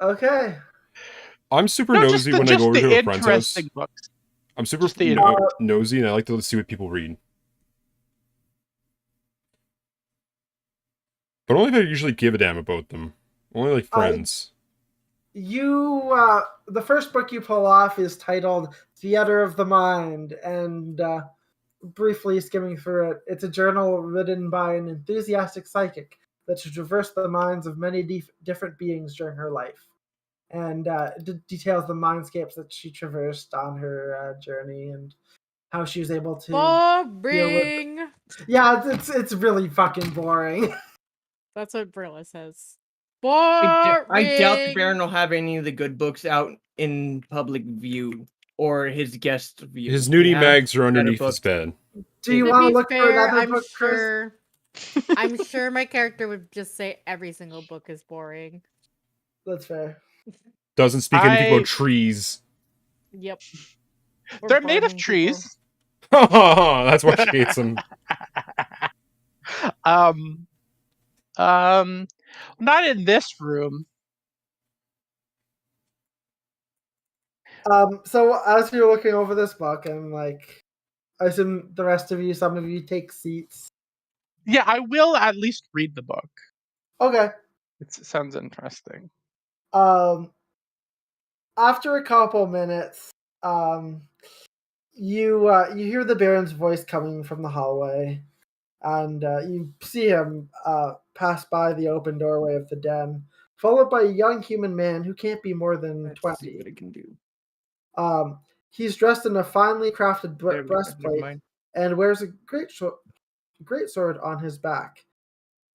Okay. I'm super No, nosy when I go over the to a friend's house. interesting books. I'm super Just the nosy, and I like to see what people read. But only if I usually give a damn about them. Only like friends. The first book you pull off is titled Theater of the Mind, and briefly skimming through it, it's a journal written by an enthusiastic psychic that should traverse the minds of many different beings during her life, and details the mindscapes that she traversed on her journey and how she was able to deal with... Boring. Yeah, it's really fucking boring. That's what Brilla says. I doubt the Boring. Baron will have any of the good books out in public view or his guest view. His He nudie has mags are better underneath books. his bed. Do you To want to be look for fair, another I'm book, Chris? sure. I'm sure my character would just say every single book is boring. That's fair. Doesn't speak anything about trees. Yep. Or They're made of burning people. trees. That's why she hates them. Not in this room. So as you're looking over this book, and like, I assume the rest of you, some of you take seats. Yeah, I will at least read the book. Okay. It sounds interesting. After a couple minutes, you hear the Baron's voice coming from the hallway, and you see him pass by the open doorway of the den, followed by a young human man who can't be more than Let's 20. see what I can do. He's dressed in a finely crafted Never breastplate mind. and wears a great sword on his back.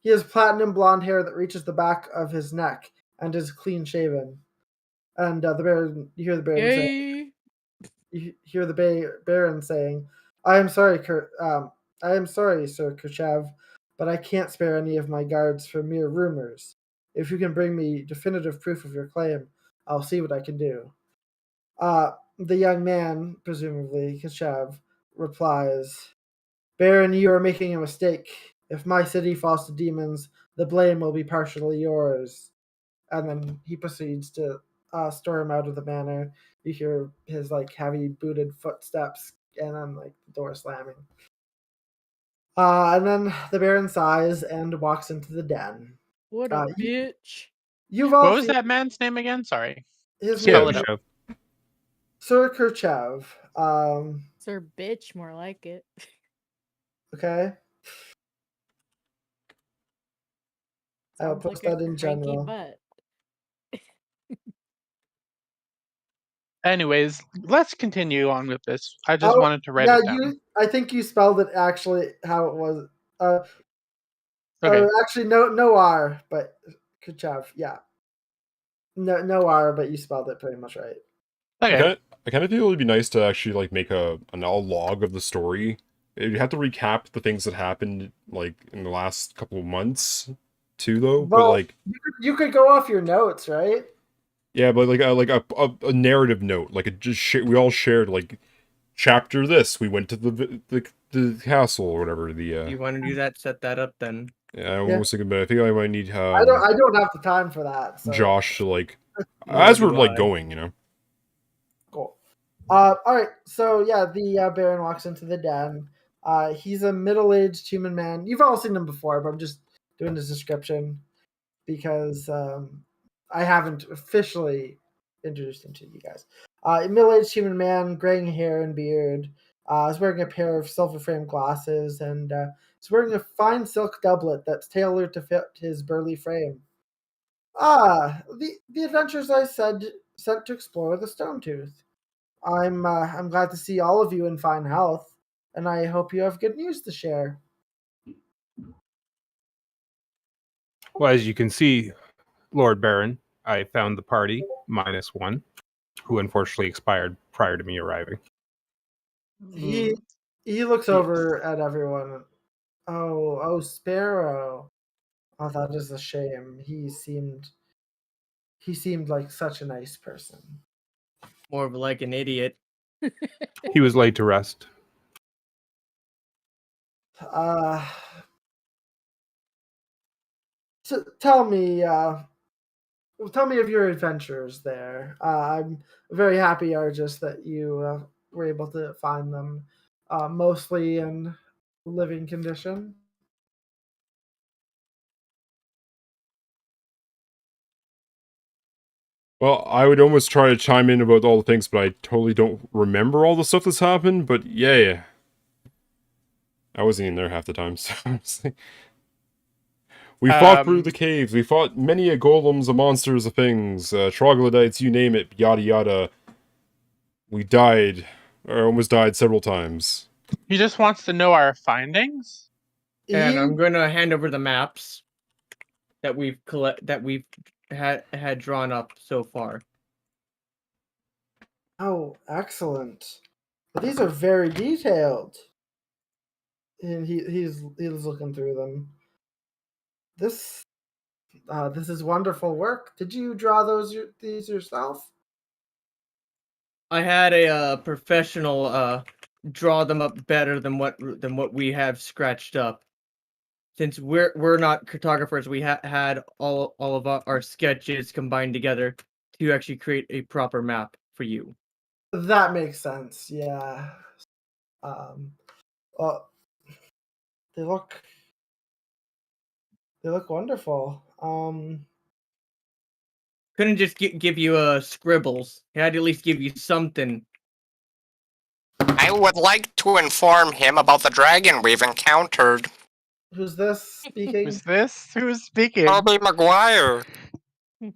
He has platinum blonde hair that reaches the back of his neck and is clean shaven. And you hear the Baron saying, "I am sorry, Sir Khrushchev, but I can't spare any of my guards for mere rumors. If you can bring me definitive proof of your claim, I'll see what I can do." The young man, presumably Khrushchev, replies, "Baron, you are making a mistake. If my city falls to demons, the blame will be partially yours." And then he proceeds to storm out of the manor. You hear his heavy booted footsteps and then like the door slamming. And then the Baron sighs and walks into the den. What a bitch. You've all What was seen that man's name again? Sorry. his Spell name, it out. Chef. Sir Kerchev. Sir bitch, more like it. Okay. I'll Sounds put like that a in cranky general. butt. Anyways, let's continue on with this. I just wanted to write yeah, it down. I think you spelled it actually how it was. Okay. Actually, no R, but Kerchev. Yeah. No R, but you spelled it pretty much right. Okay. I kind of feel it'd be nice to actually like make a log of the story. You have to recap the things that happened like in the last couple of months too, though. But Well, like, you could go off your notes, right? yeah, but like a narrative note, like it just we all shared like chapter this. We went to the castle or whatever. The You want to do that? Set that up then. yeah, I was thinking, but I think I might need I don't have the time for that. So. Josh to like Nor as we're do like I. going, you know. Cool. All right. So yeah, the Baron walks into the den. He's a middle-aged human man. You've all seen him before, but I'm just doing his description because I haven't officially introduced him to you guys. A middle-aged human man, graying hair and beard. Is wearing a pair of silver-framed glasses and is wearing a fine silk doublet that's tailored to fit his burly frame. The adventures I sent to explore the Stone Tooth. I'm glad to see all of you in fine health, and I hope you have good news to share. Well, as you can see, Lord Baron, I found the party -1, who unfortunately expired prior to me arriving. He looks over at everyone. Oh, Sparrow. Oh, that is a shame. He seemed like such a nice person. More of like an idiot. He was laid to rest. So tell me of your adventures there. I'm very happy, Argis, that you were able to find them, mostly in living condition. Well, I would almost try to chime in about all the things, but I totally don't remember all the stuff that's happened. But yeah. I wasn't even there half the time, so we fought through the caves. We fought many a golems, a monsters, of things, troglodytes, you name it, yada yada. We died, or almost died several times. He just wants to know our findings. And I'm going to hand over the maps that we've had drawn up so far. Oh, excellent! These are very detailed. And he's looking through them. This is wonderful work. Did you draw these yourself? I had a professional draw them up better than what we have scratched up. Since we're not cartographers, we had all of our sketches combined together to actually create a proper map for you. That makes sense. Yeah. Well, they look wonderful. Couldn't just give you scribbles. He had to at least give you something. I would like to inform him about the dragon we've encountered. Who's this speaking? Who's speaking? Toby Maguire.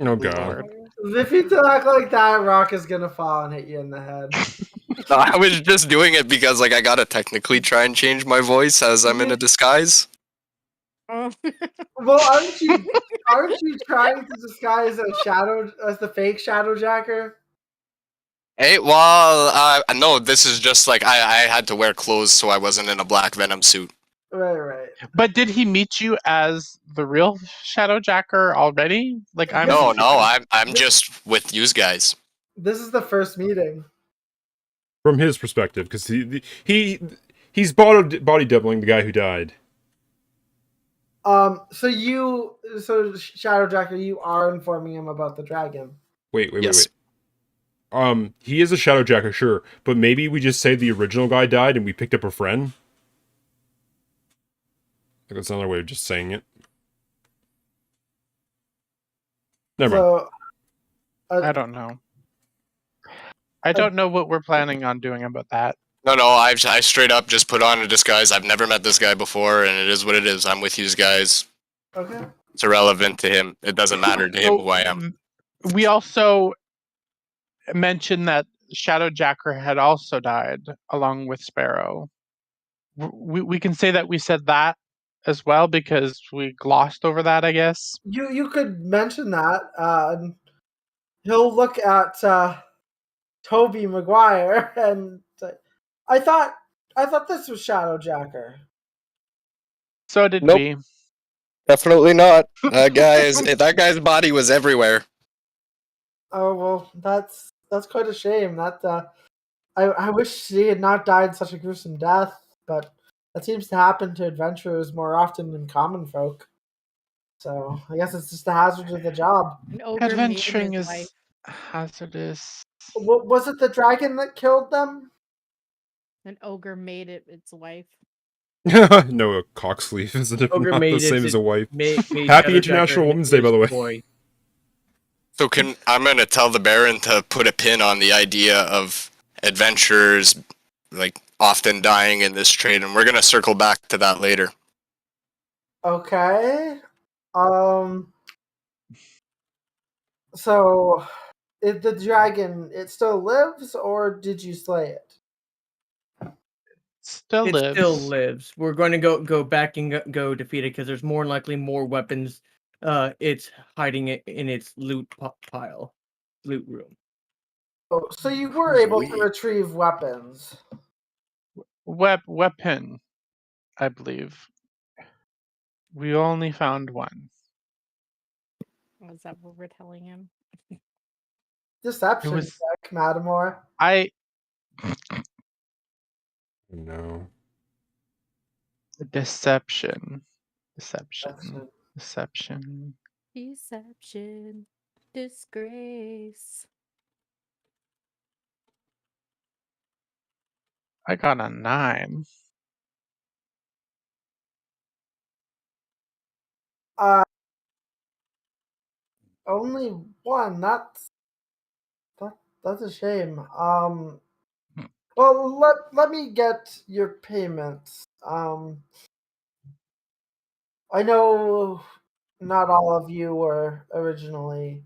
Oh god. If you talk like that, Rock is gonna fall and hit you in the head. No, I was just doing it because like I gotta technically try and change my voice as I'm in a disguise. Well, aren't you trying to disguise as the fake Shadowjacker? Hey, well, no, this is just like I had to wear clothes so I wasn't in a black Venom suit. Right. But did he meet you as the real Shadowjacker already? Like No, I'm just with you guys. This is the first meeting. From his perspective, because he's body doubling the guy who died. So Shadowjacker, you are informing him about the dragon. Wait. Yes. he is a Shadowjacker, sure, but maybe we just say the original guy died and we picked up a friend. I think that's another way of just saying it. Never mind. So, I don't know. I don't know what we're planning on doing about that. No, I straight up just put on a disguise. I've never met this guy before, and it is what it is. I'm with you guys. okay. It's irrelevant to him. It doesn't matter to him So, who I am. We also mentioned that Shadowjacker had also died along with Sparrow. We can say that we said that as well because we glossed over that, I guess. You could mention that. He'll look at Toby Maguire and say, I thought this was Shadowjacker. So did Nope. we. Definitely not. That guy's body was everywhere. Oh well, that's quite a shame. That I wish he had not died such a gruesome death, but that seems to happen to adventurers more often than common folk. So I guess it's just the hazards of the job. An ogre made Adventuring his is wife. hazardous. Was it the dragon that killed them? An ogre made it its wife. No, a cock sleeve is not Ogre the made same it as a wife. made Happy Shadowjacker International Women's Day, by the way. boy. So I'm gonna tell the Baron to put a pin on the idea of adventurers like often dying in this trade, and we're gonna circle back to that later. Okay. So, the dragon, it still lives, or did you slay it? Still It lives. still lives. We're going to go back and go defeat it because there's more than likely more weapons. It's hiding it in its loot pile, loot room. Oh, so you were able to retrieve weapons. Weapon, I believe. We only found one. Was that what we're telling him? Deception It was- check, Matamore. No. Deception. Deception. Deception. Disgrace. I got a 9. Only one. That's a shame. Well, let me get your payments. I know not all of you were originally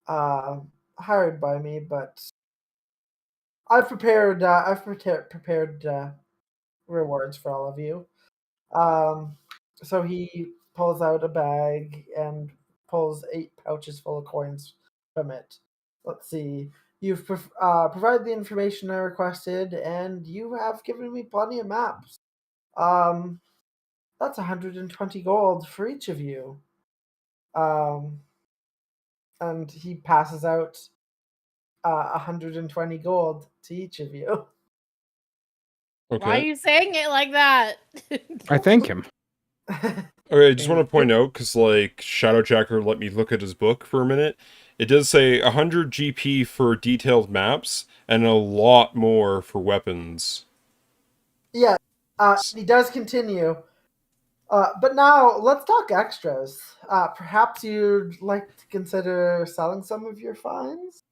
hired by me, but I've prepared rewards for all of you. So he pulls out a bag and pulls 8 pouches full of coins from it. Let's see. You've provided the information I requested, and you have given me plenty of maps. That's 120 gold for each of you. And he passes out 120 gold to each of you. Okay. Why are you saying it like that? I thank him. Okay, I just want to point out, because, like, Shadowjacker let me look at his book for a minute. It does say 100 GP for detailed maps, and a lot more for weapons. Yeah, he does continue. But now, let's talk extras. Perhaps you'd like to consider selling some of your finds?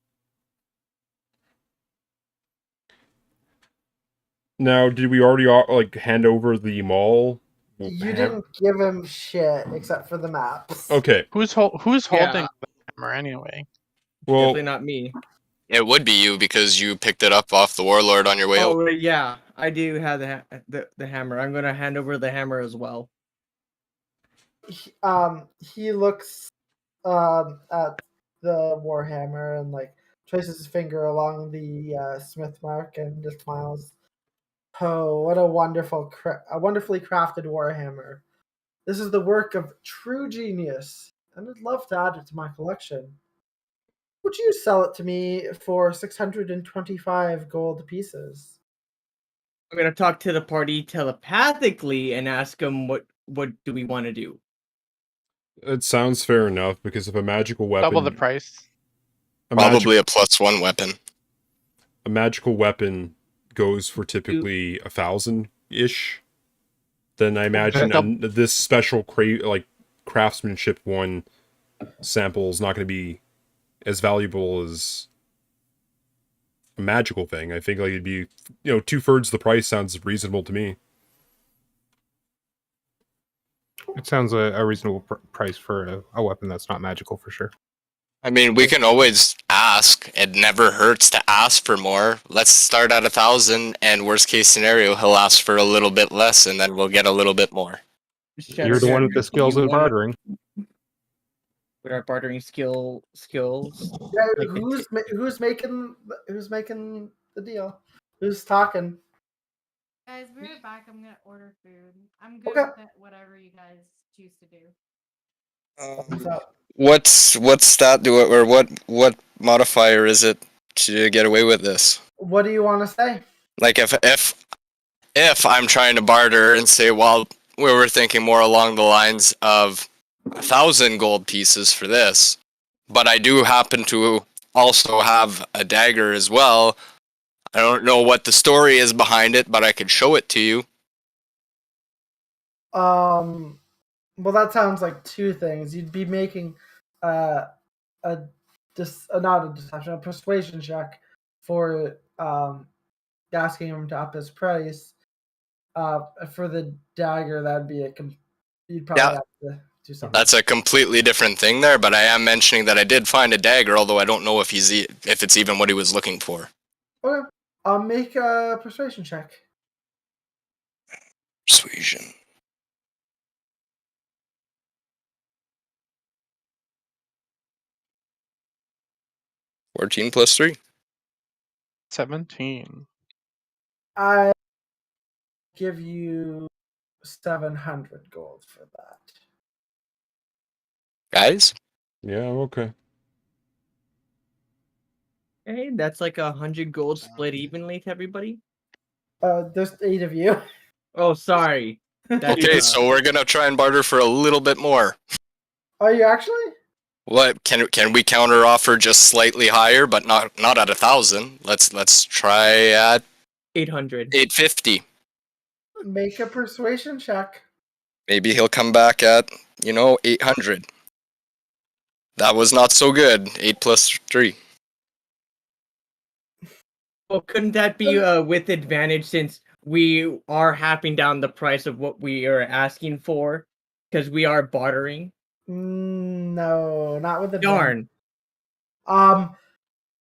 Now, did we already, like, hand over the mall? You didn't give him shit except for the maps. Okay. Who's holding Yeah. the hammer anyway? Well, Definitely not me. It would be you because you picked it up off the warlord on your way out. Oh yeah, I do have the hammer. I'm gonna hand over the hammer as well. He looks at the warhammer and like traces his finger along the smith mark and just smiles. Oh, what a wonderfully crafted warhammer! This is the work of true genius, and I'd love to add it to my collection. Would you sell it to me for 625 gold pieces? I'm gonna talk to the party telepathically and ask them what do we want to do. it sounds fair enough, because if a magical weapon... Double the price. a magic- Probably a +1 weapon. a magical weapon goes for typically 1,000-ish, then I imagine this special craftsmanship one sample is not going to be as valuable as a magical thing. I think like it'd be, 2/3 the price sounds reasonable to me. It sounds a reasonable price for a weapon that's not magical for sure. I mean, we can always ask. It never hurts to ask for more. Let's start at 1,000, and worst case scenario, he'll ask for a little bit less, and then we'll get a little bit more. You're the one with the skills in bartering. With our bartering skills. Yeah, who's making the deal? Who's talking? Guys, be right back. I'm gonna order food. I'm good Okay. with it, whatever you guys choose to do. What's up? What stat do it, or what modifier is it to get away with this? What do you want to say? Like if I'm trying to barter and say, well, we were thinking more along the lines of 1,000 gold pieces for this, but I do happen to also have a dagger as well. I don't know what the story is behind it, but I could show it to you. Well, that sounds like two things. You'd be making not a deception, a persuasion check for asking him to up his price. For the dagger, that'd be you'd probably have to do something. That's a completely different thing there, but I am mentioning that I did find a dagger, although I don't know if it's even what he was looking for. Okay. I'll make a persuasion check. Persuasion. +3. 17. I give you 700 gold for that. Guys? Yeah, okay. Hey, that's like 100 gold split evenly to everybody. There's 8 of you. Oh, sorry. Okay, so we're gonna try and barter for a little bit more. Are you actually? What can we counter offer just slightly higher, but not at 1,000? Let's try at 800. 850. Make a persuasion check. Maybe he'll come back at 800. That was not so good. 8 + 3. Well, couldn't that be with advantage since we are halving down the price of what we are asking for? Because we are bartering. No, not with the Darn.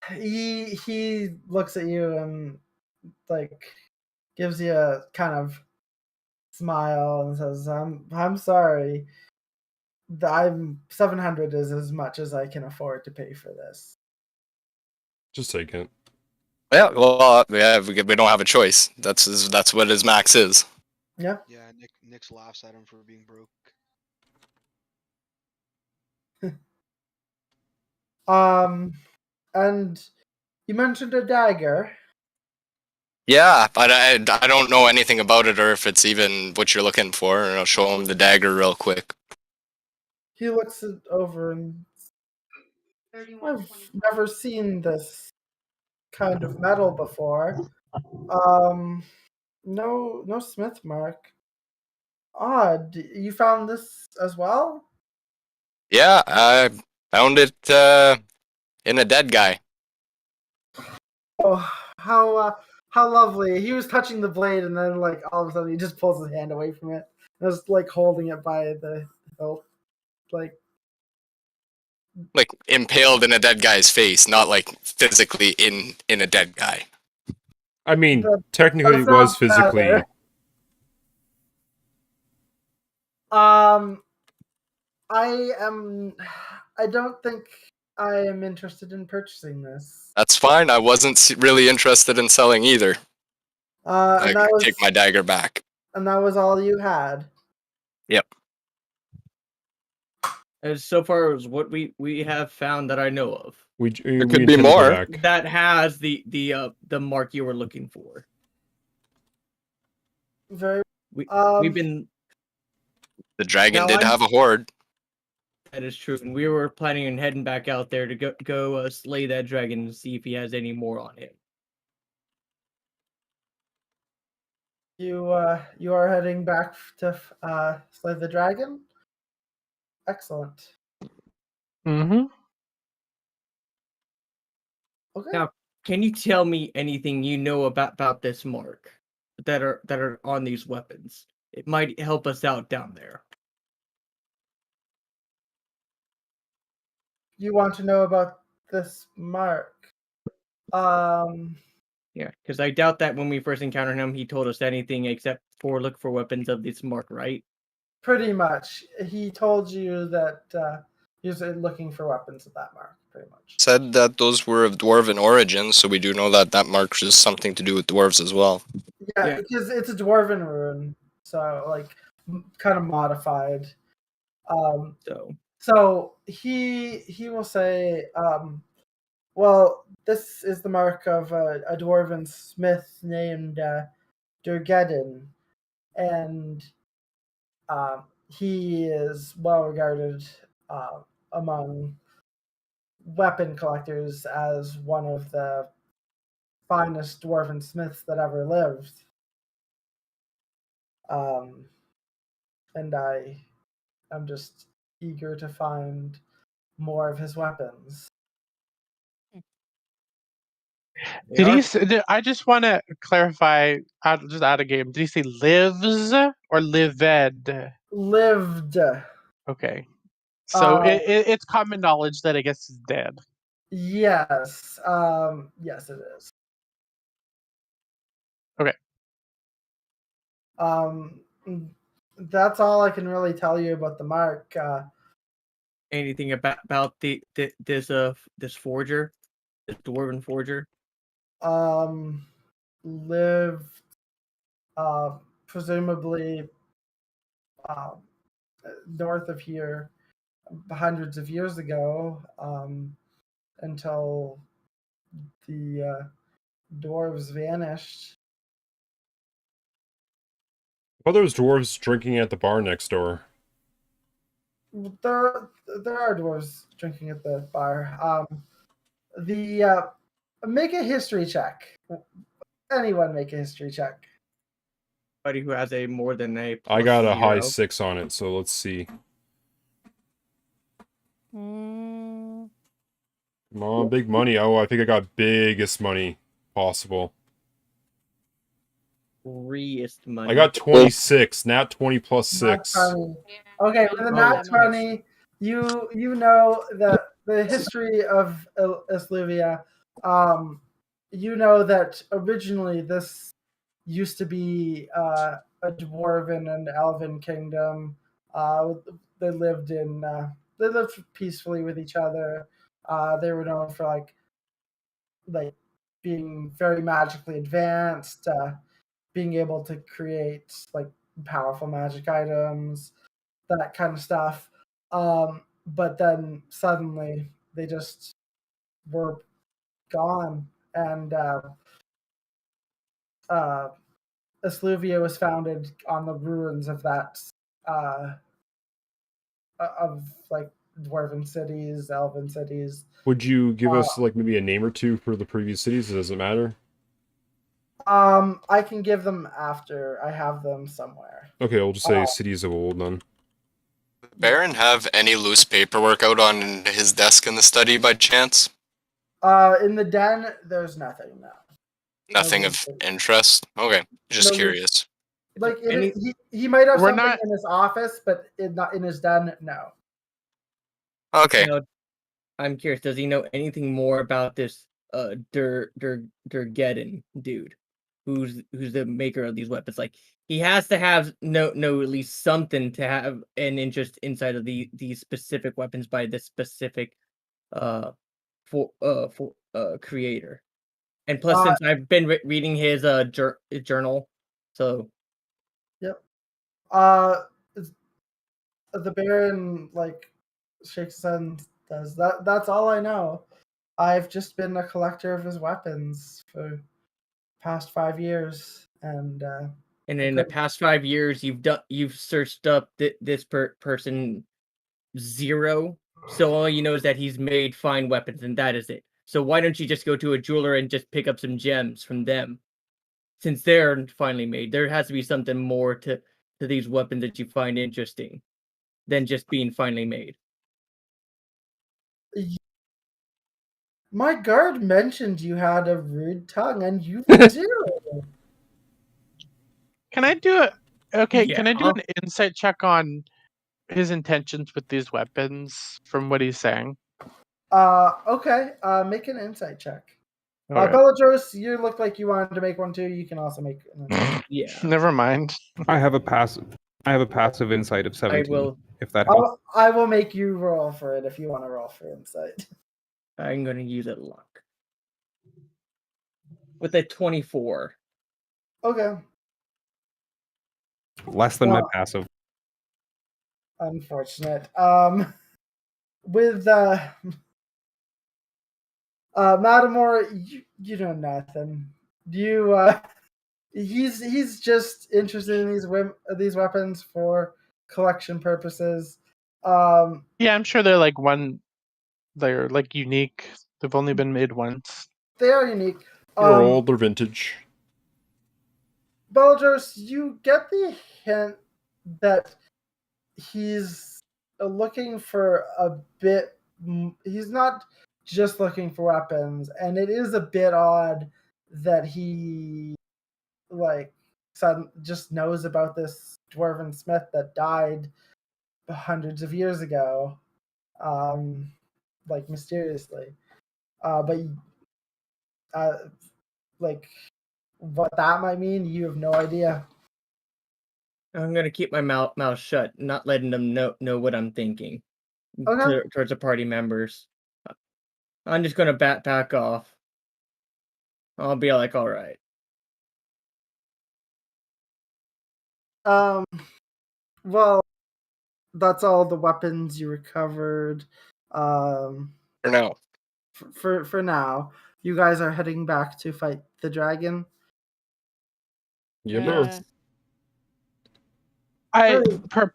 He looks at you and gives you a kind of smile and says, "I'm sorry. 700 is as much as I can afford to pay for this." Just take it. Yeah, well, we don't have a choice. That's what his max is. Yeah. Yeah, Nick laughs at him for being broke. And you mentioned a dagger. Yeah, but I don't know anything about it or if it's even what you're looking for. And I'll show him the dagger real quick. He looks it over and I've never seen this kind of metal before. No smith mark. Odd. You found this as well? Yeah, I found it in a dead guy. Oh, how lovely. He was touching the blade and then all of a sudden he just pulls his hand away from it. And was holding it by the hilt. Like impaled in a dead guy's face, not physically in a dead guy. I mean, technically it was physically. Better. I don't think I am interested in purchasing this. That's fine. I wasn't really interested in selling either. I take my dagger back. And that was all you had? Yep. As so far as what we have found that I know of. There could be more. That has the mark you were looking for. Very. We've been. The dragon did have a horde. That is true, and we were planning on heading back out there to go slay that dragon and see if he has any more on him. You are heading back to slay the dragon. Excellent. Mm-hmm. Okay. Now, can you tell me anything you know about this mark that are on these weapons? It might help us out down there. You want to know about this mark? Yeah, because I doubt that when we first encountered him, he told us anything except for look for weapons of this mark, right? Pretty much. He told you that he was looking for weapons of that mark, pretty much. Said that those were of dwarven origin, so we do know that that mark is something to do with dwarves as well. Yeah, Yeah. because it's a dwarven rune, so like kind of modified. So he will say, well, this is the mark of a dwarven smith named Durgedin, and he is well regarded among weapon collectors as one of the finest dwarven smiths that ever lived. And I'm just eager to find more of his weapons. They Did are he? I just want to clarify. Just out of game. Did he say lives or lived? Lived. Okay. So Uh, it's common knowledge that I guess he's dead. yes. Yes, it is. Okay. That's all I can really tell you about the mark. anything about this forger, this dwarven forger? Lived, presumably, north of here, hundreds of years ago, until the dwarves vanished. What are those dwarves drinking at the bar next door? There are dwarves drinking at the bar. The make a history check. Anyone make a history check. Somebody who has a more than a I got a plus high 0. 6 on it, so let's see. Mm, Come on, big money. Oh, I think I got biggest money possible. Freest money. I got 26, nat 20 plus Nat 6. 20. Okay, with a Oh, nat nice. 20, you know that the history of Esluvia, you know that originally this used to be a dwarven and elven kingdom. They lived they lived peacefully with each other. They were known for like being very magically advanced, being able to create like powerful magic items, that kind of stuff. But then suddenly they just were gone, and Esluvia was founded on the ruins of that, of like dwarven cities, elven cities. Would you give us like maybe a name or two for the previous cities? Does it matter? I can give them after. I have them somewhere. Okay, we'll just say cities of old then. Baron have any loose paperwork out on his desk in the study by chance? In the den, there's nothing now. Nothing No of loose- interest? Okay, just no loose- curious. Like Any- he might have We're something not- in his office, but not in his den. No. Okay, Now, I'm curious. Does he know anything more about this Durgeddon dude, who's the maker of these weapons? Like he has to have know at least something to have an interest inside of these specific weapons by this specific creator. And plus, since I've been reading his journal, so Yep. The Baron like shakes his head and says, That's all I know. I've just been a collector of his weapons for past 5 years, and in the past 5 years, you've searched up this person 0. So all you know is that he's made fine weapons, and that is it. So why don't you just go to a jeweler and just pick up some gems from them? since they're finally made, there has to be something more to these weapons that you find interesting than just being finally made. My guard mentioned you had a rude tongue, and you do. Can I do it? Okay, can I do Yeah. an insight check on his intentions with these weapons from what he's saying? Okay. Make an insight check. All right. Bellatrix, you look like you wanted to make one too. You can also make an insight. Yeah. Never mind. I have a passive insight of 17. will- If that helps. I will make you roll for it if you want to roll for insight. I'm going to use it luck. With a 24. Okay. Less than my Well- passive. Unfortunate. With Matamore, you know nothing. He's just interested in these weapons for collection purposes. Yeah, I'm sure they're like unique. They've only been made once. They are unique. They're old, they're vintage. Bellatrix, you get the hint that he's looking for a bit. He's not just looking for weapons, and it is a bit odd that he just knows about this dwarven smith that died hundreds of years ago, mysteriously. But what that might mean, you have no idea. I'm going to keep my mouth shut, not letting them know what I'm thinking Okay. towards the party members. I'm just going to back off. I'll be like, all right. Well, that's all the weapons you recovered. For now. For now, you guys are heading back to fight the dragon. Yeah.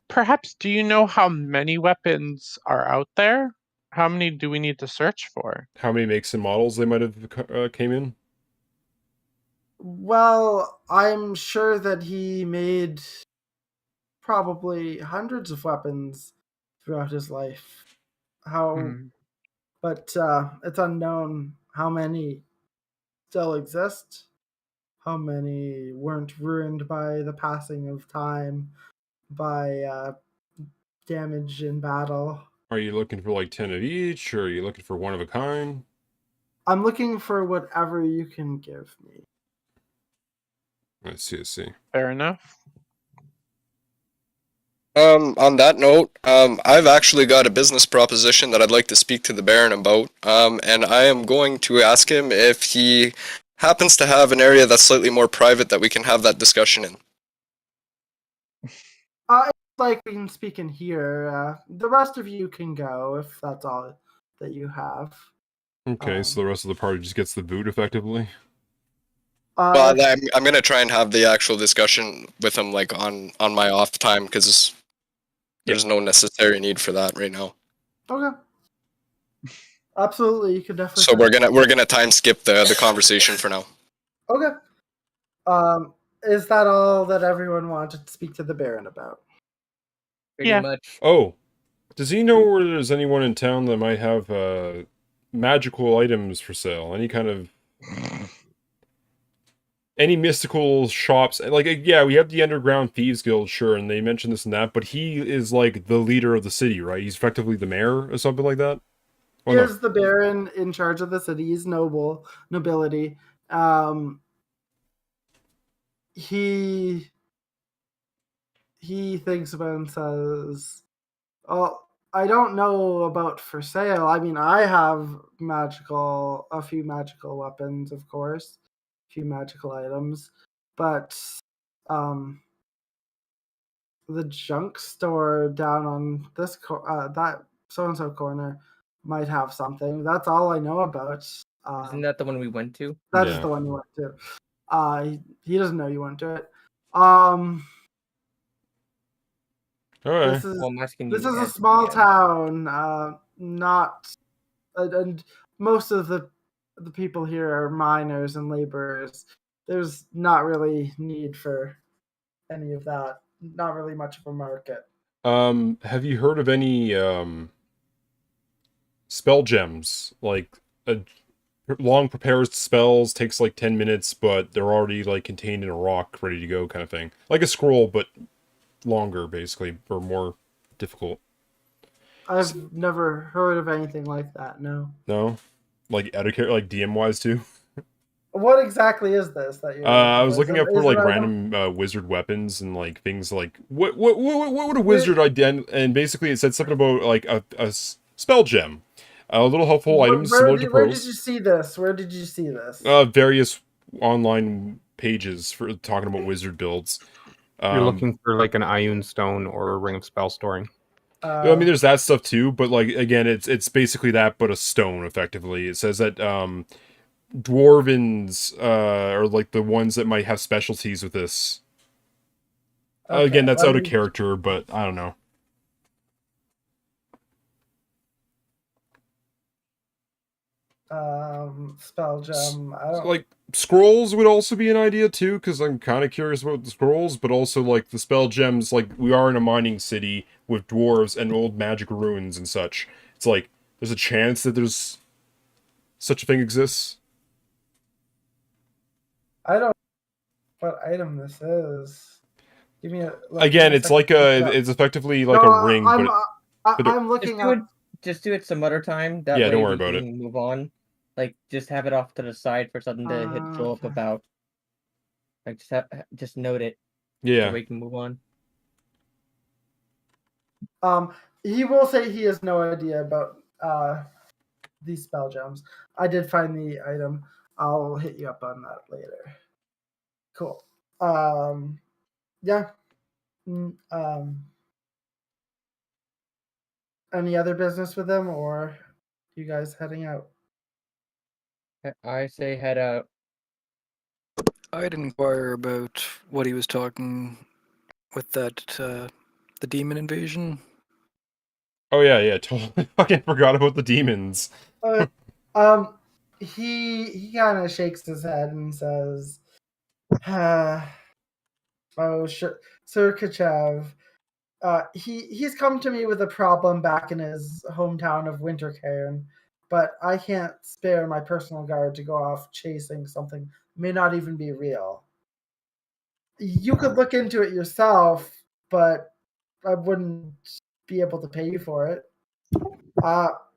Perhaps, do you know how many weapons are out there? How many do we need to search for? How many makes and models they might have came in? Well, I'm sure that he made probably hundreds of weapons throughout his life. But it's unknown how many still exist, how many weren't ruined by the passing of time, by damage in battle. Are you looking for like 10 of each, or are you looking for one of a kind? I'm looking for whatever you can give me. I see. Fair enough. On that note, I've actually got a business proposition that I'd like to speak to the Baron about. And I am going to ask him if he happens to have an area that's slightly more private that we can have that discussion in. Like we can speak in here. The rest of you can go if that's all that you have. Okay, so the rest of the party just gets the boot effectively. Well, I'm gonna try and have the actual discussion with him like on my off time because there's no necessary need for that right now. Okay. Absolutely, you could definitely. So we're gonna time skip the conversation for now. Okay. Is that all that everyone wanted to speak to the Baron about? Pretty much. Oh, does he know where there's anyone in town that might have magical items for sale? Any kind of any mystical shops? Like, yeah, we have the Underground Thieves Guild, sure, and they mentioned this and that, but he is like the leader of the city, right? He's effectively the mayor or something like that. He is the Baron in charge of the city. He's nobility. He thinks about it and says, "Oh, I don't know about for sale. I mean, I have a few magical weapons, of course, a few magical items, but the junk store down on this that so-and-so corner might have something. That's all I know about." Isn't that the one we went to? That is the one you went to. He doesn't know you went to it. Alright. This is a small town. And most of the people here are miners and laborers. there's not really need for any of that. Not really much of a market. Have you heard of any spell gems? Like a long prepares spells takes like 10 minutes, but they're already like contained in a rock, ready to go, kind of thing. Like a scroll, but longer, basically, or more difficult. I've never heard of anything like that. No. No, like etiquette, like DM wise too. What exactly is this that you're? I was looking up for Is like it item? random wizard weapons and like things like what would a wizard and basically it said something about like a spell gem, little helpful items similar to Where did pearls. you see this? Where did you see this? Various online pages for talking about wizard builds. You're looking for like an Ioun stone or a ring of spell storing. I mean, there's that stuff too, but like again, it's basically that, but a stone. Effectively, it says that dwarvens are like the ones that might have specialties with this. Again, that's out of character, but I don't know. Spell gem. I don't Like scrolls would also be an idea too, because I'm kind of curious about the scrolls, but also like the spell gems. Like we are in a mining city with dwarves and old magic ruins and such. It's like there's a chance that there's such a thing exists. I don't know what item this is. Give me a Again, it's like it's effectively like a ring, but I'm looking at. Just do it some other time. That Yeah, way don't worry we about can move on. Like, just have it off to the side for something to hit Joel up Okay. about. Like, just note it. yeah. So we can move on. He will say he has no idea about these spell gems. I did find the item. I'll hit you up on that later. Cool. Yeah. Any other business with them, or you guys heading out? I say head out. I'd inquire about what he was talking with that the demon invasion. Oh yeah, totally fucking forgot about the demons. He kind of shakes his head and says, "Oh, sure, Sir Kachev. He's come to me with a problem back in his hometown of Wintercairn, but I can't spare my personal guard to go off chasing something may not even be real. You could look into it yourself, but I wouldn't be able to pay you for it.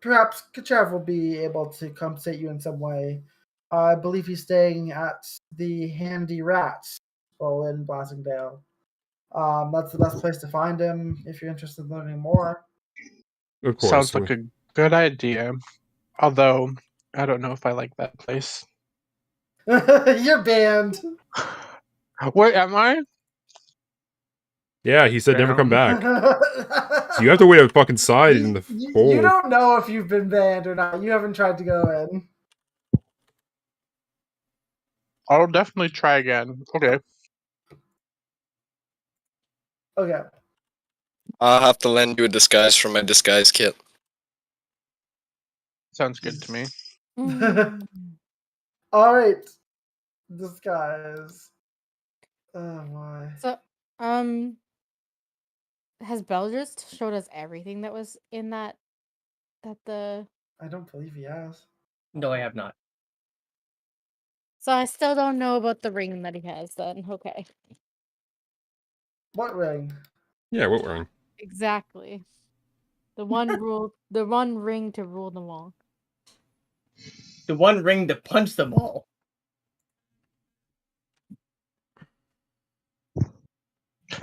Perhaps Kachev will be able to compensate you in some way. I believe he's staying at the Handy Rat Bowl in Blasingdale. That's the best place to find him if you're interested in learning more." Of course. Sounds like a good idea. Although, I don't know if I like that place. You're banned. Wait, am I? Yeah, he said never come Damn. back. So you have to wait outside in the hole. You don't know if you've been banned or not. You haven't tried to go in. I'll definitely try again. Okay. Okay. I'll have to lend you a disguise from my disguise kit. Sounds good to me. All right. Disguise. Oh my. So, has Bell just showed us everything that was in that the? I don't believe he has. No, I have not. So I still don't know about the ring that he has. Then okay, What ring? Yeah, what ring? exactly. The one ring to rule them all. The one ring to punch them all.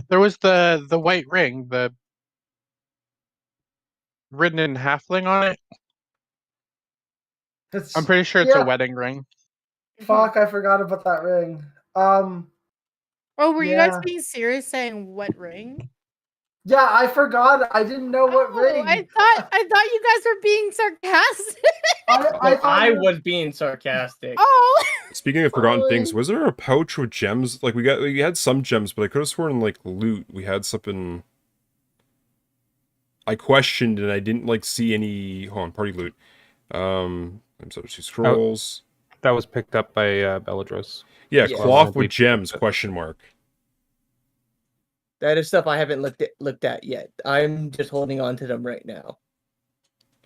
There was the white ring, the written in halfling on it. I'm pretty sure it's a wedding ring. Fuck, I forgot about that ring. Oh, were you guys yeah. being serious saying what ring? Yeah, I forgot. I didn't know what ring. I thought you guys were being sarcastic. I was being sarcastic. Oh. Speaking of forgotten things, was there a pouch with gems? Like we had some gems, but I could have sworn like loot we had something. I questioned and I didn't like see any. Hold on, party loot. I'm sorry, two scrolls. That was picked up by Beladros. Yeah, Yeah. cloth Well, with gems? Question mark. That is stuff I haven't looked at yet. I'm just holding on to them right now.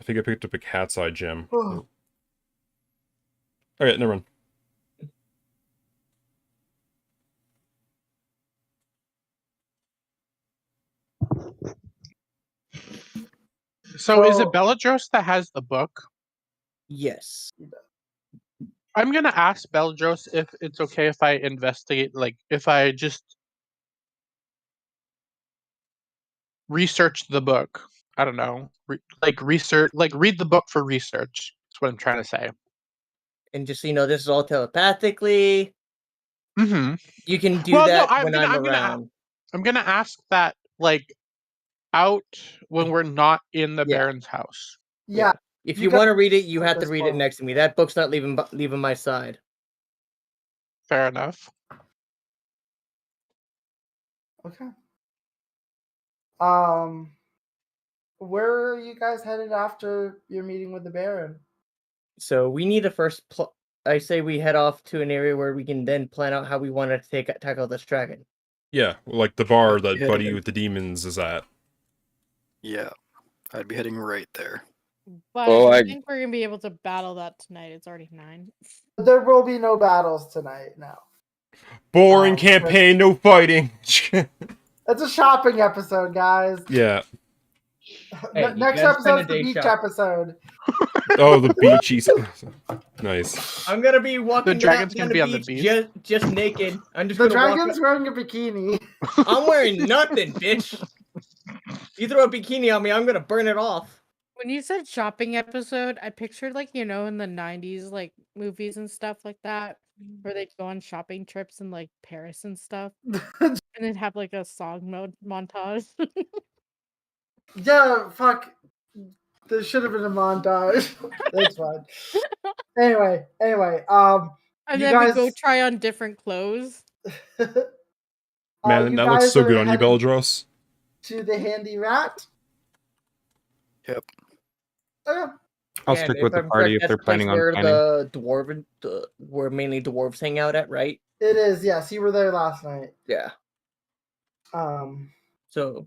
I think I picked up a cat's eye gem. Oh. Okay, never mind. So is it So- Beladros that has the book? Yes. I'm gonna ask Beladros if it's okay if I investigate, like if I just research the book. I don't know, research, like read the book for research. That's what I'm trying to say. And just so you know, this is all telepathically. Mm-hmm. You can do Well, no, that I'm when gonna, I'm I'm gonna, around. I'm gonna ask that like out when we're not in the Yeah. Baron's house. Yeah. If You you got- want to read it, you at have to this read it point. next to me. That book's not leaving my side. Fair enough. Okay. Where are you guys headed after your meeting with the Baron? So we need to first. I say we head off to an area where we can then plan out how we want to tackle this dragon. Yeah, like the bar I'd be that heading Buddy in- with the demons is at. Yeah, I'd be heading right there. But Well, I I- don't think we're gonna be able to battle that tonight. It's already 9. There will be no battles tonight now. Boring Oh, campaign, no fighting. It's a shopping episode, guys. Yeah. Hey, you Next gotta spend episode a is the day beach shopping. episode. Oh, the beachy. Nice. I'm gonna be walking dragon's down gonna be on the beach beach? just naked. I'm just The gonna walk. dragon's wearing a bikini. I'm wearing nothing, bitch. You throw a bikini on me, I'm gonna burn it off. When you said shopping episode, I pictured like, you know, in the 90s, like movies and stuff like that, where they'd go on shopping trips in like Paris and stuff, and then have like a song montage. Yeah, fuck. There should have been a montage. That's fine. Anyway, And You then we guys- go try on different clothes. Man, you that looks guys so are good on you, headed Beladros. To the handy rat. Yep. Okay. I'll Yeah, stick and with the I'm party correct, if that's they're the place planning on where planning. where mainly dwarves hang out at, right? It is, yes. You were there last night. Yeah. So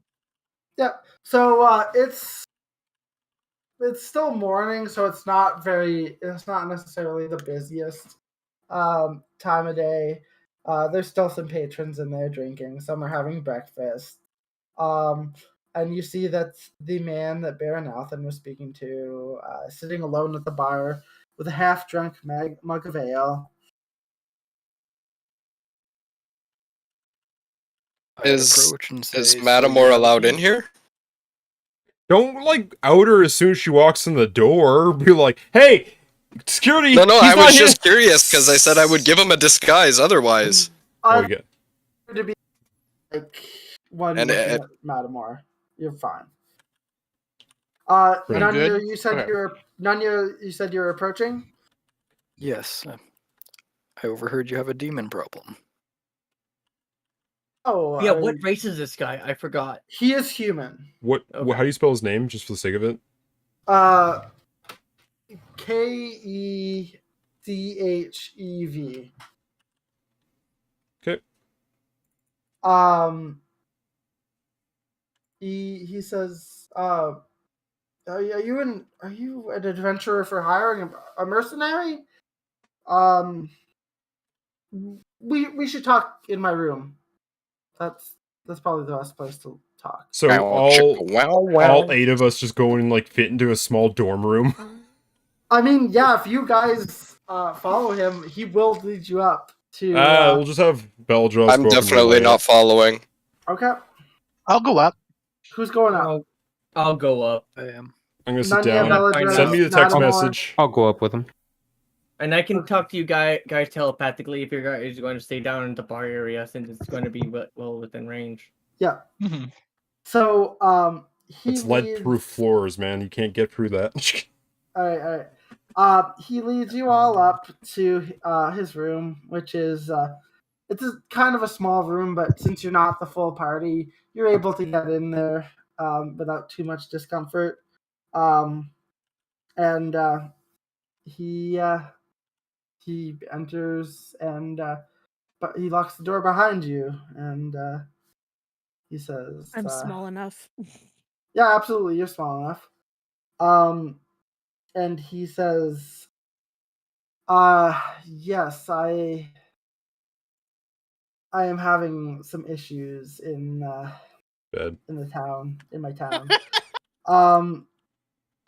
Yep. So it's still morning, so it's not necessarily the busiest time of day. There's still some patrons in there drinking. Some are having breakfast. And you see that the man that Baron Althen was speaking to, sitting alone at the bar with a half-drunk mug of ale. I approach and say, Is "So Madamore you're allowed looking-" in here? Don't, like, out her as soon as she walks in the door. Be like, hey, security! No, he's I not was here!" just curious because I said I would give him a disguise otherwise. Oh, I you get... to be like one And, looking at Madamore. You're fine. Pretty Nunya, good? you said Okay. you said you're approaching. Yes, I overheard you have a demon problem. Oh, yeah, what race is this guy? I forgot. He is human. What, Okay. how do you spell his name, just for the sake of it? Kechev. Okay. He says, are you an adventurer for hiring a mercenary? We should talk in my room. That's probably the best place to talk. So all 8 of us just go in and, like, fit into a small dorm room. I mean, yeah, if you guys follow him, he will lead you up to. We'll just have Beladros I'm go up and definitely relay not it. following. Okay, I'll go up. who's going up? I'll go up. I am. I'm gonna sit Nunya, down. Beladros, Send me the text Madamore. message. I'll go up with him. And I can talk to you guys telepathically if you guys are going to stay down in the bar area since it's going to be well within range. Yeah. Mm-hmm. So he It's lead-proof leads. floors, man. You can't get through that. All right. He leads you all up to his room, which is it's kind of a small room, but since you're not the full party, you're able to get in there without too much discomfort. And he he enters and but he locks the door behind you and he says, I'm small enough. "Yeah, absolutely, you're small enough." And he says, "Yes, I am having some issues in Bad. in my town.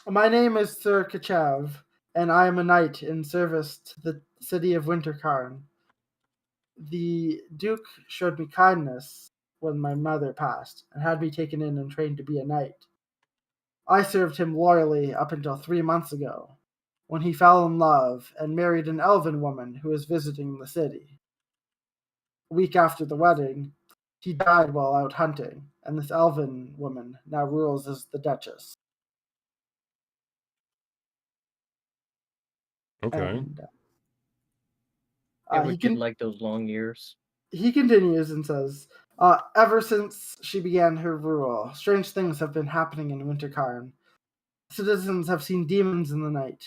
My name is Sir Kachev, and I am a knight in service to the city of Winterkarn. The Duke showed me kindness when my mother passed, and had me taken in and trained to be a knight. I served him loyally up until 3 months ago, when he fell in love and married an elven woman who was visiting the city. A week after the wedding, he died while out hunting, and this elven woman now rules as the Duchess." Okay. And Ever he did can like those long years. he continues and says, "Ever since she began her rule, strange things have been happening in Winterkarn. Citizens have seen demons in the night.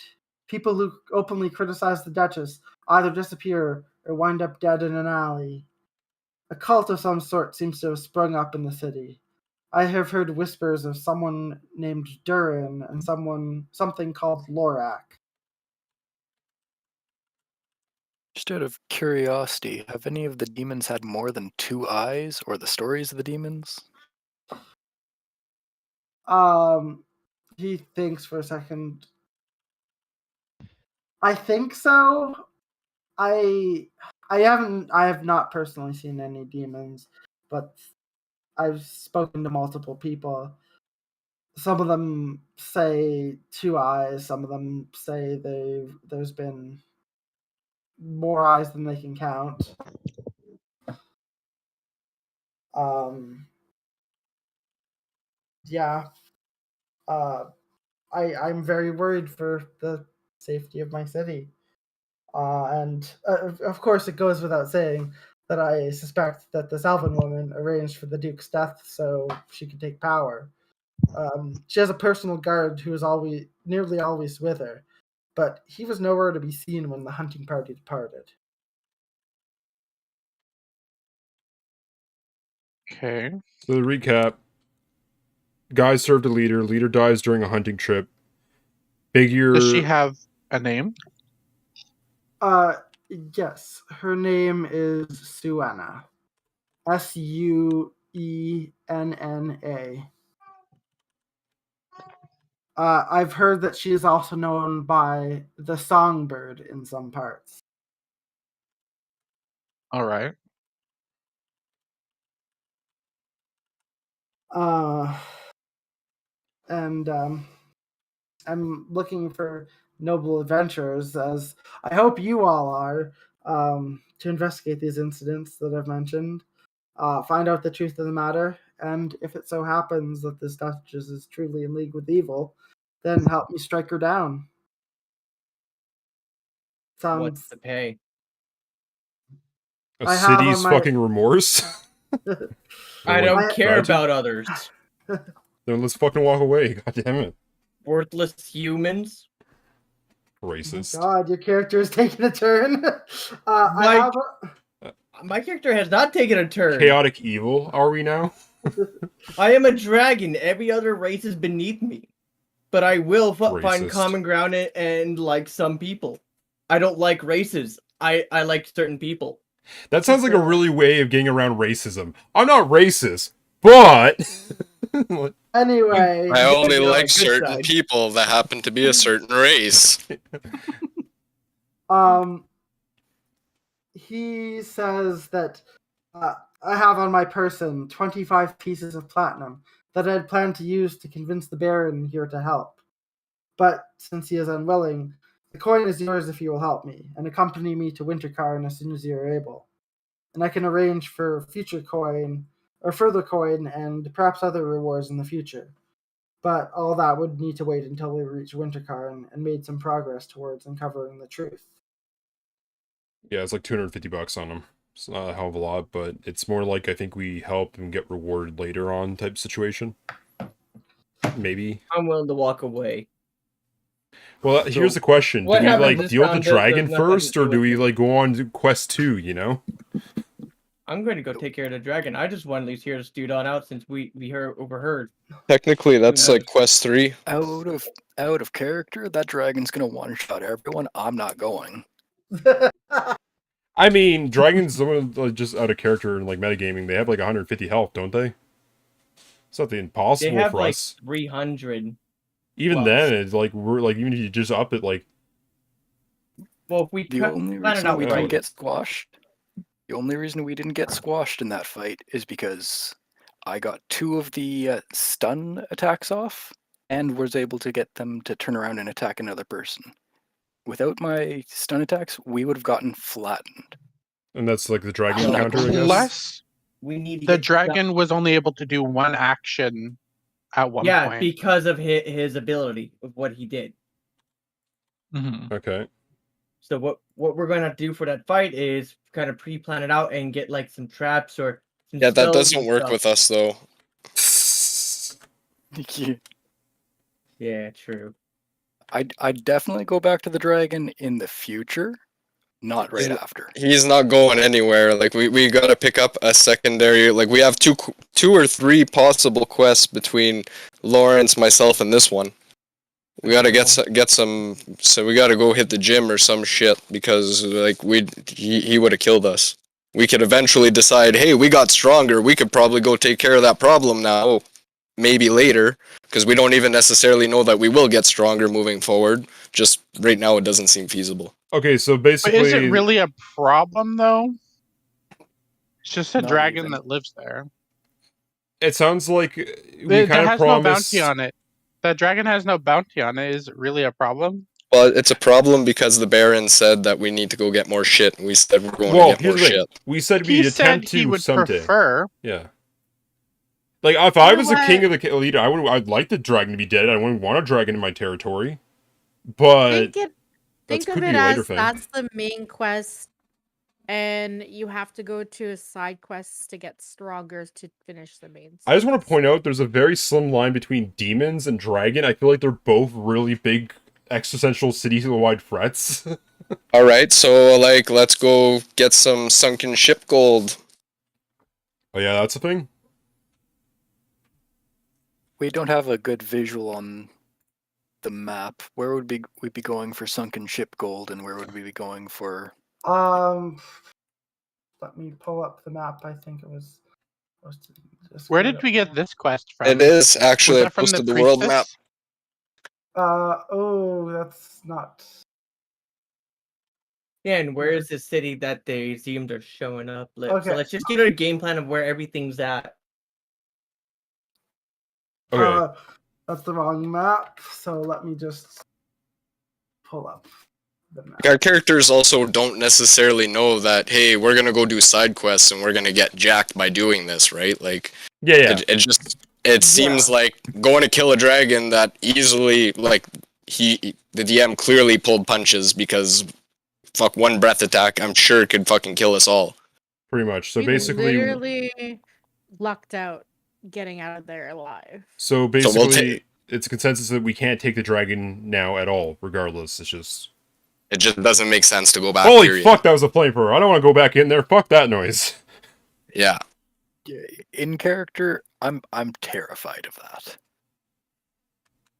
People who openly criticize the Duchess either disappear or wind up dead in an alley. A cult of some sort seems to have sprung up in the city. I have heard whispers of someone named Durin and something called Lorak." Just out of curiosity, have any of the demons had more than 2 eyes, or the stories of the demons? He thinks for a second. I think so. I have not personally seen any demons, but I've spoken to multiple people. Some of them say 2 eyes, some of them say there's been more eyes than they can count. Yeah. I'm very worried for the safety of my city. And of course, it goes without saying that I suspect that this elven woman arranged for the Duke's death so she could take power. She has a personal guard who is nearly always with her, but he was nowhere to be seen when the hunting party departed. Okay. So to recap, guy served a leader. Leader dies during a hunting trip. Figure. Does she have a name? Yes, her name is Suenna. Suenna. I've heard that she is also known by the Songbird in some parts. All right. And I'm looking for noble adventurers, as I hope you all are, to investigate these incidents that I've mentioned, find out the truth of the matter, and if it so happens that this Duchess is truly in league with evil, then help me strike her down. What's Sounds. the pay? A I have on city's my- fucking remorse? I Like, don't care gratitude? about others. Then let's fucking walk away. God damn it. Worthless humans. Racist. God, your character is taking a turn. My character has not taken a turn. Chaotic evil, are we now? I am a dragon. Every other race is beneath me. But I will find Racist. common ground and like some people. I don't like races. I like certain people. That sounds like a really way of getting around racism. I'm not racist, but... Anyway. I only You're on like good certain side. people that happen to be a certain race. He says that I have on my person 25 pieces of platinum that I had planned to use to convince the Baron here to help. But since he is unwilling, the coin is yours if you will help me, and accompany me to Winterkarn as soon as you are able. And I can arrange for future coin, or further coin, and perhaps other rewards in the future. But all that would need to wait until we reach Winterkarn and made some progress towards uncovering the truth. Yeah, it's like $250 on them. It's not a hell of a lot, but it's more like I think we help and get rewarded later on type situation. Maybe. I'm willing to walk away. Well, here's So, the question: do what we happened like this deal with the round does dragon nothing first, to or do do with we it. like go on to quest 2? You know? I'm going to go take care of the dragon. I just want to hear this dude on out since we overheard. Technically, that's knows? like quest 3. out of character, that dragon's gonna one shot everyone. I'm not going. I mean, dragons, like, just out of character and like metagaming, they have like 150 health, don't they? It's nothing They impossible have for like us. 300. Even plus. then, it's like we're like even if you just up it like Well, if we The only plan it reason out we right, didn't get squashed, the only reason we didn't get squashed in that fight is because I got 2 of the stun attacks off and was able to get them to turn around and attack another person. Without my stun attacks, we would have gotten flattened. and that's like the dragon No, counter, I guess. Unless we need to the get stuff. dragon was only able to do one action at one Yeah, point. because of his ability of what he did. Mhm. Okay. So what we're gonna do for that fight is kind of pre-plan it out and get like some traps or some Yeah, that spells doesn't and work stuff. with us though. Yeah, true. I'd definitely go back to the dragon in the future, not right after. He's not going anywhere. Like we gotta pick up a secondary. Like we have two or three possible quests between Lawrence, myself, and this one. We gotta get some. So we gotta go hit the gym or some shit because like he would have killed us. We could eventually decide, hey, we got stronger. We could probably go take care of that problem now. Maybe later, because we don't even necessarily know that we will get stronger moving forward. Just right now, it doesn't seem feasible. Okay, so But basically, is it really a problem though? It's just a Not dragon even. that lives there. it sounds like we That kind of has promised. no bounty on it. That dragon has no bounty on it. Is it really a problem? Well, it's a problem because the Baron said that we need to go get more shit, and we said we're going Well, to get here's more the thing. shit. We said He we'd said attempt he to would someday. prefer. Yeah. Like if I You know was the king what? of the leader, I'd like the dragon to be dead. I wouldn't want a dragon in my territory. But Think could of be it a later as thing. that's the main quest, and you have to go to a side quest to get stronger to finish the main. I just want to quest. point out there's a very slim line between demons and dragon. I feel like they're both really big existential city-wide threats. All right, so like let's go get some sunken ship gold. Oh yeah, that's a thing. We don't have a good visual on the map. Where would we be going for sunken ship gold, and where would we be going for? Let me pull up the map. I think it was. Where did we get this quest from? It is Was actually I that from the posted the world map. priestess? Oh, that's not. Yeah, and where is the city that they seemed are showing up? So Okay. let's just get a game plan of where everything's at. Okay. That's the wrong map. So let me just pull up the map. Our characters also don't necessarily know that, hey, we're gonna go do side quests and we're gonna get jacked by doing this, right? Like, Yeah. it seems like going to kill a dragon that easily, like, the DM clearly pulled punches because, fuck, one breath attack, I'm sure could fucking kill us all. Pretty much. So We basically, literally lucked out getting out of there alive. So basically, it's a consensus that we can't take the dragon now at all, regardless. It just doesn't make sense to go back. Holy period. fuck, that was a flamethrower. I don't want to go back in there. Fuck that noise. Yeah. In character, I'm terrified of that.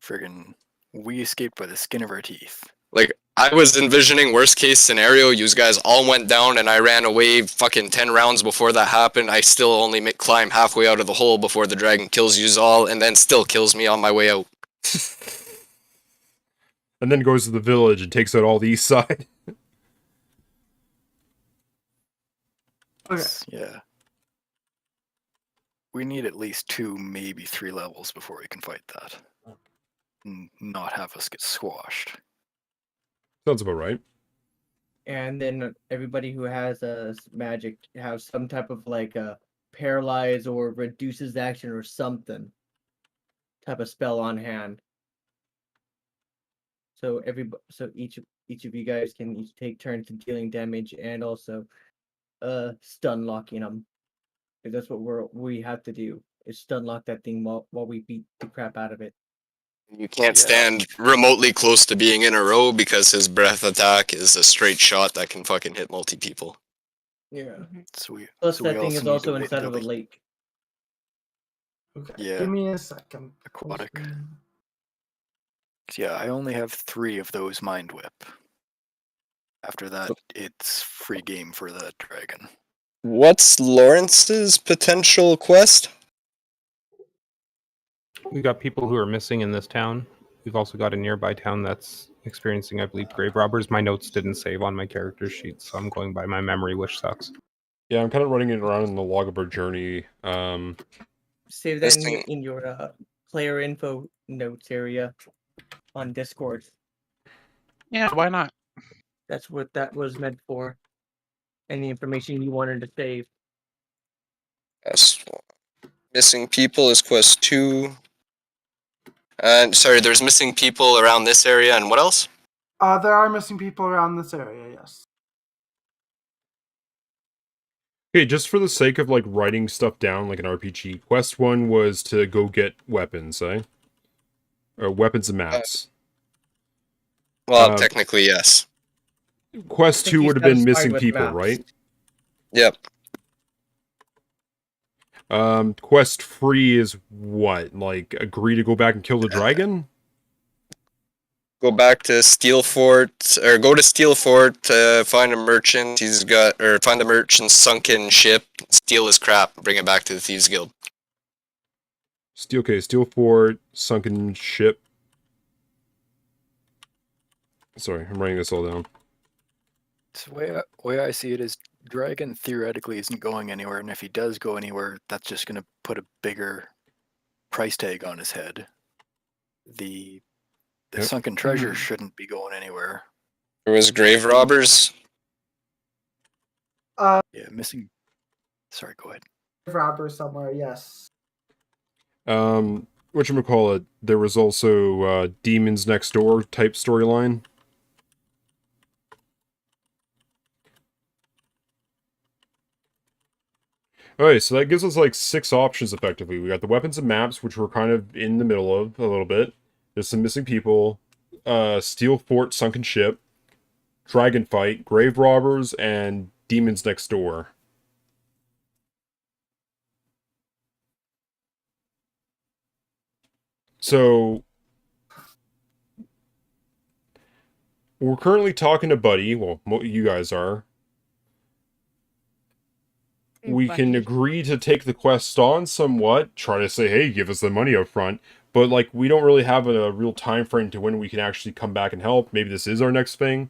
Friggin', we escaped by the skin of our teeth. Like, I was envisioning worst case scenario, you guys all went down and I ran away fucking 10 rounds before that happened. I still only climb halfway out of the hole before the dragon kills you all and then still kills me on my way out. And then goes to the village and takes out all the east side. Okay. Yeah. We need at least 2, maybe 3 levels before we can fight that. And not have us get squashed. Sounds about right. And then everybody who has a magic have some type of like a paralyze or reduces action or something type of spell on hand. So each of you guys can each take turns in dealing damage and also stun locking them. That's what we have to do is stun lock that thing while we beat the crap out of it. You can't Yeah. stand remotely close to being in a row because his breath attack is a straight shot that can fucking hit multi people. Yeah. So we, Plus, so we that thing also is need to also wait inside until of a the lake. Okay. Yeah. Give me a second. aquatic. Yeah, I only have 3 of those Mind Whip. After that, it's free game for the dragon. What's Lawrence's potential quest? We got people who are missing in this town. We've also got a nearby town that's experiencing, I believe, grave robbers. My notes didn't save on my character sheet, so I'm going by my memory, which sucks. Yeah, I'm kind of running it around in the log of our journey. Save that Missing- in your player info notes area on Discord. Yeah, why not? That's what that was meant for. Any information you wanted to save. Yes. Missing people is quest 2. And sorry, there's missing people around this area, and what else? There are missing people around this area, yes. Okay, just for the sake of like writing stuff down like an RPG, quest 1 was to go get weapons, eh? Or weapons and maps. Well, technically, yes. Quest I think 2 he's would have been satisfied missing with people, maps. right? Yep. Quest 3 is what? Like, agree to go back and kill the dragon? Go back to Steel Fort, or go to Steel Fort to find a merchant. Find the merchant's sunken ship, steal his crap, bring it back to the Thieves Guild. Steel Fort, sunken ship. Sorry, I'm writing this all down. So way I see it is dragon theoretically isn't going anywhere, and if he does go anywhere, that's just going to put a bigger price tag on his head. The Yep. sunken treasure shouldn't be going anywhere. There was grave robbers. Yeah, missing. Sorry, go ahead. Robber somewhere, yes. Whatchamacallit, there was also Demons Next Door type storyline. Alright, so that gives us like 6 options effectively. We got the weapons and maps, which we're kind of in the middle of a little bit. There's some missing people, Steel Fort, sunken ship, dragon fight, grave robbers, and demons next door. So we're currently talking to Buddy. Well, you guys are. We can Buddy. agree to take the quest on somewhat, try to say, hey, give us the money up front, but like we don't really have a real time frame to when we can actually come back and help. Maybe this is our next thing.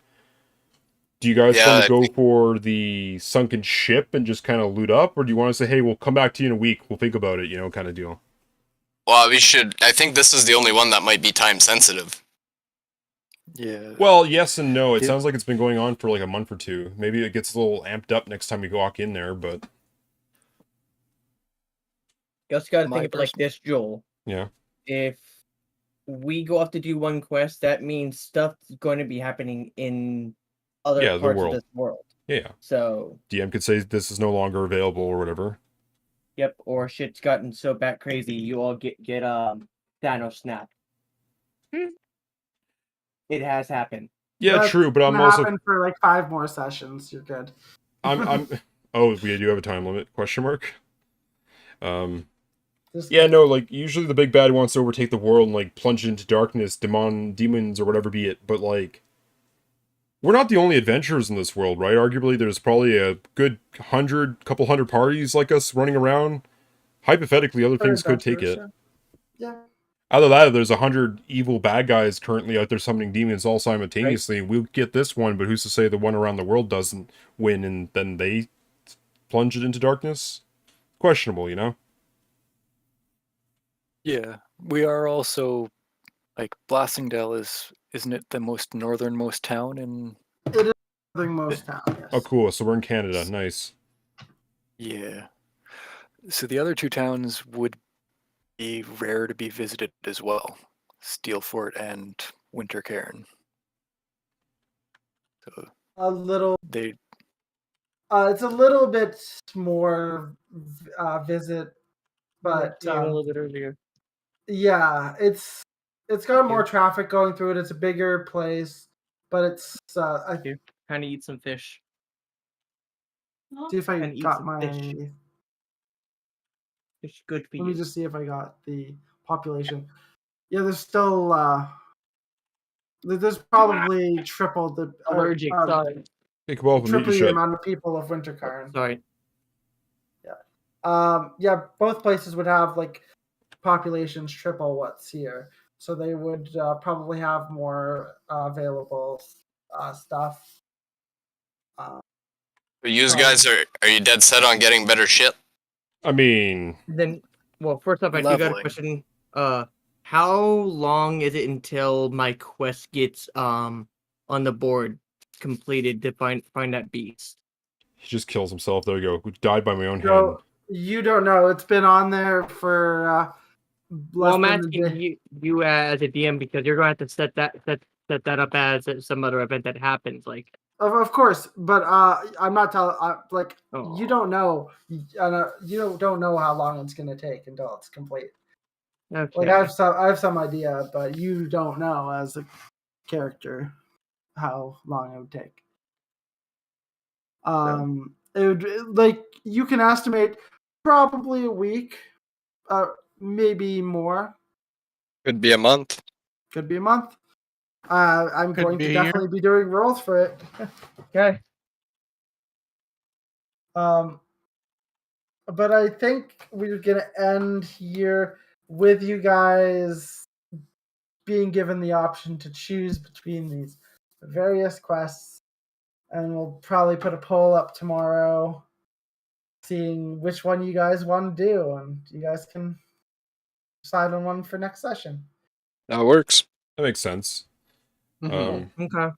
Do you guys want to go for the sunken ship and just kind of loot up, or do you want to say, hey, we'll come back to you in a week, we'll think about it, kind of deal? Well, I think this is the only one that might be time sensitive. Yeah. Well, yes and no. It Yeah. sounds like it's been going on for like a month or 2. Maybe it gets a little amped up next time we walk in there, but You also got to My think of it like this, Joel. yeah. If we go off to do one quest, that means stuff's going to be happening in other Yeah, the parts world. of this world. Yeah. So, DM could say this is no longer available or whatever. yep, or shit's gotten so bat crazy, you all get Thanos snap. It has happened. Yeah, That true, but I'm can also happen for like 5 more sessions. You're good. I'm oh, we do have a time limit? Question mark. Just Yeah, no, like usually the big bad wants to overtake the world and like plunge into darkness, demons or whatever be it, but like we're not the only adventurers in this world, right? Arguably there's probably a good couple hundred parties like us running around. Hypothetically, other things could take it. Yeah. Out of that, there's 100 evil bad guys currently out there summoning demons all simultaneously. Right. We'll get this one, but who's to say the one around the world doesn't win and then they plunge it into darkness? Questionable, Yeah, we are also like Blastingdale isn't it the most northernmost town in? It is the most town. Yes. Oh, cool. So we're in Canada. Nice. Yeah. So the other 2 towns would be rare to be visited as well, Steelfort and Winter Cairn. So A little. they. It's a little bit more visit, but a little bit earlier. yeah, it's It's got more traffic going through it. It's a bigger place, but it's Here, kind of eat some fish. see if I And eat got some my. fish. It's good for Let you. me just see if I got the population. Yeah, there's still there's probably triple the Allergic. Sorry. Hey, come on, triple meet the you. amount of people of Wintercarn. Sorry. Yeah, both places would have like populations triple what's here, so they would probably have more available stuff. You guys are you dead set on getting better shit? I mean, Then, well, first off, I do got a Leveling. question. How long is it until my quest gets on the board completed to find that beast? he just kills himself. There you go. Who died by my own hand. So you don't know. It's been on there for Well, less I'm than a day. asking you as a DM because you're going to have to set that up as some other event that happens. Like, Of course, but I'm not telling. Like oh, you don't know. You don't know how long it's going to take until it's complete. okay. Like I have some idea, but you don't know as a character how long it would take. It would like you can estimate probably a week, maybe more. Could be a month. Could be a month. I'm Could going be to a year. definitely be doing rolls for it. Okay. But I think we're gonna end here with you guys being given the option to choose between these various quests, and we'll probably put a poll up tomorrow, seeing which one you guys want to do, and you guys can decide on one for next session. That works. That makes sense. Mhm. Okay.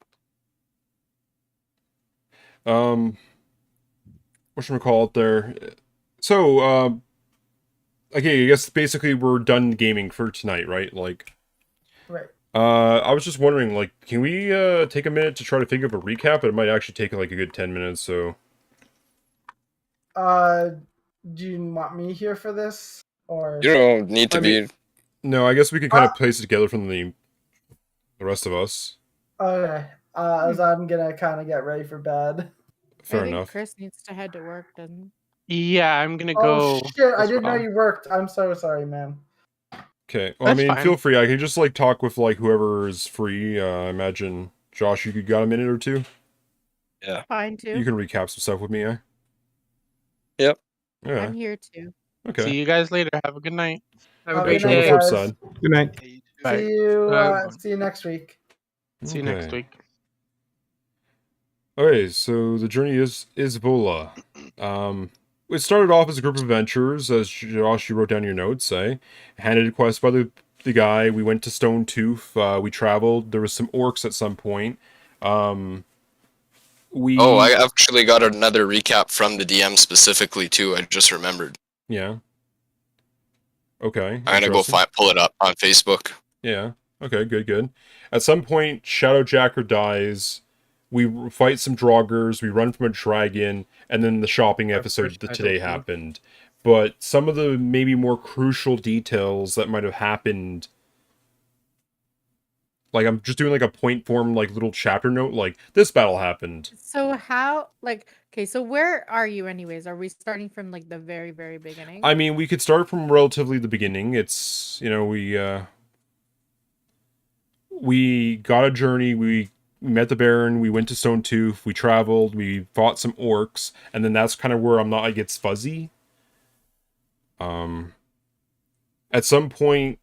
Whatchamacallit there? So, okay, I guess basically we're done gaming for tonight, right? Like, Right. I was just wondering, like, can we take a minute to try to think of a recap? It might actually take like a good 10 minutes, so. Do you want me here for this, or You don't need to I mean- be. No, I guess we can kind of place it together from the rest of us. okay? As I'm gonna kind of get ready for bed. Fair I think enough. Chris needs to head to work, doesn't Yeah, I'm gonna Oh go. shit! I as didn't know well. you worked. I'm so sorry, man. Okay, well, I That's mean, fine. feel free. I can just, like, talk with, like, whoever is free. I imagine, Josh, you got a minute or two? he? Fine too. You can recap some stuff with me, eh? Yep. Yeah, I'm here too. okay. See you guys later. Have a good night. Have a Have a great good On the night, day. flip guys. side. Good night. Hey, you too. Bye. See you next week. See you next Okay. week. Okay, so the journey is Isbola. It started off as a group of adventurers, as Josh, you wrote down your notes, eh? Handed a quest by the guy. We went to Stone Tooth. We traveled. There was some orcs at some point. We. Oh, I actually got another recap from the DM specifically too. I just remembered. Yeah. Okay. I'm gonna go interesting. pull it up on Facebook. Yeah. Okay, good. At some point, Shadowjacker dies. We fight some Draugrs, we run from a dragon, and then the shopping episode that today happened. But some of the maybe more crucial details that might have happened, like I'm just doing like a point form, like little chapter note, like this battle happened. So how, like, okay, so where are you anyways? Are we starting from like the very, very beginning? I mean, we could start from relatively the beginning. It's, you know, we got a journey, we met the Baron, we went to Stone Tooth, we traveled, we fought some orcs, and then that's kind of where it gets fuzzy. At some point,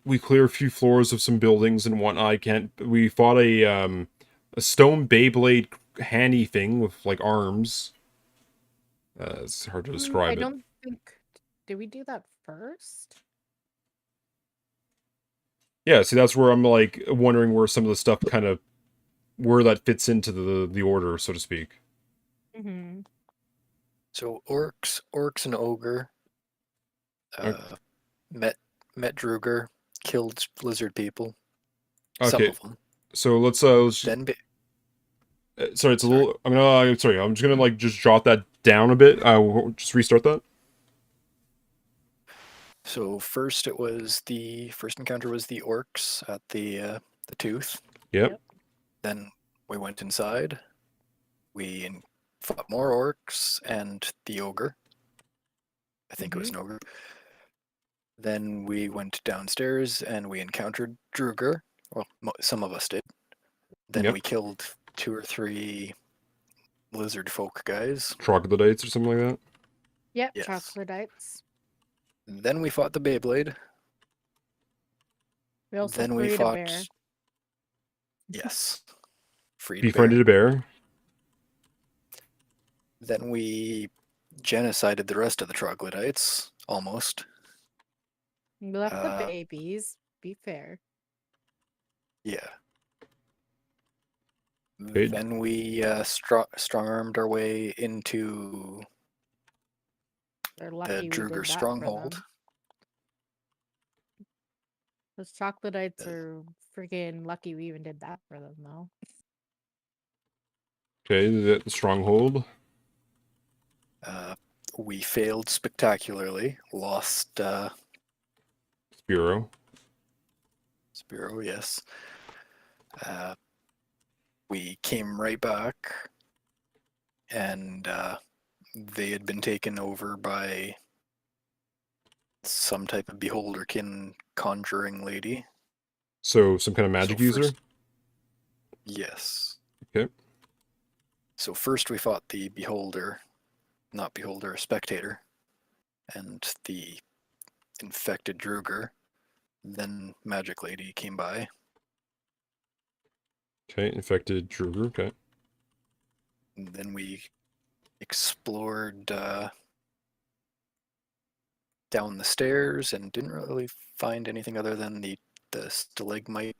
we clear a few floors of some buildings and whatnot. We fought a stone Beyblade handy thing with like arms. It's hard to describe I it. don't think. Did we do that first? Yeah, see, that's where I'm like wondering where some of the stuff kind of where that fits into the order, so to speak. Mm-hmm. So orcs and ogre met Druger, killed lizard people. Some Okay, of them. so let's Then sorry, it's a little. I'm sorry. I'm just gonna like just jot that down a bit. We'll just restart that. So first first encounter was the orcs at the tooth. Yep. Then we went inside. We fought more orcs and the ogre. I think it was an ogre. Then we went downstairs and we encountered Druger. Well, some of us did. Then Yep. we killed 2 or 3 lizard folk guys. Troglodytes or something like that. Yep, Yes. troglodytes. Then we fought the Beyblade. We also Then we freed fought. a bear. Yes. Freed a bear. Befriended a bear. Then we genocided the rest of the troglodytes, almost. We left the Uh, babies. Be fair. Yeah. Good. Then we strong-armed our way into They're the lucky we did Druger that stronghold. for them. Those troglodytes are freaking lucky we even did that for them, though. Okay, the stronghold. We failed spectacularly. Lost Spiro. Spiro, yes. We came right back, and they had been taken over by some type of beholderkin conjuring lady. So some kind of magic user. Yes. Okay. So first we fought the beholder, not beholder, spectator, and the infected Druger. Then magic lady came by. Okay, infected Druger. Okay. And then we explored down the stairs and didn't really find anything other than the stalagtite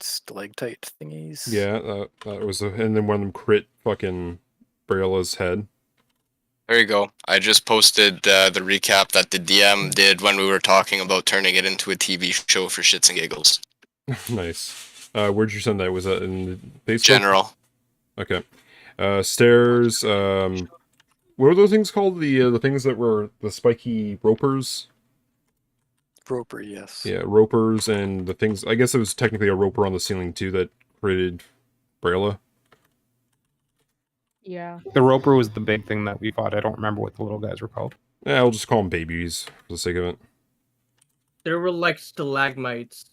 thingies. Yeah, that was and then one of them crit fucking Braila's head. There you go. I just posted the recap that the DM did when we were talking about turning it into a TV show for shits and giggles. Nice. Where'd you send that? Was that in Facebook? General. Okay. Stairs. What were those things called? The things that were the spiky ropers. Roper, yes. Yeah, ropers and the things. I guess it was technically a roper on the ceiling too that created Braila. Yeah. The roper was the big thing that we fought. I don't remember what the little guys were called. Yeah, I'll just call them babies for the sake of it. There were like stalagmites.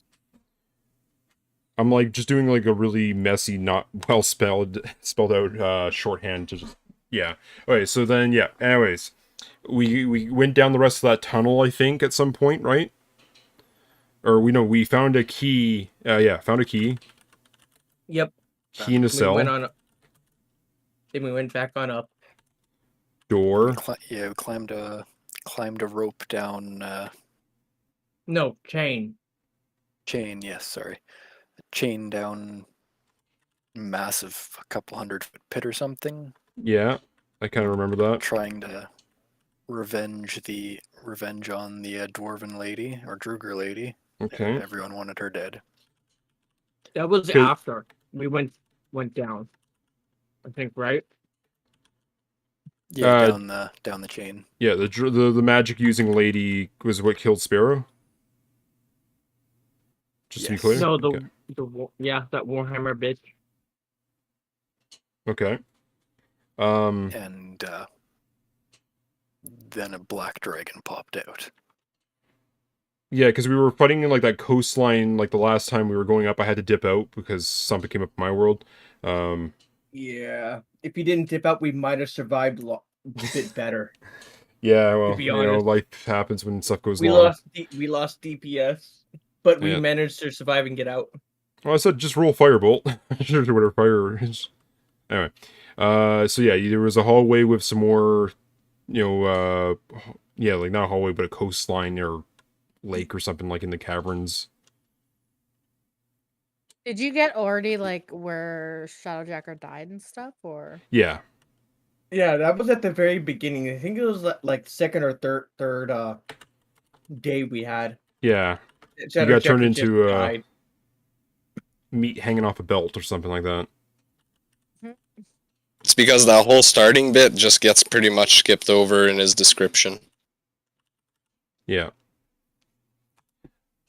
I'm like just doing like a really messy, not well spelled out shorthand to just yeah. Okay, so then yeah. Anyways, we went down the rest of that tunnel. I think at some point, right? Or we found a key. Yeah, found a key. Yep. Key in a We cell. went on. Then we went back on up. Door. We climbed a rope down. No, chain. Chain, yes, sorry. A chain down massive, a couple 100-foot pit or something. Yeah, I kind of remember that. Trying to revenge on the dwarven lady or Druger lady. Okay. Everyone wanted her dead. That was Okay. after we went down. I think, right? Yeah, down the chain. Yeah, the magic using lady was what killed Sparrow. Just to be Yes. clear. No, Okay. that Warhammer bitch. Okay. And then a black dragon popped out. Yeah, because we were fighting in like that coastline. Like the last time we were going up, I had to dip out because something came up in my world. Yeah. If you didn't dip out, we might have survived a bit better. Yeah, well, be honest. life happens when stuff goes We wrong. lost DPS, but we Yeah. managed to survive and get out. Well, I said just roll firebolt. Or whatever fire is. Anyway, so yeah, there was a hallway with some more, yeah, like not a hallway, but a coastline or lake or something like in the caverns. Did you get already like where Shadowjacker died and stuff, or? Yeah. Yeah, that was at the very beginning. I think it was like second or third day we had. Yeah. Shadow got turned Checker just into, died. Meat hanging off a belt or something like that. It's because that whole starting bit just gets pretty much skipped over in his description. Yeah.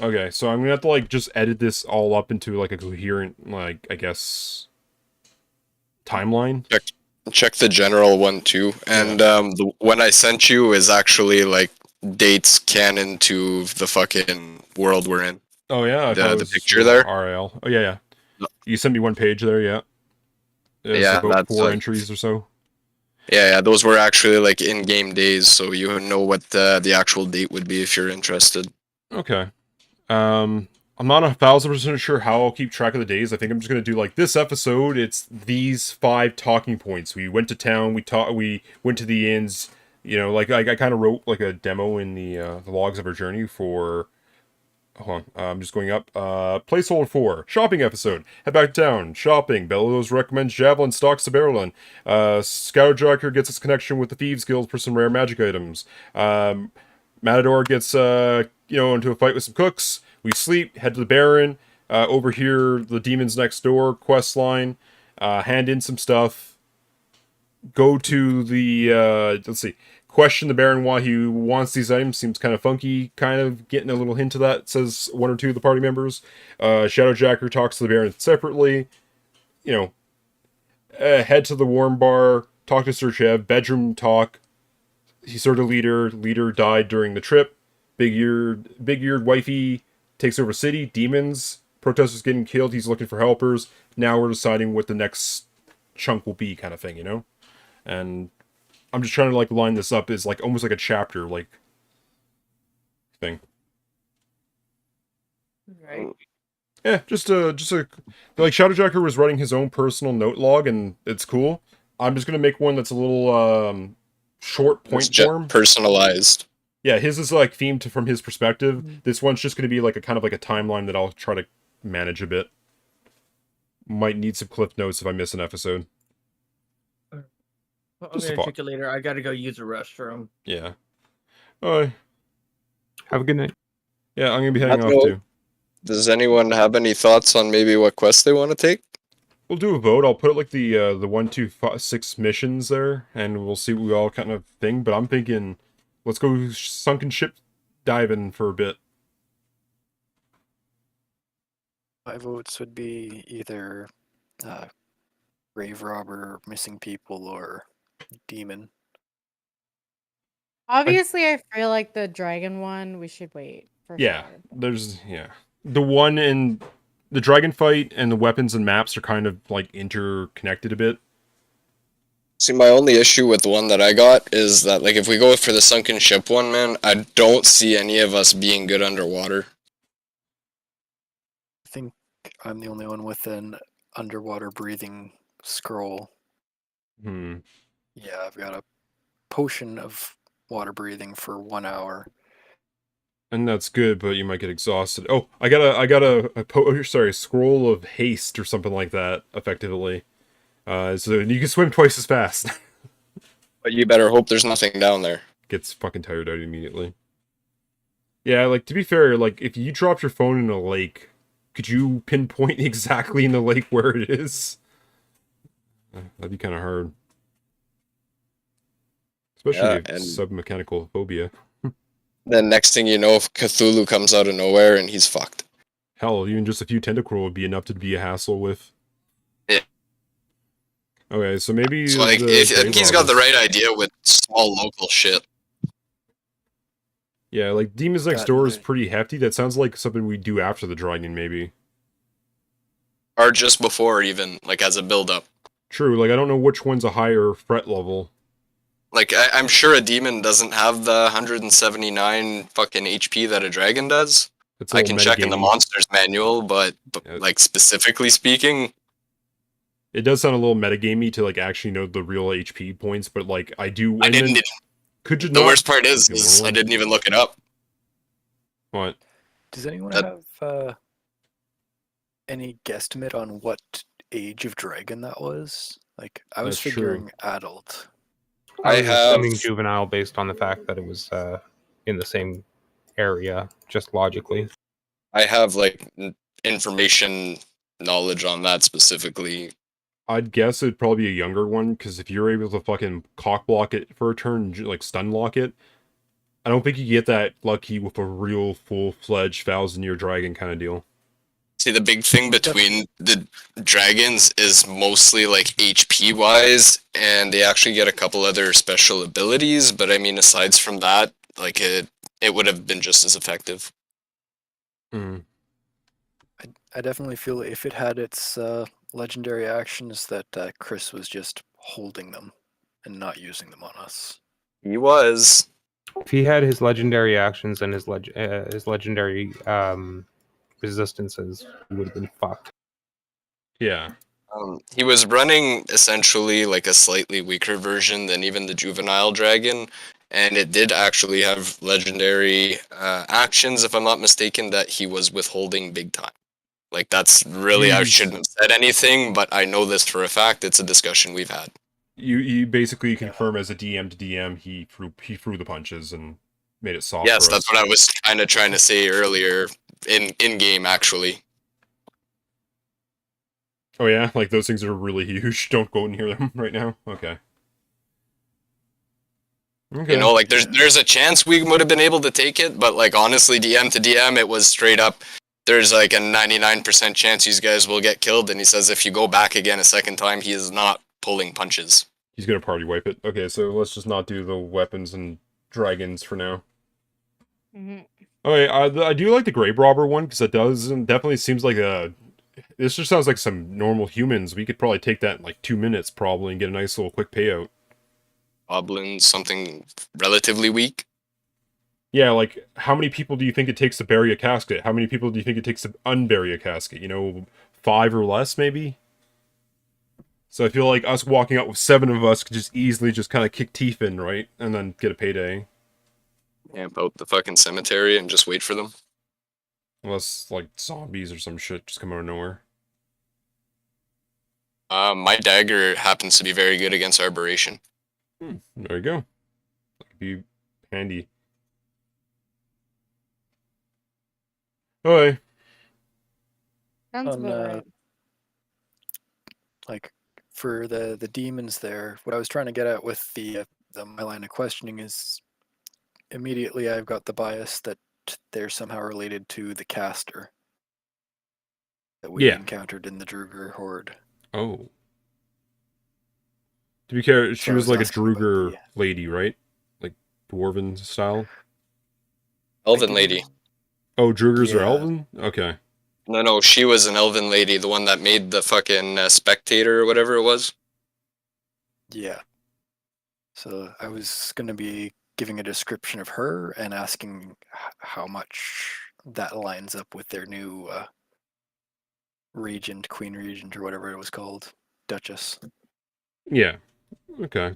Okay, so I'm gonna have to like just edit this all up into like a coherent, like I guess, timeline. Check the general one too, and the one I sent you is actually like dates canon to the fucking world we're in. Oh yeah, I thought it The was picture there. RL. Oh yeah. You sent me one page there, yeah. It's Yeah, about that's 4 entries or so. Yeah, those were actually like in-game days, so you know what the actual date would be if you're interested. Okay. I'm not 1,000% sure how I'll keep track of the days. I think I'm just gonna do like this episode. It's these 5 talking points. We went to town. We went to the inns. You know, like I kind of wrote like a demo in the logs of our journey for. Hold on, I'm just going up. Placeholder 4, shopping episode. Head back to town, shopping. Bellows recommends Javelin, stocks to Berlin. Scouterjacker gets its connection with the Thieves Guild for some rare magic items. Matador gets, into a fight with some cooks. We sleep, head to the Baron. Over here, the Demons Next Door quest line. Hand in some stuff. Go to the, let's see. Question the Baron why he wants these items. Seems kind of funky, kind of getting a little hint of that, says 1 or 2 of the party members. Shadowjacker talks to the Baron separately. Head to the Warm Bar, talk to Sir Chev, bedroom talk. He's sort of leader died during the trip. Big-eared wifey takes over city. Demons, protesters getting killed, he's looking for helpers. Now we're deciding what the next chunk will be, kind of thing, And I'm just trying to like line this up as like almost like a chapter like thing. Right. Yeah, just a like Shadowjacker was writing his own personal note log and it's cool. I'm just gonna make one that's a little short point form. Personalized. Yeah, his is like themed from his perspective. This one's just gonna be like a kind of like a timeline that I'll try to manage a bit. Might need some cliff notes if I miss an episode. Well, I'm gonna check it later. I gotta go use a restroom. Yeah. Alright. Have a good night. Yeah, I'm gonna be heading off too. Does anyone have any thoughts on maybe what quest they want to take? We'll do a vote. I'll put like the 1, 2, 5, 6 missions there, and we'll see what we all kind of think. But I'm thinking, let's go sunken ship diving for a bit. My votes would be either grave robber, missing people, or demon. Obviously, I feel like the dragon one, we should wait for Yeah, sure. the one in the dragon fight and the weapons and maps are kind of like interconnected a bit. See, my only issue with the one that I got is that, like, if we go for the sunken ship one, man, I don't see any of us being good underwater. I think I'm the only one with an underwater breathing scroll. Yeah, I've got a potion of water breathing for 1 hour. And that's good, but you might get exhausted. Oh, I got a scroll of haste or something like that, effectively. So you can swim twice as fast. But you better hope there's nothing down there. Gets fucking tired out immediately. Yeah, like, to be fair, like, if you dropped your phone in a lake, could you pinpoint exactly in the lake where it is? That'd be kind of hard. Especially if submechanical phobia. Then next thing you know, if Cthulhu comes out of nowhere and he's fucked. Hell, even just a few tentacruel would be enough to be a hassle with. Yeah. Okay, so maybe... So, like, I think he's got the right idea with small local shit. Yeah, like, Demons Next Door is pretty hefty. That sounds like something we do after the dragon, maybe. Or just before, even, like, as a build-up. True, like, I don't know which one's a higher threat level. Like, I'm sure a demon doesn't have the 179 fucking HP that a dragon does. I can check in the monsters manual, but like, specifically speaking... It does sound a little metagamey to, like, actually know the real HP points, but, like, I do... I didn't... Could you the worst part is I didn't even look it up. What? Does anyone have any guesstimate on what age of dragon that was? Like, I was figuring adult. I was assuming juvenile based on the fact that it was in the same area, just logically. I have, like, information knowledge on that specifically. I'd guess it'd probably be a younger one, because if you're able to fucking cock block it for a turn, like stun lock it, I don't think you get that lucky with a real full-fledged 1,000-year dragon kind of deal. See, the big thing between the dragons is mostly like HP wise, and they actually get a couple other special abilities. But I mean, aside from that, like it would have been just as effective. Mm. I definitely feel if it had its legendary actions that Chris was just holding them and not using them on us. He was. If he had his legendary actions and his legendary resistances, he would have been fucked. Yeah. He was running essentially like a slightly weaker version than even the juvenile dragon, and it did actually have legendary actions, if I'm not mistaken, that he was withholding big time. Like, that's really, I shouldn't have said anything, but I know this for a fact. It's a discussion we've had. You basically confirm as a DM to DM he threw the punches and made it soft. Yes, for that's us. what I was kind of trying to say earlier in game, actually. Oh yeah, like those things are really huge. Don't go near them right now. Okay. Okay. You know, like there's a chance we would have been able to take it, but like honestly, DM to DM, it was straight up. There's like a 99% chance you guys will get killed, and he says if you go back again a second time, he is not pulling punches. He's gonna party wipe it. Okay, so let's just not do the weapons and dragons for now. Mhm. Okay, I do like the grave robber one because it definitely seems like a. This just sounds like some normal humans. We could probably take that in like 2 minutes probably and get a nice little quick payout. Goblins, something relatively weak. Yeah, like how many people do you think it takes to bury a casket? How many people do you think it takes to unbury a casket? You know, 5 or less maybe. So I feel like us walking out with 7 of us could just easily just kind of kick teeth in, right, and then get a payday. Camp out the fucking cemetery and just wait for them. Unless like zombies or some shit just come out of nowhere. My dagger happens to be very good against Arboration. There you go. That could be handy. Okay. Sounds On, about right. Like for the demons there, what I was trying to get at with my line of questioning is immediately I've got the bias that they're somehow related to the caster that we encountered in the Druger horde. Oh. To be fair, she So I was was like a asking about Druger lady, right? Like dwarven style. Elven lady. Oh, Drugers are Yeah. elven? Okay. No, she was an elven lady, the one that made the fucking spectator or whatever it was. Yeah. So I was going to be giving a description of her and asking how much that lines up with their new regent, queen regent, or whatever it was called, duchess. Yeah. Okay.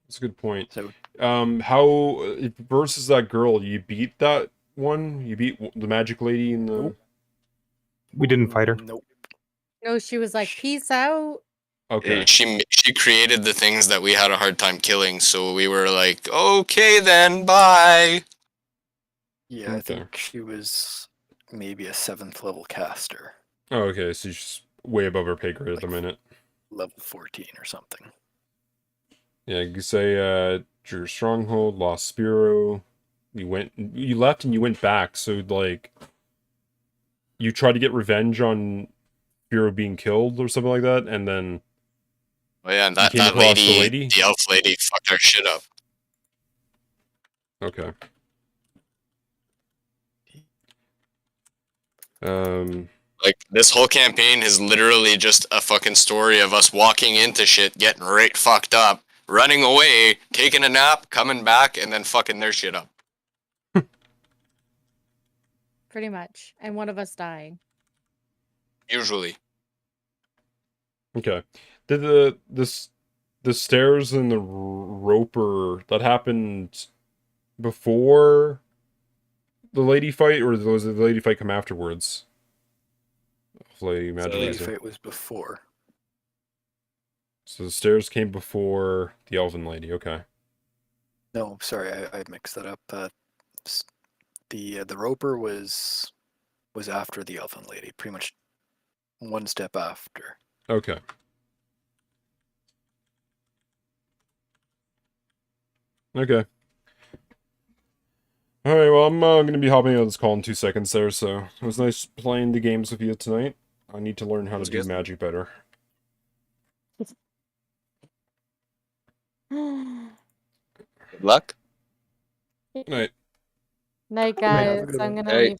That's a good point. So How versus that girl? You beat that one? You beat the magic lady in the? Nope. We didn't fight her. Nope. No, she was like, "Peace out." Okay. She created the things that we had a hard time killing, so we were like, okay then, bye. Yeah, Okay. I think she was maybe a 7th level caster. Oh, okay. So she's way above her pay grade at the Like minute. Level 14 or something. Yeah, you could say your stronghold lost Spiro. You left and you went back. So like, you tried to get revenge on Spiro being killed or something like that, and then. Oh yeah, and You that came across the lady? the elf lady, fucked our shit up. Okay. Like, this whole campaign is literally just a fucking story of us walking into shit, getting right fucked up, running away, taking a nap, coming back, and then fucking their shit up. Pretty much, and one of us dying. Usually. Okay. Did the stairs and the roper that happened before the lady fight, or was the lady fight come afterwards? Hopefully, The magic lady reason. fight was before. So the stairs came before the elven lady. Okay. No, sorry, I mixed that up. The roper was after the elven lady, pretty much one step after. Okay. Okay. Alright, well, I'm gonna be hopping out of this call in 2 seconds there, so it was nice playing the games with you tonight. I need to learn how to Sounds do good. magic better. Good luck. Night. Night, Have a guys. good I'm one. gonna Hey. leave.